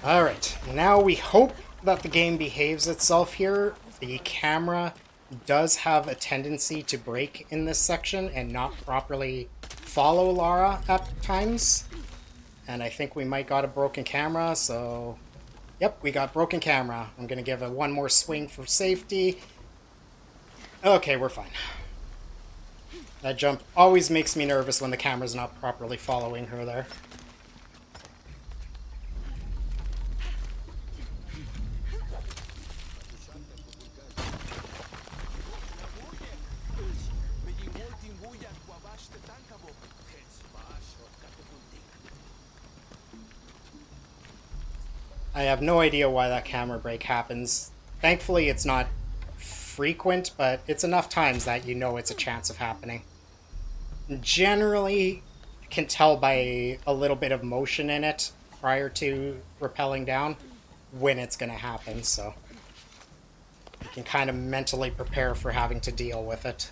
Alright, now we hope that the game behaves itself here. The camera does have a tendency to break in this section and not properly follow Lara at times. And I think we might got a broken camera, so... Yep, we got broken camera. I'm gonna give it one more swing for safety. Okay, we're fine. That jump always makes me nervous when the camera's not properly following her there. I have no idea why that camera break happens. Thankfully, it's not frequent, but it's enough times that you know it's a chance of happening. Generally, can tell by a little bit of motion in it prior to rappelling down when it's going to happen, so you can kind of mentally prepare for having to deal with it.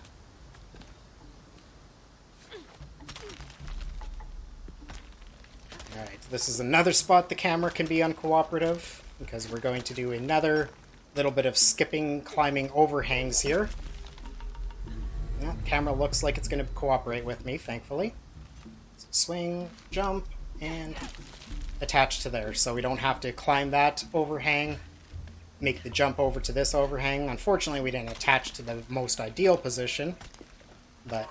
Alright, this is another spot the camera can be uncooperative, because we're going to do another little bit of skipping, climbing overhangs here. Yeah, camera looks like it's going to cooperate with me, thankfully. So swing, jump, and attach to there, so we don't have to climb that overhang, make the jump over to this overhang. Unfortunately, we didn't attach to the most ideal position, but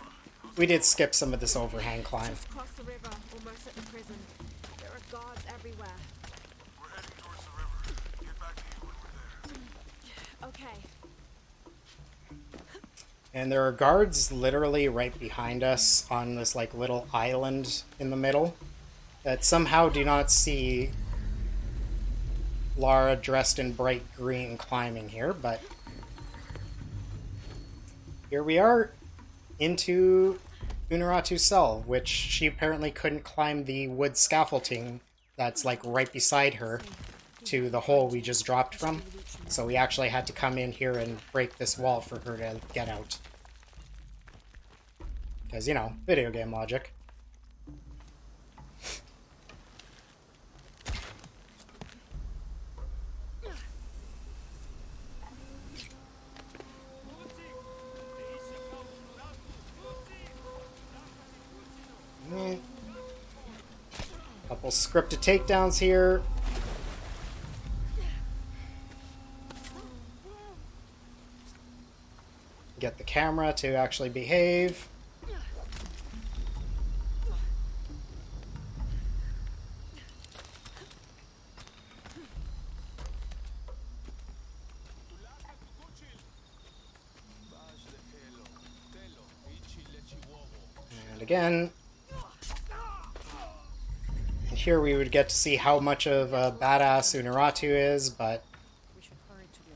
we did skip some of this overhang climb. Just cross the river, almost at the prison. There are guards everywhere. We're heading towards the river. Get back to you when we're there. Okay. And there are guards literally right behind us on this like little island in the middle that somehow do not see Lara dressed in bright green climbing here, but here we are into Unuratu's cell, which she apparently couldn't climb the wood scaffolding that's like right beside her to the hole we just dropped from. So we actually had to come in here and break this wall for her to get out. Because, you know, video game logic. Couple scripted takedowns here. Get the camera to actually behave. And again. And here we would get to see how much of a badass Unuratu is, but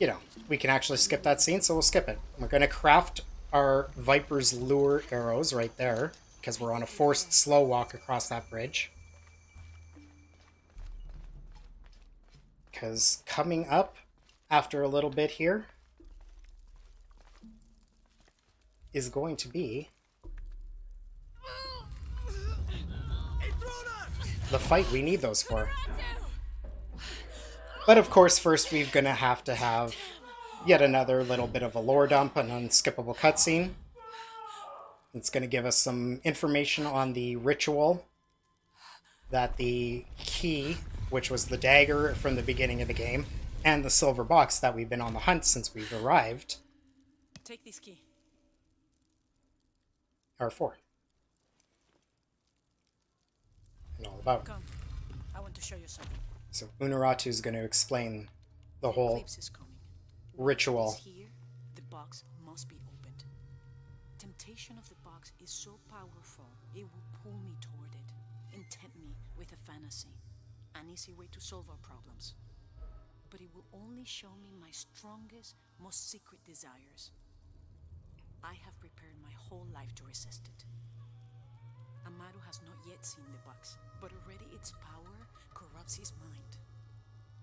you know, we can actually skip that scene, so we'll skip it. We're going to craft our Viper's Lure arrows right there, because we're on a forced slow walk across that bridge. Because coming up after a little bit here is going to be the fight we need those for. But of course, first we're going to have yet another little bit of a lore dump, an unskippable cutscene. It's going to give us some information on the ritual that the key, which was the dagger from the beginning of the game, and the silver box that we've been on the hunt since we've arrived, Take this key. are for. And all about. Come. I want to show you something. So Unuratu is going to explain the whole Eclipse is coming. ritual. Here, the box must be opened. Temptation of the box is so powerful, it will pull me toward it and tempt me with a fantasy, an easy way to solve our problems. But it will only show me my strongest, most secret desires. I have prepared my whole life to resist it. Amaru has not yet seen the box, but already its power corrupts his mind.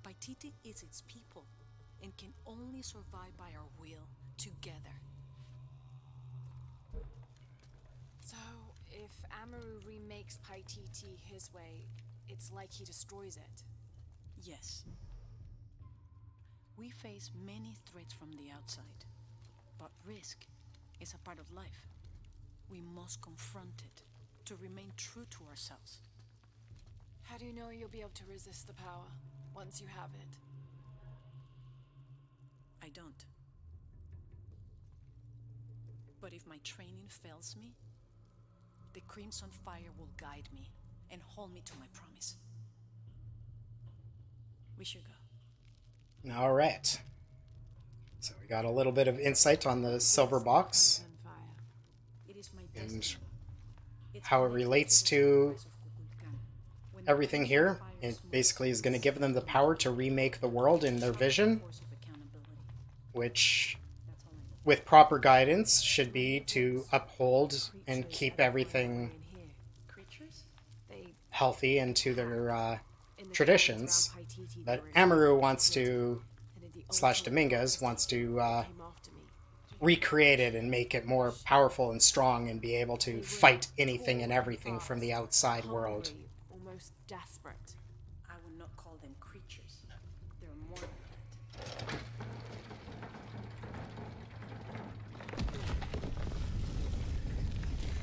Paititi is its people, and can only survive by our will together. So, if Amaru remakes Paititi his way, it's like he destroys it. Yes. We face many threats from the outside, but risk is a part of life. We must confront it to remain true to ourselves. How do you know you'll be able to resist the power once you have it? I don't. But if my training fails me, the Crimson Fire will guide me and hold me to my promise. We should go. All right. So we got a little bit of insight on the silver box It is my and destiny. It's how it connected relates the to sacrifice of Kukulkan. everything here. It basically is going to give them the power to remake the world in their vision, which, with proper guidance, should be to uphold and keep everything healthy and to their traditions. But Amaru wants to, slash Dominguez, wants to recreate it and make it more powerful and strong and be able to fight anything and everything from the outside world. Almost desperate. I would not call them creatures. They're more than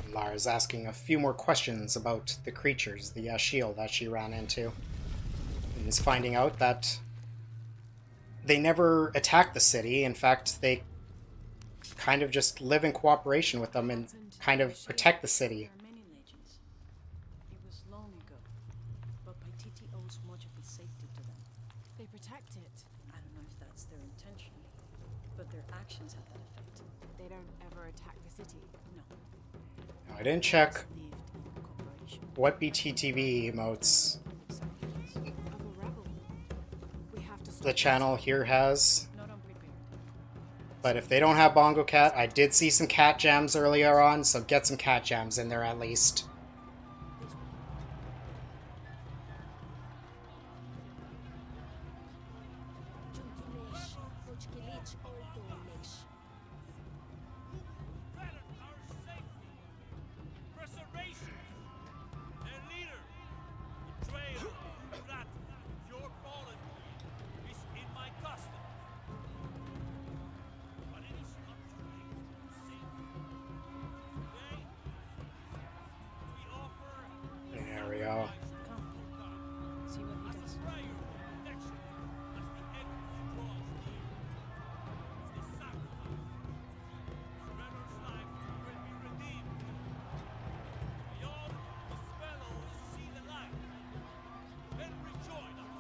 that. Lara's asking a few more questions about the creatures, the shield that she ran into. And is finding out that they never attack the city. In fact, they kind of just live in cooperation with them and kind of protect the city. There are many legends. It was long ago, but Paititi owes much of its safety to them. They protect it. I don't know if that's their intention, but their actions have that effect. They don't ever attack the city. No. Now, I didn't check Lived in cooperation. what BTTV emotes Of a rebel. We have to stop the channel here has. Not unprepared. But if they don't have Bongo Cat, I did see some cat jams earlier on, so get some cat jams in there at least. Preservation! Their leader! Betrayal! That your fallen queen is in my custody. But it is not too late to save her. Today, we offer There we go. Come. See what he does. prayer of protection as the end draws near. The sacrifice. Trevor's life will be redeemed. Beyond his fellows see the light. Then rejoin us.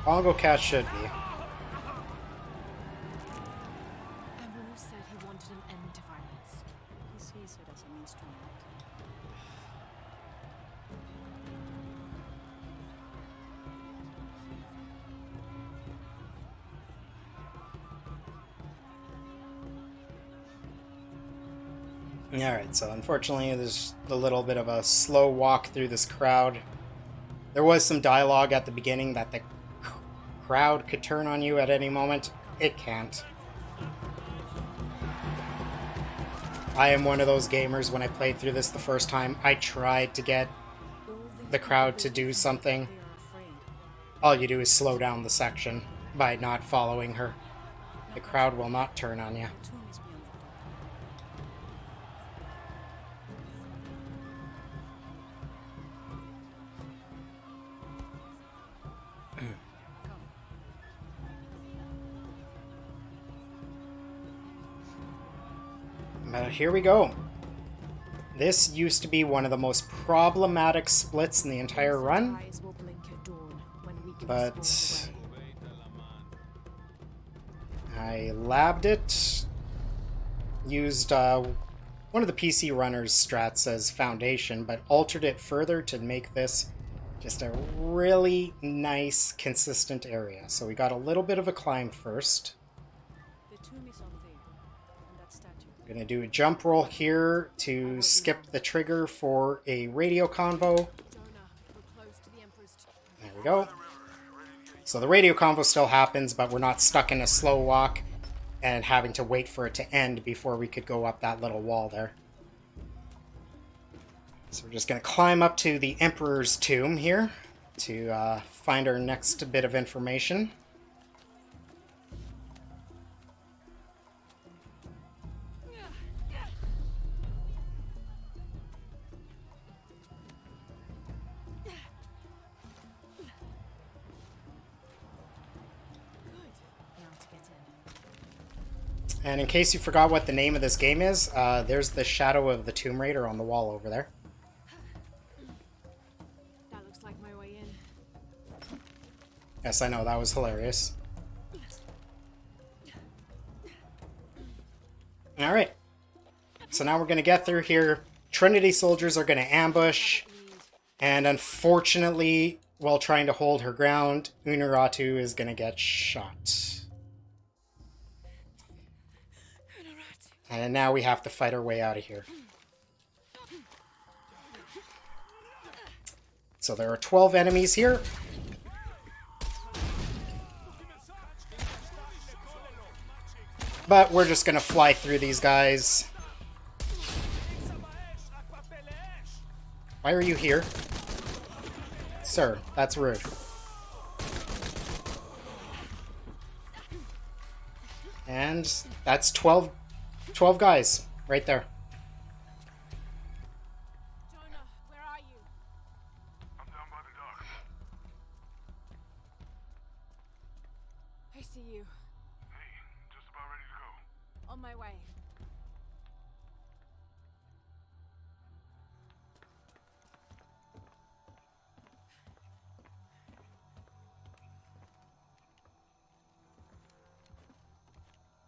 Bongo Cat should be. Amaru said he wanted an end to violence. He sees it as a means to an end. Alright, so unfortunately there's a little bit of a slow walk through this crowd. There was some dialogue at the beginning that the crowd could turn on you at any moment. It can't. I am one of those gamers, when I played through this the first time, I tried to get the crowd to do something. They are afraid. All you do is slow down the section by not following her. The crowd will not turn on you. The tomb is beyond the door. But here we go. This used to be one of the most problematic splits in the entire run, Eyes will blink at dawn when weakness but falls away. I labbed it, used one of the PC runner's strats as foundation, but altered it further to make this just a really nice, consistent area. So we got a little bit of a climb first. The tomb is up there, and that statue. We're going to do a jump roll here to skip the trigger for a radio convo. Jonah, we're close to the Emperor's tomb. There we go. So the radio convo still happens, but we're not stuck in a slow walk and having to wait for it to end before we could go up that little wall there. So we're just going to climb up to the Emperor's tomb here to find our next bit of information. Now to get in. And in case you forgot what the name of this game is, there's the shadow of the Tomb Raider on the wall over there. That looks like my way in. Yes, I know, that was hilarious. Alright. So now we're going to get through here Trinity soldiers are going to ambush, and unfortunately, while trying to hold her ground, Unuratu is going to get shot. And now we have to fight our way out of here. So there are 12 enemies here. But we're just going to fly through these guys. Why are you here? Sir, that's rude. And that's 12 guys right there. Jonah, where are you? I'm down by the dock. I see you. Hey, just about ready to go. On my way.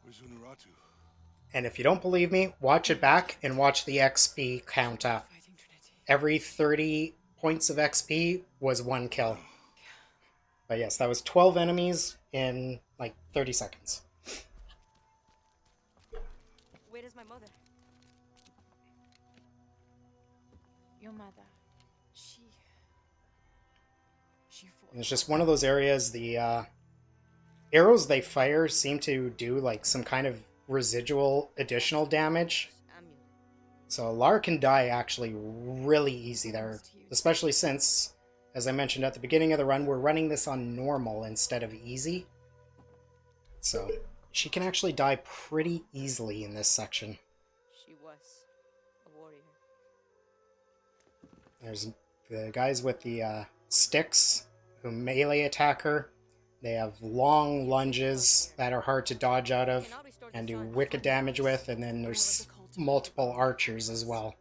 Where's Unuratu? And if you don't believe me, watch it back and watch the XP count up. Every 30 points of XP was 1 kill. But yes, that was 12 enemies in like 30 seconds. Where is my mother? Your mother. She fought. And it's just one of those areas, the arrows they fire seem to do like some kind of residual additional damage. Amulet. So Lara can die actually really easy there, especially since, as I mentioned at the beginning of the run, we're running this on normal instead of easy. So she can actually die pretty easily in this section. She was a warrior. There's the guys with the sticks who melee attack her. They have long lunges that are hard to dodge out of and do wicked damage with, and then there's multiple archers as well.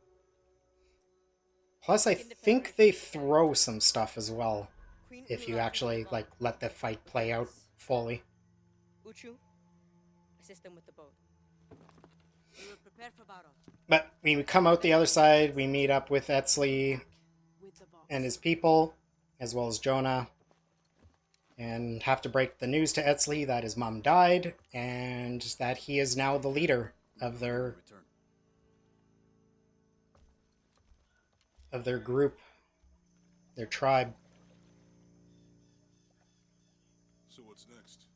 Plus, I think they throw some stuff as well, if you actually like let the fight play out fully. Uchu, assist them with the boat. We will prepare for battle. But when we come out the other side, we meet up with Etzli and his people, as well as Jonah, and have to break the news to Etzli that his mom died, and that he is now the leader of their group, their tribe. So what's next?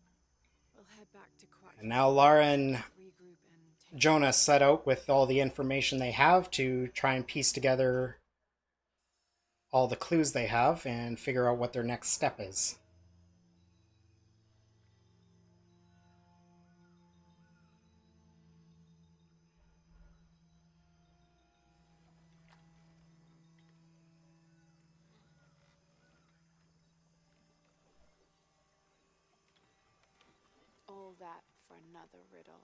We'll head back to Quack. And now Lara and Regroup and take Jonah set out with all the information they have to try and piece together all the clues they have and figure out what their next step is. all that for another riddle.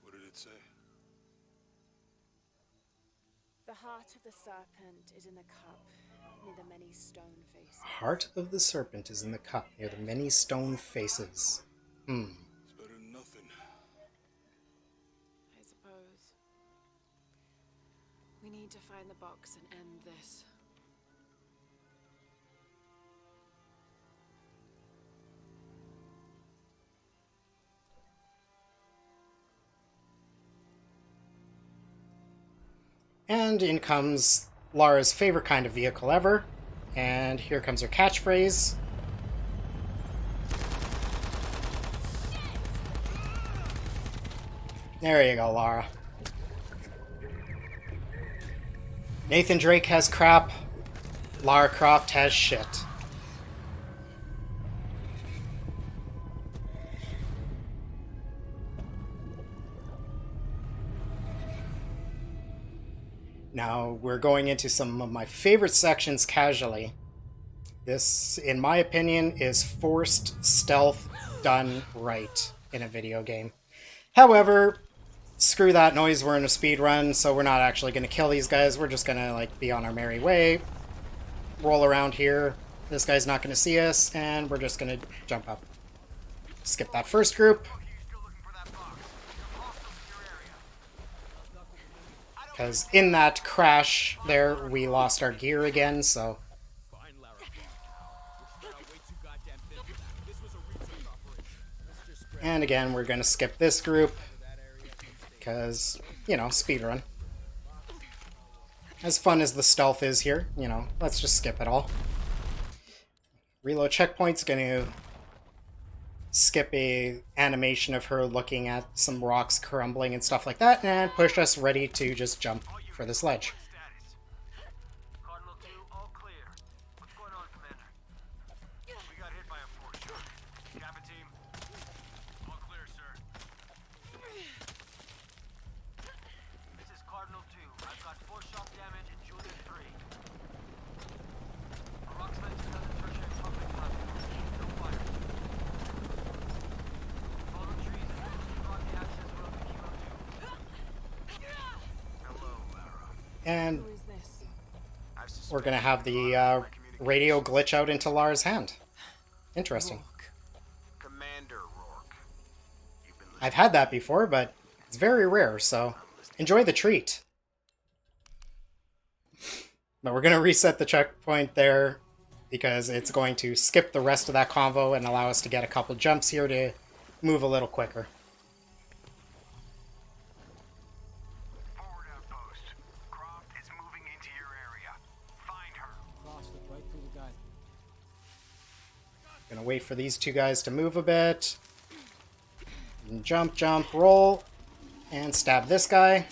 What did it say? The heart of the serpent is in the cup near the many stone faces. Heart of the serpent is in the cup near the many stone faces. It's better than nothing. I suppose. We need to find the box and end this. And in comes Lara's favorite kind of vehicle ever. And here comes her catchphrase. There you go, Lara. Nathan Drake has crap. Lara Croft has shit. Now, we're going into some of my favorite sections casually. This, in my opinion, is forced stealth done right in a video game. However, screw that noise, we're in a speed run, so we're not actually going to kill these guys. We're just going to like be on our merry way, roll around here. This guy's not going to see us, and we're just going to jump up. Skip that first group. Because in that crash there, we lost our gear again, so... Fine, Lara. We're spread out way too goddamn thin for that. This was a research operation. Let's just spread And again, we're going to skip this group. Because, you know, speedrun. As fun as the stealth is here, you know, let's just skip it all. Reload checkpoint's going to skip a animation of her looking at some rocks crumbling and stuff like that, and push us ready to just jump for this ledge. Status. Cardinal 2, all clear. What's going on, Commander? We got hit by a force shot. Cabin team, all clear, sir. This is Cardinal 2. I've got force shock damage in Juliet 3. A rock slides another tertiary pumping platform. No fire. Follow trees and block the access road to Kilo 2. Hello, Lara. And Who is this? we're going to have the radio glitch out into Lara's hand. Interesting. Commander Rourke. You've been I've had that before, but it's very rare, so enjoy the treat. But we're going to reset the checkpoint there because it's going to skip the rest of that convo and allow us to get a couple jumps here to move a little quicker. forward outpost. Croft is moving into your area. Find her. Crossed it right through the guy. Gonna wait for these two guys to move a bit. And jump, jump, roll. And stab this guy.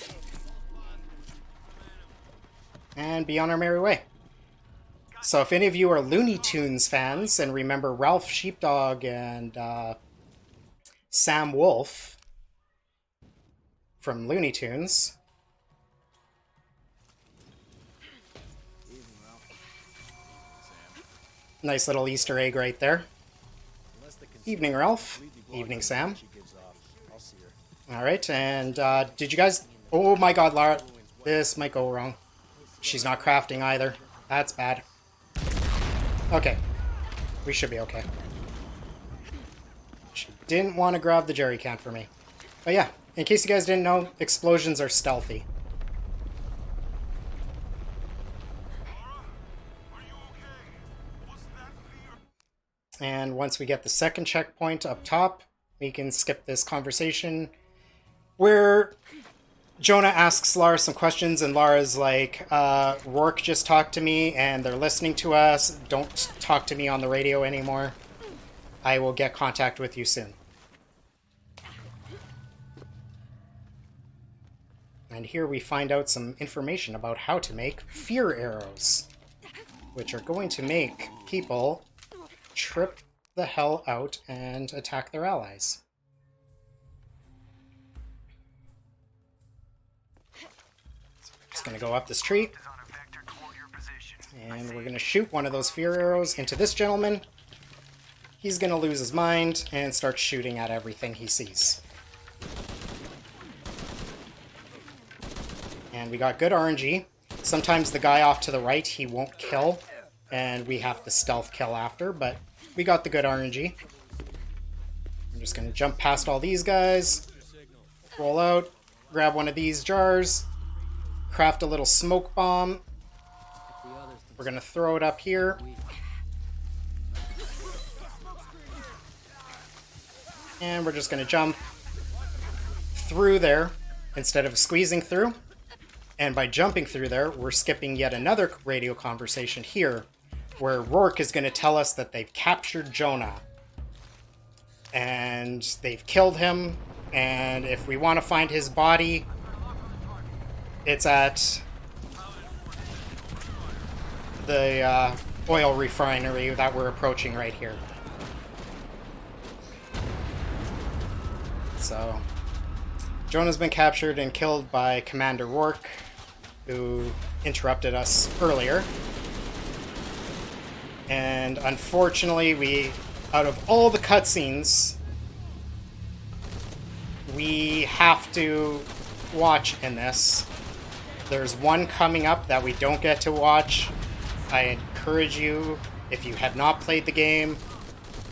And be on our merry way. So if any of you are Looney Tunes fans and remember Ralph Sheepdog and Sam Wolf from Looney Tunes, nice little Easter egg right there. Evening, Ralph. Evening, Sam. Alright, and did you guys... Oh my god, Lara. This might go wrong. She's not crafting either. That's bad. Okay. We should be okay. She didn't want to grab the jerry can for me. But yeah, in case you guys didn't know, explosions are stealthy. And once we get the second checkpoint up top, we can skip this conversation where Jonah asks Lara some questions and Lara's like, Rourke just talked to me and they're listening to us. Don't talk to me on the radio anymore. I will get contact with you soon. And here we find out some information about how to make fear arrows, which are going to make people trip the hell out and attack their allies. Just gonna go up this tree, and we're gonna shoot one of those fear arrows into this gentleman. He's gonna lose his mind and start shooting at everything he sees. And we got good RNG. Sometimes the guy off to the right, he won't kill, and we have to stealth kill after, but we got the good RNG. I'm just gonna jump past all these guys, roll out, grab one of these jars, craft a little smoke bomb. We're gonna throw it up here. And we're just gonna jump through there instead of squeezing through. And by jumping through there, we're skipping yet another radio conversation here, where Rourke is going to tell us that they've captured Jonah. And they've killed him, and if we want to find his body, it's at the oil refinery that we're approaching right here. So, Jonah's been captured and killed by Commander Rourke, who interrupted us earlier. And unfortunately, out of all the cutscenes we have to watch in this, there's one coming up that we don't get to watch. I encourage you, if you have not played the game,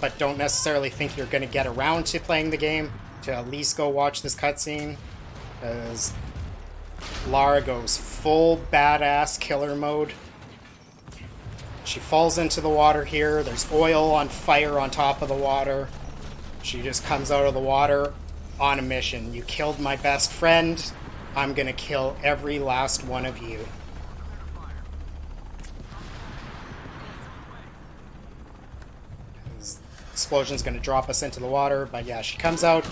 but don't necessarily think you're going to get around to playing the game, to at least go watch this cutscene, because Lara goes full badass killer mode. She falls into the water here. There's oil on fire on top of the water. She just comes out of the water on a mission. You killed my best friend. I'm gonna kill every last one of you. This explosion's gonna drop us into the water, but yeah, she comes out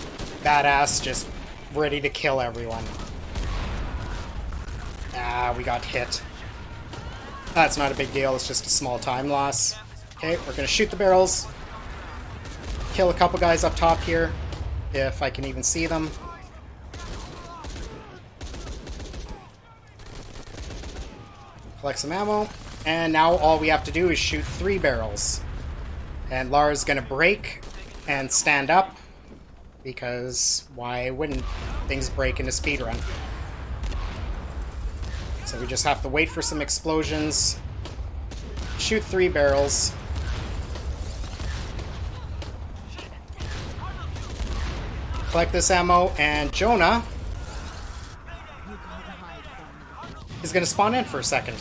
badass, just ready to kill everyone. Ah, we got hit. That's not a big deal, it's just a small time loss. Okay, we're gonna shoot the barrels. Kill a couple guys up top here, if I can even see them. Collect some ammo, and now all we have to do is shoot 3 barrels. And Lara's gonna break and stand up, because why wouldn't things break in a speedrun? So we just have to wait for some explosions, shoot 3 barrels. Collect this ammo, and Jonah is going to spawn in for a second.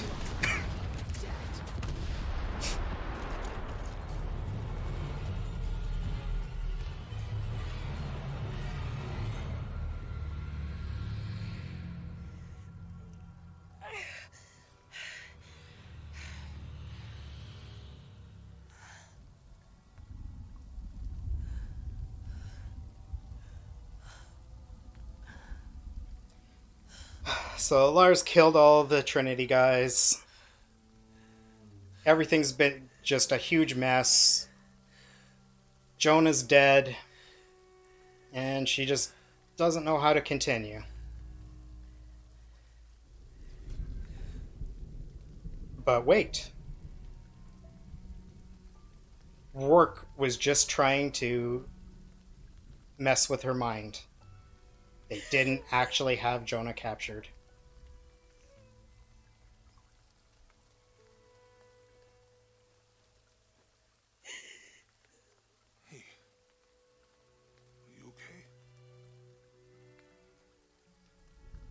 So Lars killed all the Trinity guys. Everything's been just a huge mess. Jonah's dead. And she just doesn't know how to continue. But wait. Rourke was just trying to mess with her mind. They didn't actually have Jonah captured.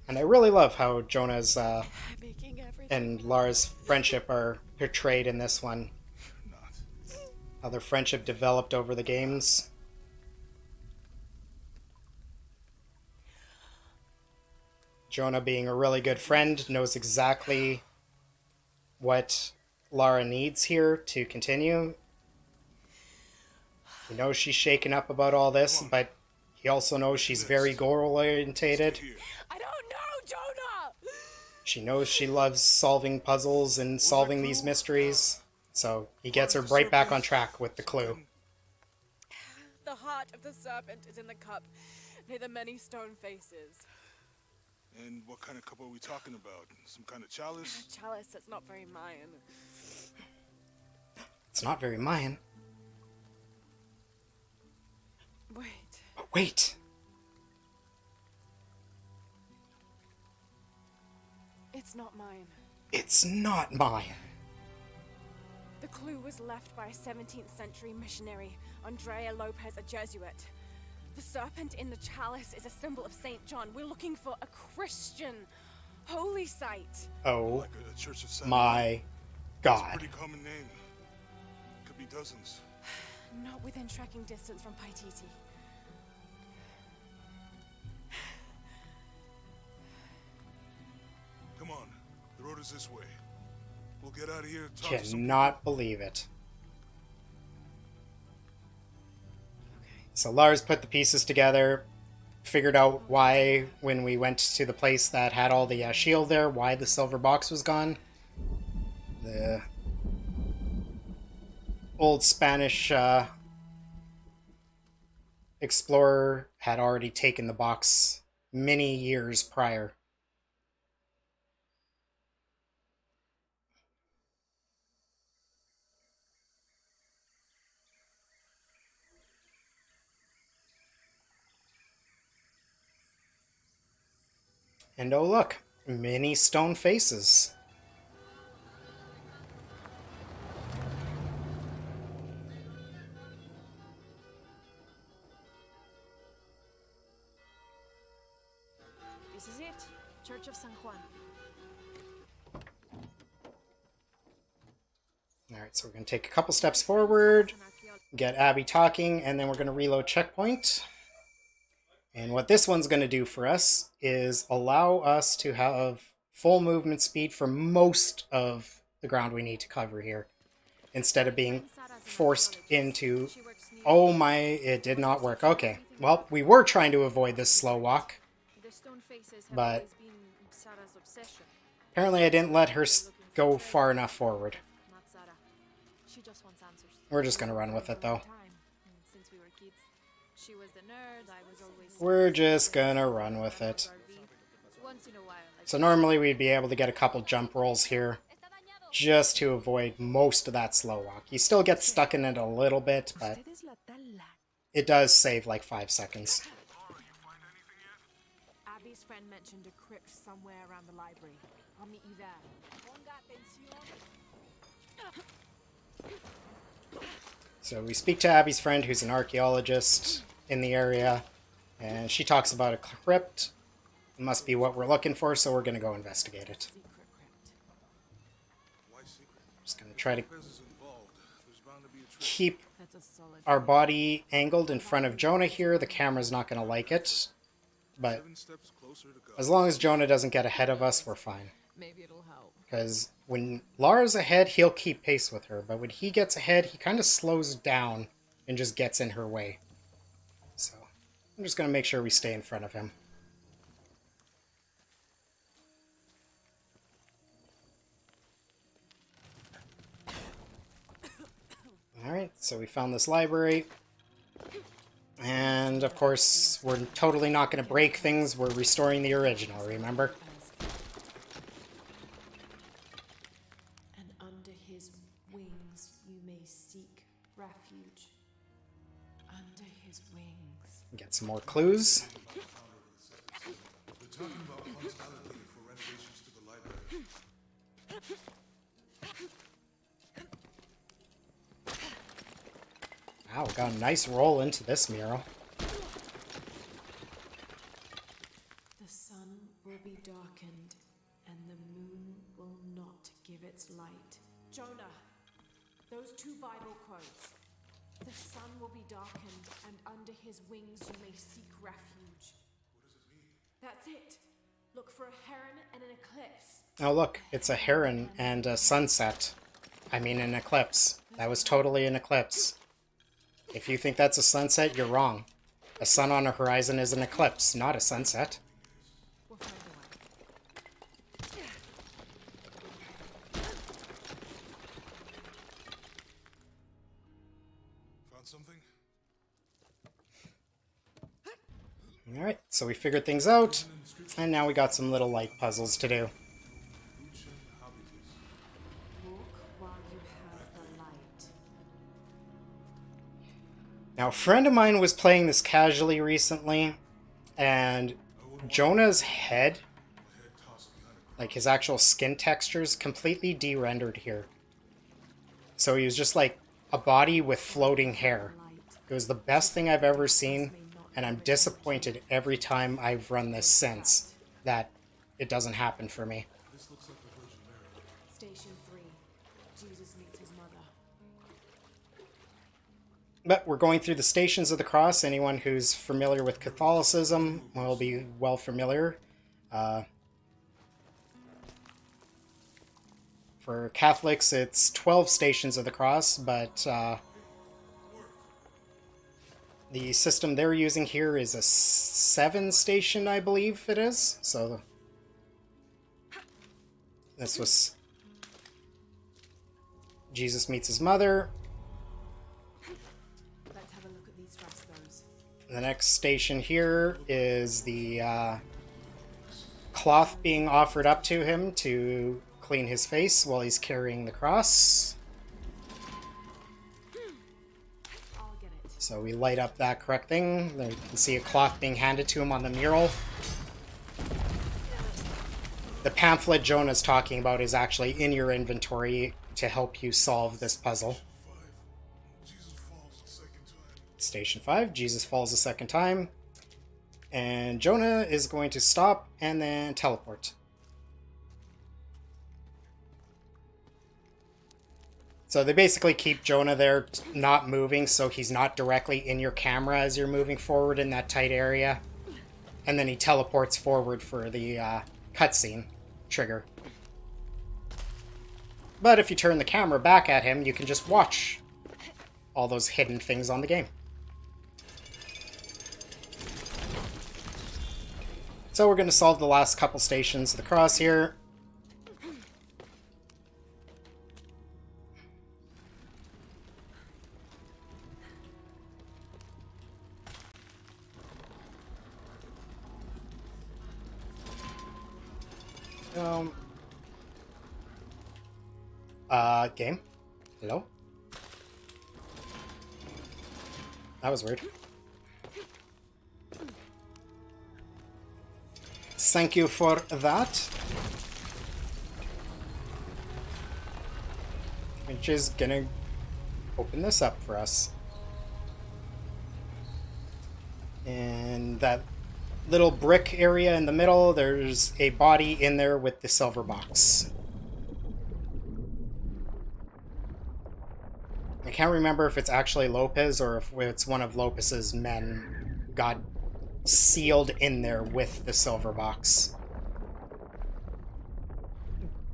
And I really love how Jonah's and Lara's friendship are portrayed in this one. How their friendship developed over the games. Jonah, being a really good friend, knows exactly what Lara needs here to continue. He knows she's shaken up about all this, but he also knows she's very goal-orientated. I don't know, Jonah! She knows she loves solving puzzles and solving these mysteries, so he gets her right back on track with the clue. The heart of the serpent is in the cup, near the many stone faces. And what kind of cup are we talking about? Some kind of chalice? A chalice that's not very Mayan. It's not very Mayan. Wait. But wait! It's not mine. It's not Mayan. The clue was left by a 17th century missionary, Andrea Lopez, a Jesuit. The serpent in the chalice is a symbol of St. John. We're looking for a Christian holy site. Oh, Like a church of my That's a God. pretty common name. Could be dozens. Not within tracking distance from Paititi. Come on, the road is this way. We'll get out of here. Talk to some Cannot believe it. So Lars put the pieces together, figured out why, when we went to the place that had all the shield there, why the silver box was gone. The old Spanish explorer had already taken the box many years prior. And oh look, many stone faces. This is it. Church of San Juan. Alright, so we're going to take a couple steps forward, get Abby talking, and then we're going to reload checkpoint. And what this one's going to do for us is allow us to have full movement speed for most of the ground we need to cover here, instead of being forced into, oh my, it did not work. Okay, well, we were trying to avoid this slow walk, but apparently I didn't let her go far enough forward. We're just going to run with it, though. We're just going to run with it. So normally we'd be able to get a couple jump rolls here, just to avoid most of that slow walk. You still get stuck in it a little bit, but it does save like 5 seconds. Abby's friend mentioned a crypt somewhere around the library. I'll meet you there. So we speak to Abby's friend, who's an archaeologist in the area, and she talks about a crypt. It must be what we're looking for, so we're going to go investigate it. Just going to try to keep our body angled in front of Jonah here. The camera's not going to like it, but as long as Jonah doesn't get ahead of us, we're fine. Maybe it'll help. Because when Lara's ahead, he'll keep pace with her, but when he gets ahead, he kind of slows down and just gets in her way. So I'm just going to make sure we stay in front of him. Alright, so we found this library. And, of course, we're totally not going to break things. We're restoring the original, remember? And under his wings you may seek refuge. Under his wings. Get some more clues. They're talking about funds allocated for renovations to the library. Wow, got a nice roll into this mural. The sun will be darkened, and the moon will not give its light. Jonah, those 2 Bible quotes. The sun will be darkened, and under his wings you may seek refuge. What does it mean? That's it. Look for a heron and an eclipse. Oh look, it's a heron and a sunset. I mean an eclipse. That was totally an eclipse. If you think that's a sunset, you're wrong. A sun on a horizon is an eclipse, not a sunset. We'll find a way. Found something? Alright, so we figured things out, and now we got some little light puzzles to do. Walk while you have the light. Now, a friend of mine was playing this casually recently, and Jonah's head, like his actual skin textures, completely de-rendered here. So he was just like a body with floating hair. It was the best thing I've ever seen, and I'm disappointed every time I've run this since that it doesn't happen for me. Station 3. Jesus meets his mother. But we're going through the Stations of the Cross. Anyone who's familiar with Catholicism will be well familiar. For Catholics, it's 12 Stations of the Cross, but the system they're using here is a 7 station, I believe it is. So this was Jesus meets his mother. Let's have a look at these frescoes. The next station here is the cloth being offered up to him to clean his face while he's carrying the cross. I'll get it. So we light up that correct thing. There you can see a cloth being handed to him on the mural. The pamphlet Jonah's talking about is actually in your inventory to help you solve this puzzle. Jesus falls the second time. Station 5, Jesus falls a second time. And Jonah is going to stop and then teleport. So they basically keep Jonah there not moving, so he's not directly in your camera as you're moving forward in that tight area. And then he teleports forward for the cutscene trigger. But if you turn the camera back at him, you can just watch all those hidden things on the game. So we're going to solve the last couple stations of the cross here. Game? Hello? That was weird. Thank you for that. Which is gonna open this up for us. And that little brick area in the middle, there's a body in there with the silver box. I can't remember if it's actually Lopez or if it's one of Lopez's men got sealed in there with the silver box.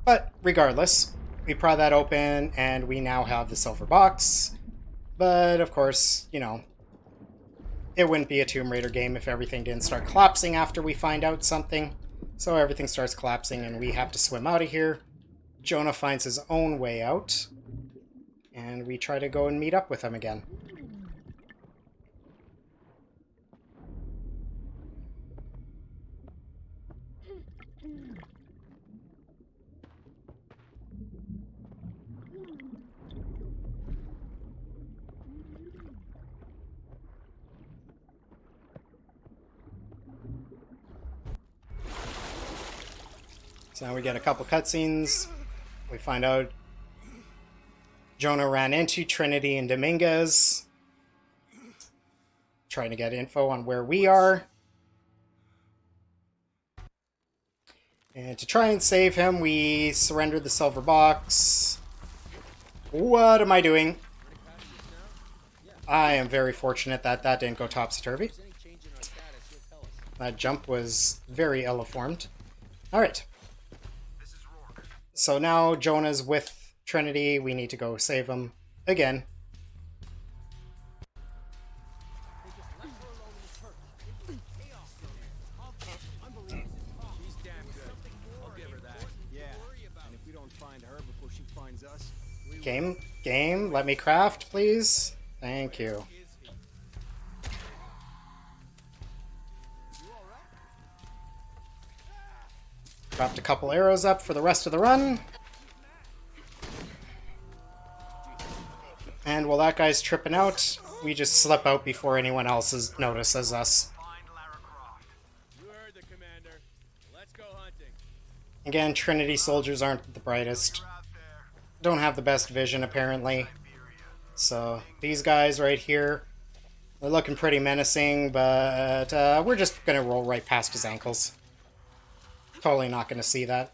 But regardless, we pry that open and we now have the silver box. But of course, you know, it wouldn't be a Tomb Raider game if everything didn't start collapsing after we find out something. So everything starts collapsing and we have to swim out of here. Jonah finds his own way out. And we try to go and meet up with him again. So now we get a couple cutscenes. We find out Jonah ran into Trinity and Dominguez, trying to get info on where we are. And to try and save him, we surrendered the silver box. What am I doing? I am very fortunate that that didn't go topsy-turvy. That jump was very ill-informed. Alright. So now Jonah's with Trinity. We need to go save him again. She's damn good. I'll give her that. Yeah. And if we don't find her before she finds us, Game, let me craft, please. Thank you. Dropped a couple arrows up for the rest of the run. And while that guy's tripping out, we just slip out before anyone else notices us. you heard the commander. Let's go hunting. Again, Trinity soldiers aren't the brightest. Don't have the best vision, apparently. So, these guys right here, they're looking pretty menacing, but we're just going to roll right past his ankles. Totally not going to see that.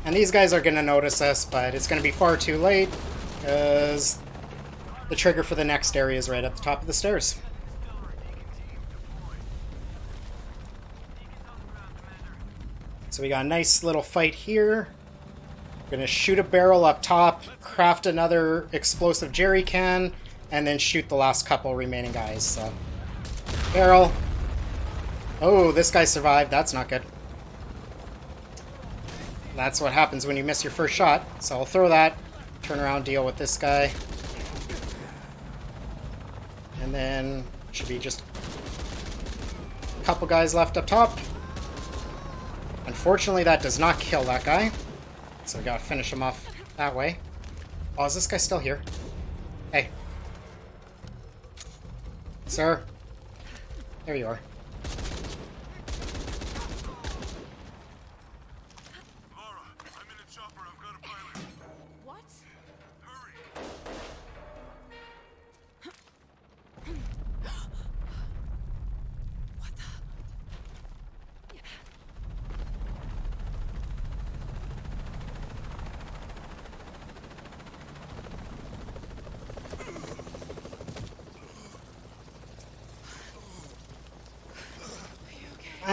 And these guys are going to notice us, but it's going to be far too late, because the trigger for the next area is right at the top of the stairs. So we got a nice little fight here. We're going to shoot a barrel up top, craft another explosive jerry can, and then shoot the last couple remaining guys. So, barrel. Oh, this guy survived. That's not good. That's what happens when you miss your first shot. So I'll throw that, turn around, deal with this guy. And then should be just a couple guys left up top. Unfortunately, that does not kill that guy. So we gotta finish him off that way. Oh, is this guy still here? Hey. Sir. There you are.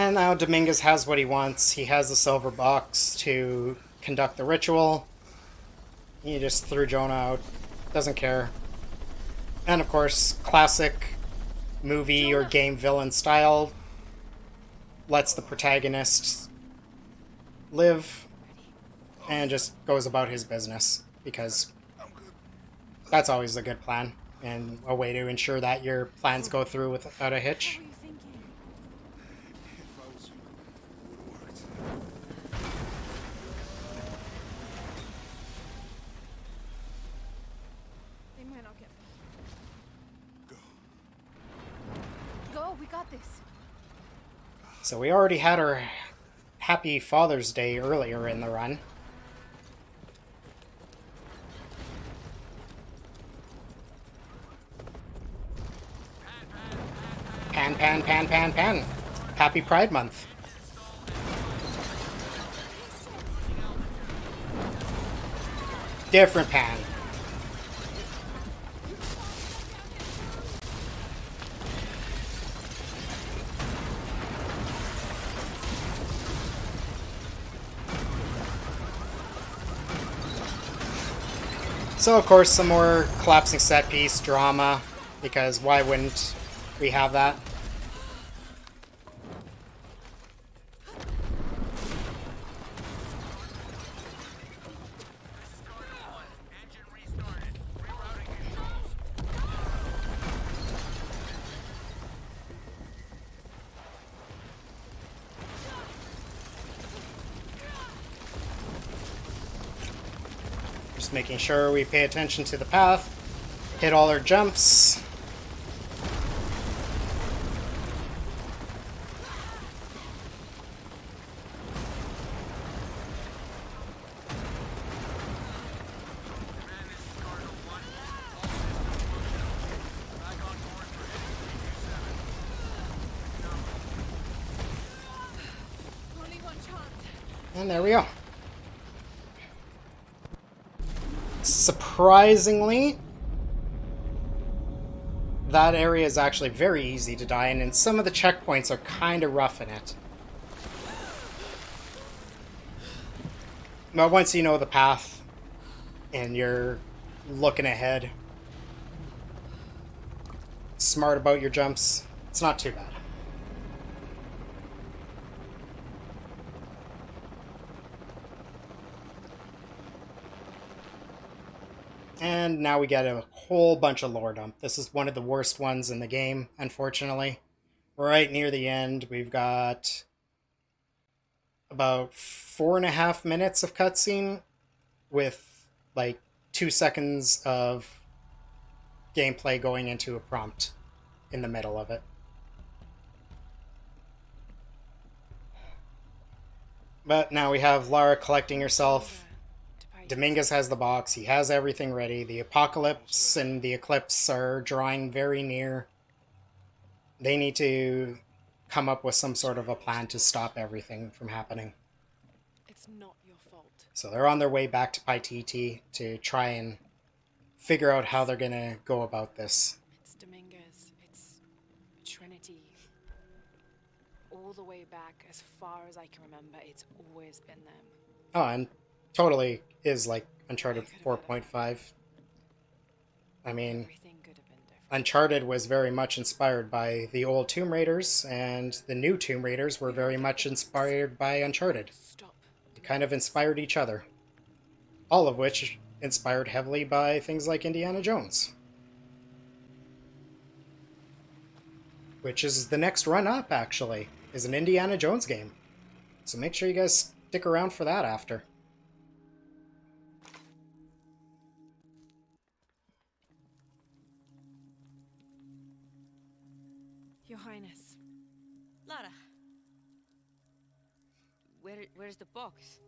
And now Dominguez has what he wants. He has the silver box to conduct the ritual. He just threw Jonah out. Doesn't care. And of course, classic movie or game villain style, lets the protagonist live and just goes about his business, because that's always a good plan and a way to ensure that your plans go through without a hitch. What were you thinking? If I was you, it would have worked. They might not get Go. Go, we got this. So we already had our Happy Father's Day earlier in the run. Pan, pan, pan, pan, pan. Happy Pride Month. Different pan. So, of course, some more collapsing set piece drama, because why wouldn't we have that? Engine restarted. Rerouting issues. Just making sure we pay attention to the path, hit all our jumps. Command, this is Cardinal 1. All systems. Back on course for HQ-7. Only one chance. And there we go. Surprisingly, that area is actually very easy to die in, and some of the checkpoints are kind of rough in it. But once you know the path and you're looking ahead, smart about your jumps, it's not too bad. And now we get a whole bunch of lore dump. This is one of the worst ones in the game, unfortunately. Right near the end, we've got about 4.5 minutes of cutscene with like 2 seconds of gameplay going into a prompt in the middle of it. But now we have Lara collecting herself. Dominguez has the box. He has everything ready. The apocalypse and the eclipse are drawing very near. They need to come up with some sort of a plan to stop everything from happening. It's not your fault. So they're on their way back to Paititi to try and figure out how they're going to go about this. It's Dominguez. It's Trinity. All the way back, as far as I can remember, it's always been them. Oh, and totally is like Uncharted 4.5. I mean, Everything could have been different. Uncharted was very much inspired by the old Tomb Raiders, and the new Tomb Raiders were very much inspired by Uncharted. Stop. They kind of inspired each other. All of which inspired heavily by things like Indiana Jones. Which is the next run up, actually, is an Indiana Jones game. So make sure you guys stick around for that after. Your Highness. Lara. Where's the box?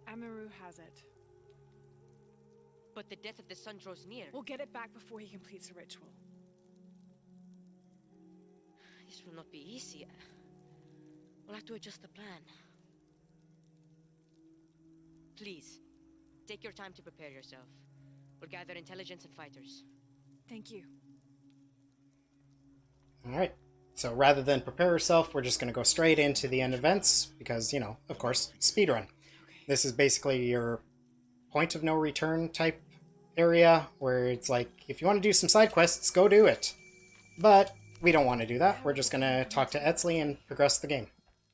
Amaru has it. But the death of the sun draws near. We'll get it back before he completes a ritual. This will not be easy. We'll have to adjust the plan. Please, take your time to prepare yourself. We'll gather intelligence and fighters. Thank you. Alright, So rather than prepare herself, we're just going to go straight into the end events because, you know, of course, speedrun. This is basically your point of no return type area where it's like, if you want to do some side quests, go do it. But we don't want to do that. We're just going to talk to Etzli and progress the game.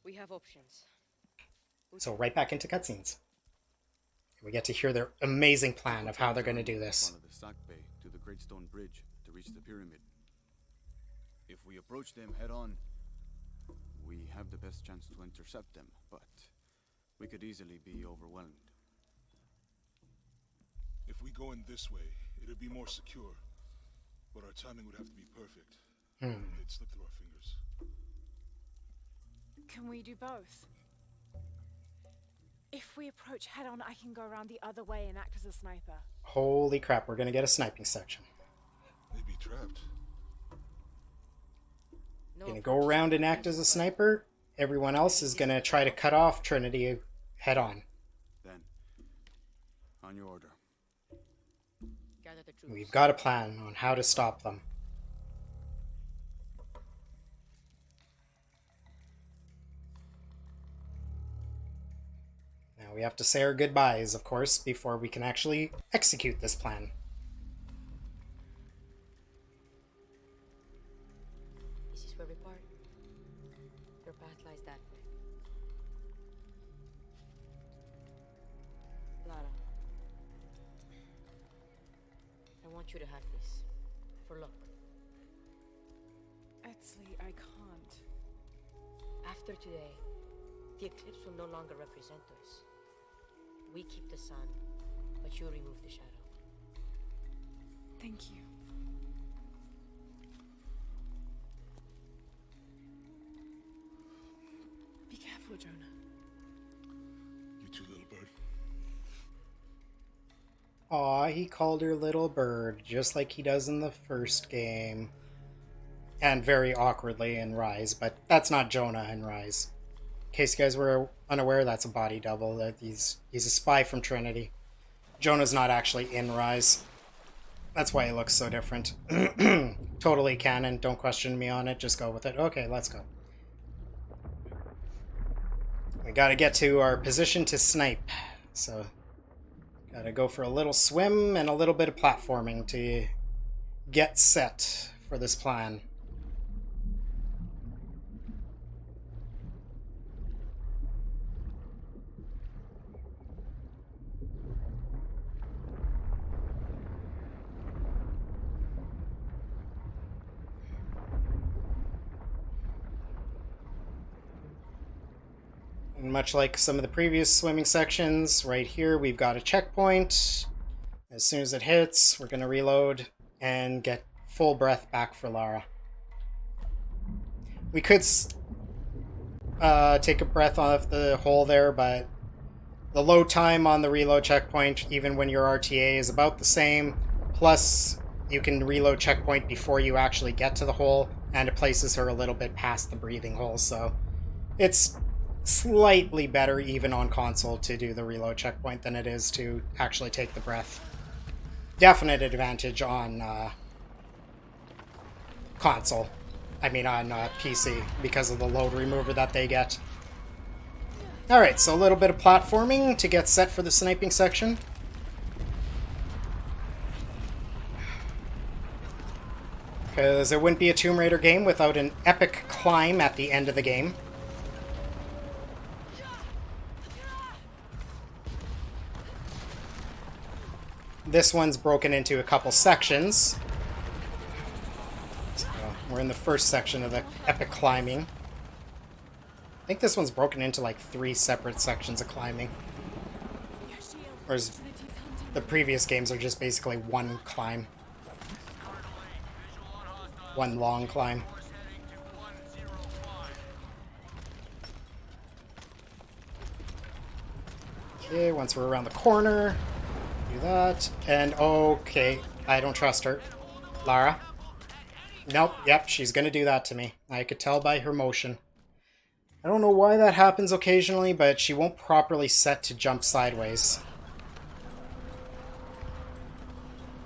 We have options. So right back into cutscenes. We get to hear their amazing plan of how they're going to do this. Follow the Sack Bay to the Great Stone Bridge to reach the pyramid. If we approach them head on, we have the best chance to intercept them, but we could easily be overwhelmed. If we go in this way, it'd be more secure. But our timing would have to be perfect. It'd slip through our fingers. Can we do both? If we approach head on, I can go around the other way and act as a sniper. Holy crap, we're going to get a sniping section. They'd be trapped. Going to go around and act as a sniper. Everyone else is going to try to cut off Trinity head on. Then, on your order. Gather the troops. We've got a plan on how to stop them. Now we have to say our goodbyes, of course, before we can actually execute this plan. This is where we part. Your path lies that way. Lara, I want you to have this. For luck. Etzli, I can't. After today, the eclipse will no longer represent us. We keep the sun, but you remove the shadow. Thank you. Be careful, Jonah. You too, little bird. Aw, he called her little bird, just like he does in the first game. And very awkwardly in Rise, but that's not Jonah in Rise. In case you guys were unaware, that's a body double. That he's a spy from Trinity. Jonah's not actually in Rise. That's why he looks so different. Totally canon, don't question me on it, just go with it. Okay, let's go. We gotta get to our position to snipe, so gotta go for a little swim and a little bit of platforming to get set for this plan. And much like some of the previous swimming sections, right here we've got a checkpoint. As soon as it hits, we're going to reload and get full breath back for Lara. We could take a breath off the hole there, but the load time on the reload checkpoint, even when your RTA is about the same, plus you can reload checkpoint before you actually get to the hole, and it places her a little bit past the breathing hole, so it's slightly better even on console to do the reload checkpoint than it is to actually take the breath. Definite advantage on console. I mean on PC because of the load remover that they get. Alright, so a little bit of platforming to get set for the sniping section. Because it wouldn't be a Tomb Raider game without an epic climb at the end of the game. This one's broken into a couple sections. So we're in the first section of the epic climbing. I think this one's broken into like 3 separate sections of climbing. Whereas the previous games are just basically one climb. One long climb. Okay, once we're around the corner, do that. And okay, I don't trust her. Lara? Nope, yep, she's gonna do that to me. I could tell by her motion. I don't know why that happens occasionally, but she won't properly set to jump sideways.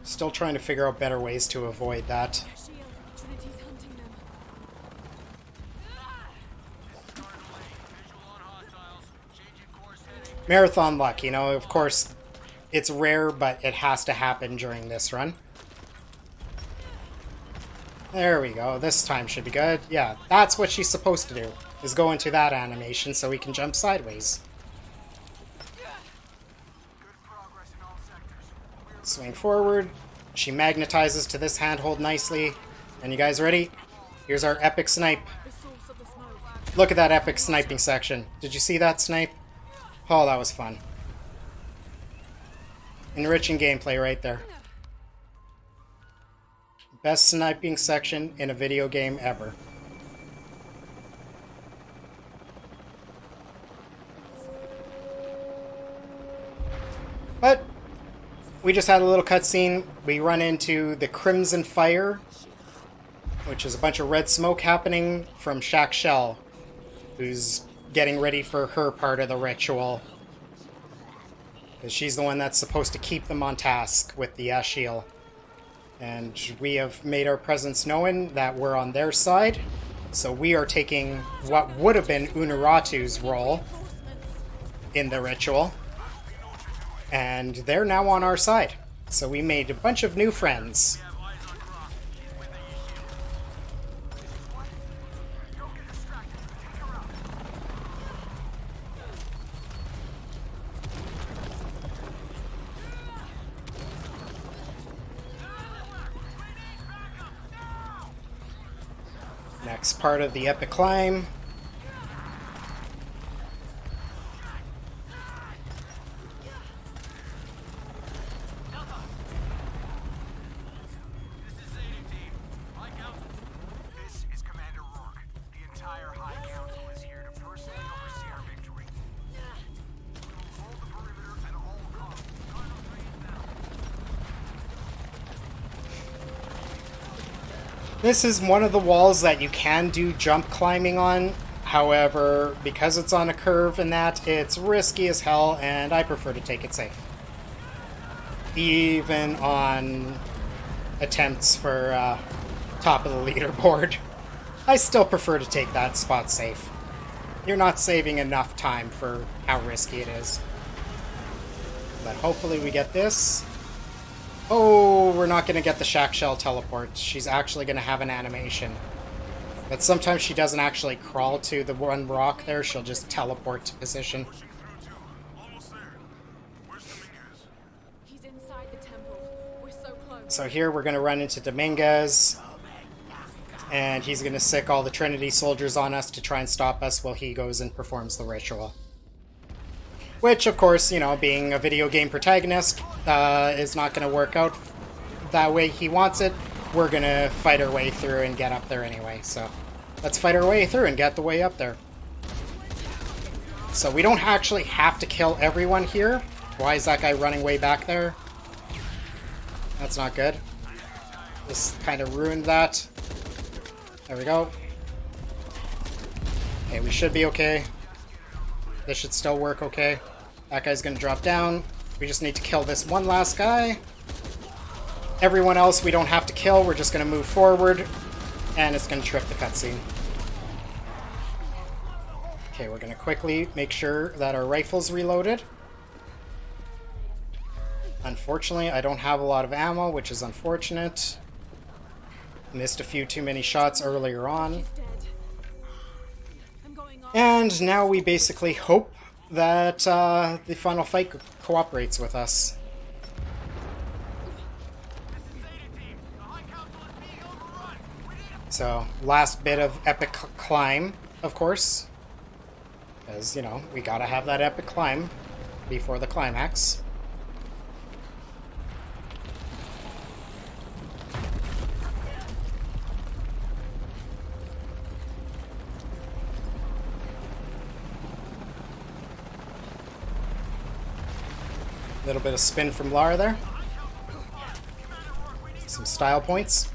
Still trying to figure out better ways to avoid that. Marathon luck, you know, of course, it's rare, but it has to happen during this run. There we go. This time should be good. Yeah, that's what she's supposed to do, is go into that animation so we can jump sideways. Swing forward. She magnetizes to this handhold nicely. And you guys ready? Here's our epic snipe. Look at that epic sniping section. Did you see that snipe? Oh, that was fun. Enriching gameplay right there. Best sniping section in a video game ever. But we just had a little cutscene. We run into the Crimson Fire, which is a bunch of red smoke happening from Shaq Shell, who's getting ready for her part of the ritual. Because she's the one that's supposed to keep them on task with the Ashiel. And we have made our presence known that we're on their side. So we are taking what would have been Unuratu's role in the ritual. And they're now on our side. So we made a bunch of new friends. Next part of the epic climb. This is one of the walls that you can do jump climbing on. However, because it's on a curve and that, it's risky as hell, and I prefer to take it safe. Even on attempts for top of the leaderboard, I still prefer to take that spot safe. You're not saving enough time for how risky it is. But hopefully we get this. Oh, we're not going to get the Shaq Shell teleport. She's actually going to have an animation. But sometimes she doesn't actually crawl to the one rock there. She'll just teleport to position. He's inside the temple. We're so close. So here we're going to run into Dominguez. And he's going to sick all the Trinity soldiers on us to try and stop us while he goes and performs the ritual. Which, of course, you know, being a video game protagonist, is not going to work out that way he wants it. We're going to fight our way through and get up there anyway. So, let's fight our way through and get the way up there. So, we don't actually have to kill everyone here. Why is that guy running way back there? That's not good. This kind of ruined that. There we go. Okay, we should be okay. This should still work okay. That guy's gonna drop down. We just need to kill this one last guy. Everyone else we don't have to kill. We're just gonna move forward. And it's gonna trip the cutscene. Okay, we're gonna quickly make sure that our rifle's reloaded. Unfortunately, I don't have a lot of ammo, which is unfortunate. Missed a few too many shots earlier on. And now we basically hope that the final fight cooperates with us. So, last bit of epic climb, of course. Because, you know, we gotta have that epic climb before the climax. Little bit of spin from Lara there. Some style points.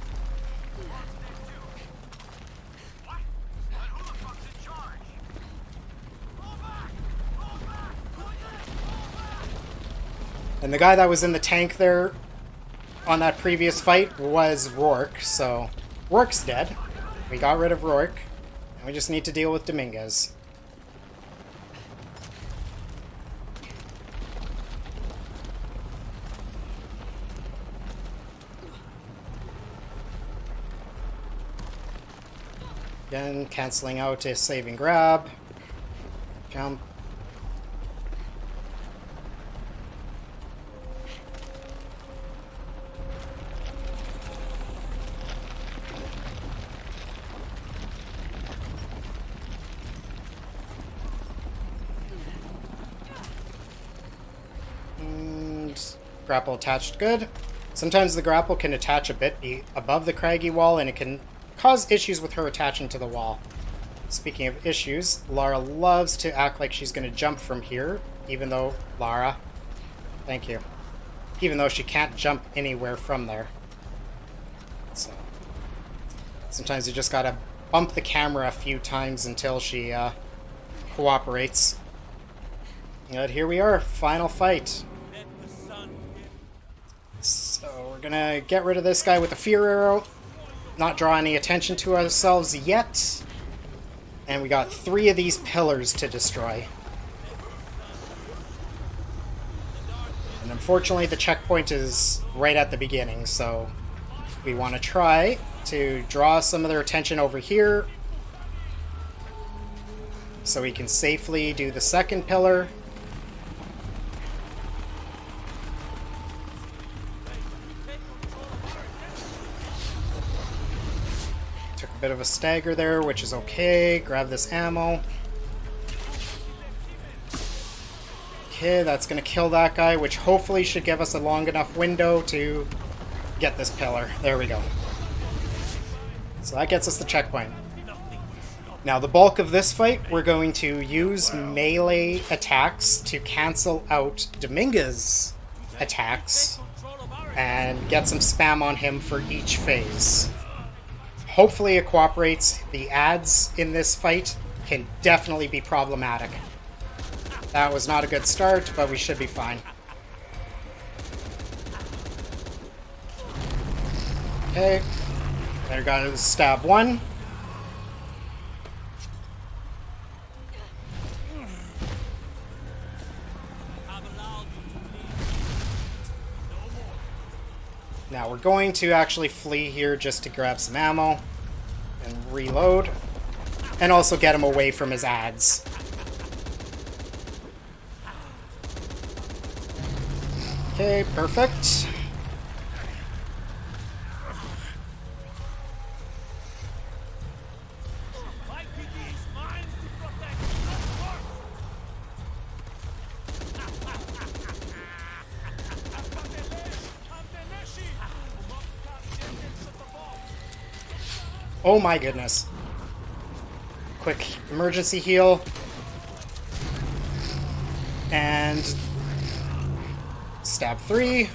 And the guy that was in the tank there on that previous fight was Rourke, so Rourke's dead. We got rid of Rourke, and we just need to deal with Dominguez. Again, canceling out a saving grab. Jump. Grapple attached, good. Sometimes the grapple can attach a bit above the craggy wall, and it can cause issues with her attaching to the wall. Speaking of issues, Lara loves to act like she's going to jump from here, even though... Lara, thank you. Even though she can't jump anywhere from there. So, sometimes you just gotta bump the camera a few times until she cooperates. And here we are, final fight. So we're gonna get rid of this guy with the fear arrow, not draw any attention to ourselves yet, and we got 3 of these pillars to destroy. And unfortunately the checkpoint is right at the beginning, so we want to try to draw some of their attention over here so we can safely do the second pillar. Bit of a stagger there, which is okay. Grab this ammo. Okay, that's gonna kill that guy, which hopefully should give us a long enough window to get this pillar. There we go. So that gets us the checkpoint. Now the bulk of this fight, we're going to use melee attacks to cancel out Dominguez's attacks and get some spam on him for each phase. Hopefully it cooperates. The ads in this fight can definitely be problematic. That was not a good start, but we should be fine. Okay. There goes stab 1. Now we're going to actually flee here just to grab some ammo and reload, and also get him away from his ads. Okay, perfect. Oh my goodness. Quick emergency heal. And stab 3,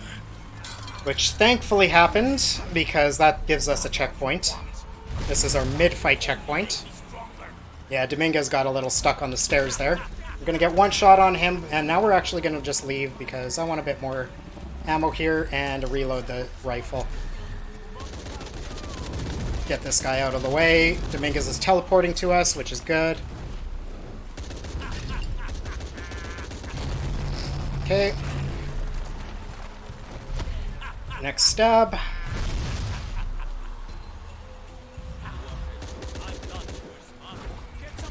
which thankfully happened because that gives us a checkpoint. This is our mid-fight checkpoint. Yeah, Dominguez got a little stuck on the stairs there. We're gonna get one shot on him, and now we're actually gonna just leave because I want a bit more ammo here and reload the rifle. Get this guy out of the way. Dominguez is teleporting to us, which is good. Okay. Next stab.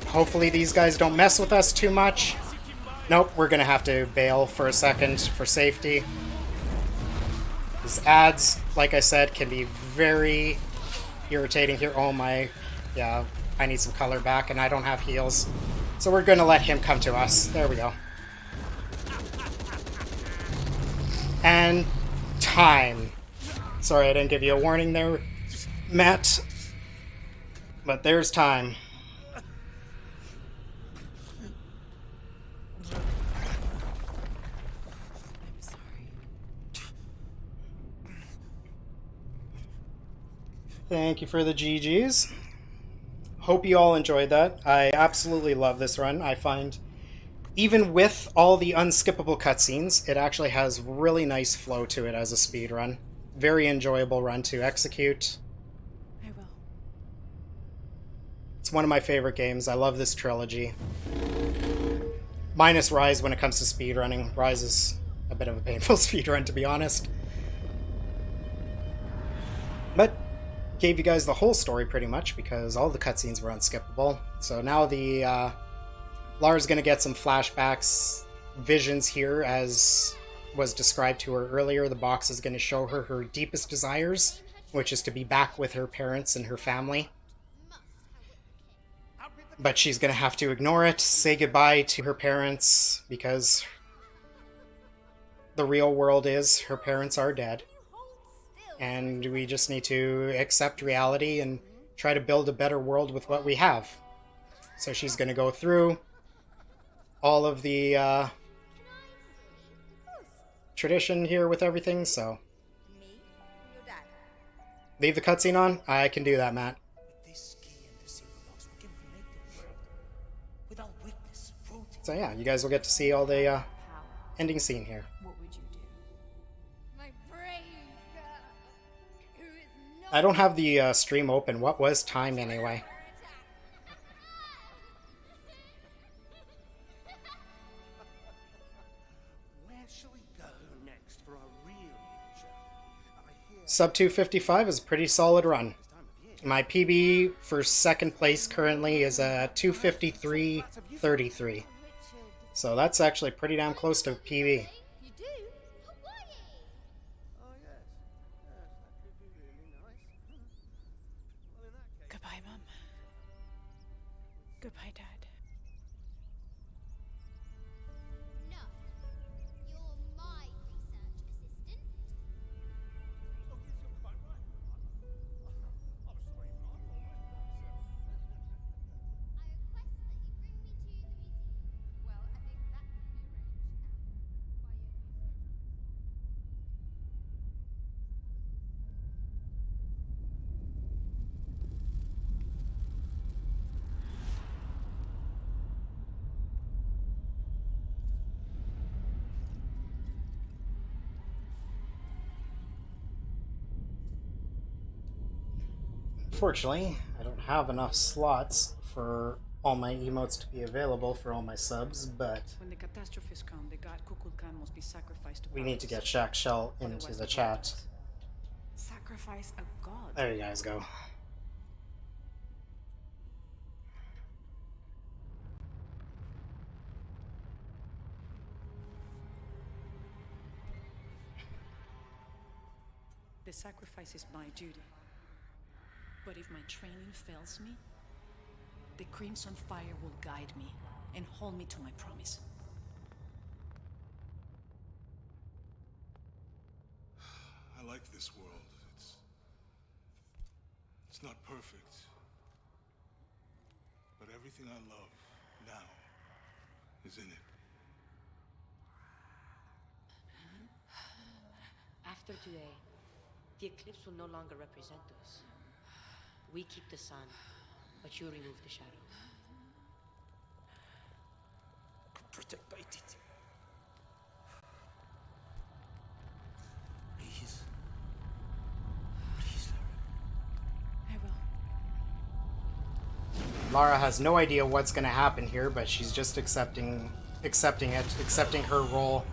Hopefully these guys don't mess with us too much. Nope, we're gonna have to bail for a second for safety. These ads, like I said, can be very irritating here. Oh my, yeah, I need some color back and I don't have heals. So we're gonna let him come to us. There we go. And time. Sorry I didn't give you a warning there, Matt. But there's time. Thank you for the GGs. Hope you all enjoyed that. I absolutely love this run. I find, even with all the unskippable cutscenes, it actually has really nice flow to it as a speed run. Very enjoyable run to execute. I will. It's one of my favorite games. I love this trilogy. Minus Rise when it comes to speedrunning. Rise is a bit of a painful speedrun, to be honest. But gave you guys the whole story pretty much because all the cutscenes were unskippable. So now Lara's going to get some flashbacks, visions here as was described to her earlier. The box is going to show her her deepest desires, which is to be back with her parents and her family. But she's going to have to ignore it, say goodbye to her parents, because the real world is her parents are dead. And we just need to accept reality and try to build a better world with what we have. So she's going to go through all of the tradition here with everything, so leave the cutscene on? I can do that, Matt. So yeah, you guys will get to see all the ending scene here. What would you do? My brave girl, who is not I don't have the stream open. What was time anyway? Where shall we go next for our real adventure? I hear Sub 255 is a pretty solid run. My PB for second place currently is a 253.33. So that's actually pretty damn close to PB. You do? Hawaii! Oh yes, yes, that could be really nice. Well, in that case, Goodbye, Mum. Goodbye, Dad. No. You're my research assistant. oh yes, you're quite right. I was sorry, but I'm almost back myself. I request that you bring me to the museum. Well, I think that can be arranged by your new schedule. Unfortunately, I don't have enough slots for all my emotes to be available for all my subs, but When the catastrophes come, the god Kukulkan must be sacrificed to we need to get powers. Shaq Shell into Otherwise the world chat. dies. Sacrifice a god? There you guys go. The sacrifice is my duty. But if my training fails me, the Crimson Fire will guide me and hold me to my promise. I like this world. It's not perfect. But everything I love now is in it. After today, the eclipse will no longer represent us. We keep the sun, but you remove the shadow. Protect Baiti. Please. Please, Lara. I will. Lara has no idea what's going to happen here, but she's just accepting her role.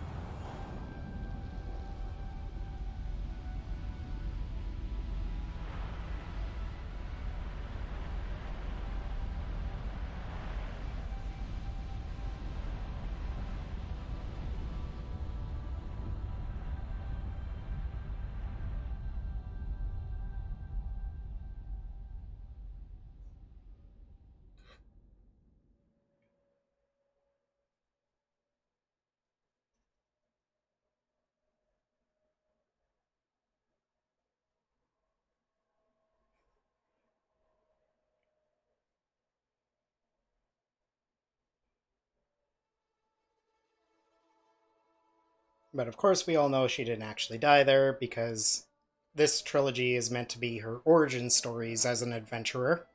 But of course, we all know she didn't actually die there because this trilogy is meant to be her origin stories as an adventurer.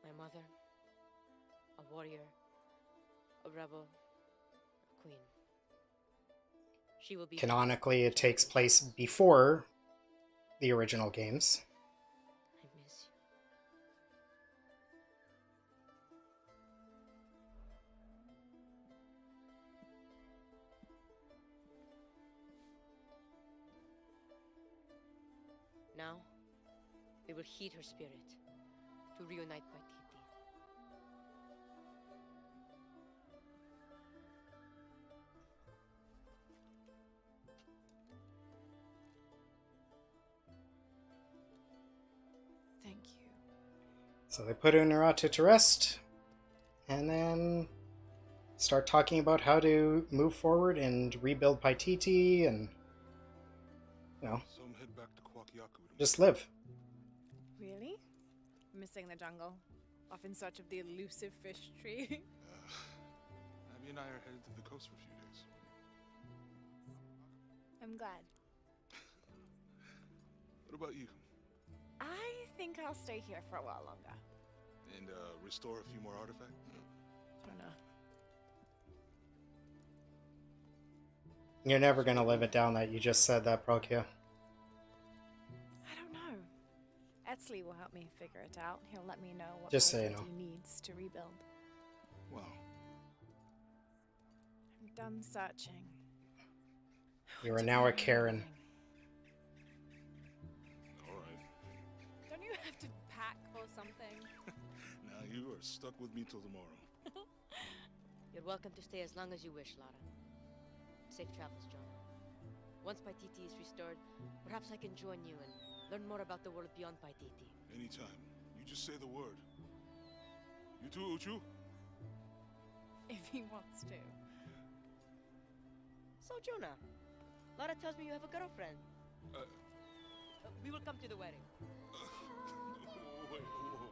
My mother, a warrior, a rebel, a queen. She will be Canonically, it takes place before the original games. I miss you. Now, They will heed her spirit to reunite Paititi. Thank you. So they put Unuratu to rest, and then start talking about how to move forward and rebuild Paititi and, you know, Some head back to Kwakyaku. just live. Really? Missing the jungle? Off in search of the elusive fish tree? Abby and I are headed to the coast for a few days. I'm glad. What about you? I think I'll stay here for a while longer. And restore a few more artifacts? Don't know. You're never gonna live it down that you just said that, Prokya. I don't know. Etzli will help me figure it out. He'll let me know what Just so you know. Paititi needs to rebuild. Wow. I'm done searching. You are now a Karen. Alright. Don't you have to pack or something? Now you are stuck with me till tomorrow. You're welcome to stay as long as you wish, Lara. Safe travels, Jonah. Once Paititi is restored, perhaps I can join you and learn more about the world beyond Paititi. Anytime. You just say the word. You too, Uchu? If he wants to. So, Jonah, Lara tells me you have a girlfriend. We will come to the wedding. Wait, whoa.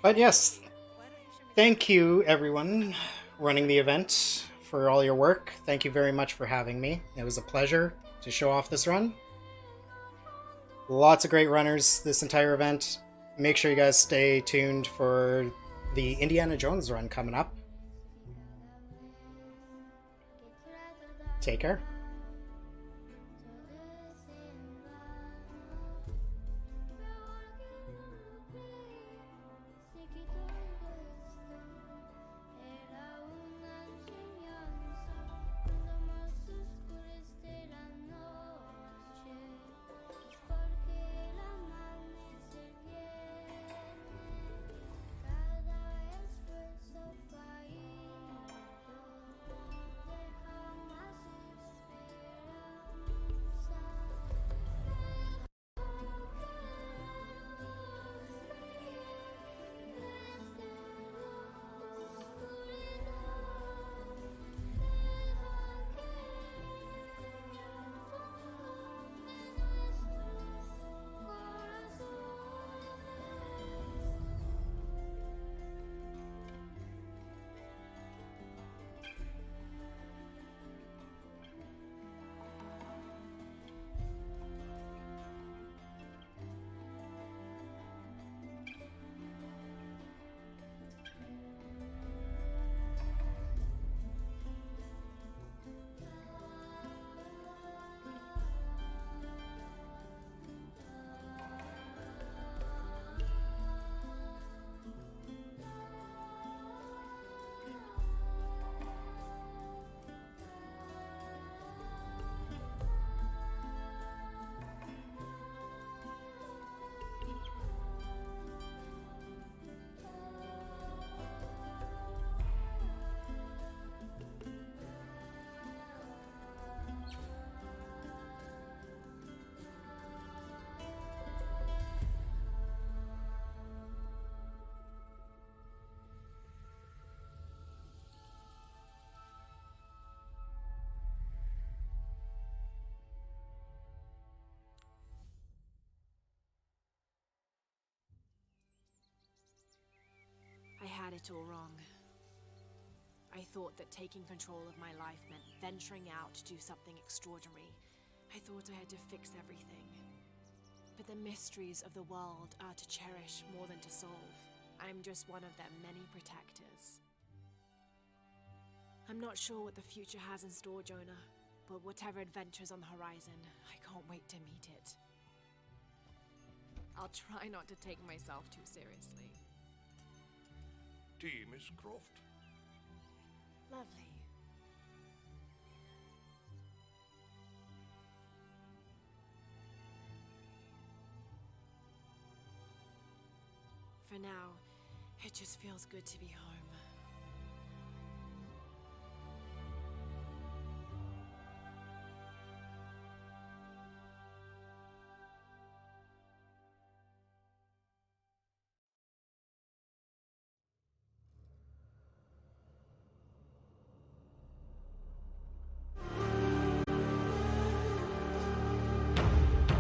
But yes, Why don't you show me thank you everyone running the event for all your work. Thank you very much for having me. It was a pleasure to show off this run. Lots of great runners this entire event. Make sure you guys stay tuned for the Indiana Jones run coming up. Take care. I had it all wrong. I thought that taking control of my life meant venturing out to do something extraordinary. I thought I had to fix everything. But the mysteries of the world are to cherish more than to solve. I'm just one of their many protectors. I'm not sure what the future has in store, Jonah, but whatever adventure's on the horizon, I can't wait to meet it. I'll try not to take myself too seriously. Tea, Miss Croft. Lovely. for now, it just feels good to be home.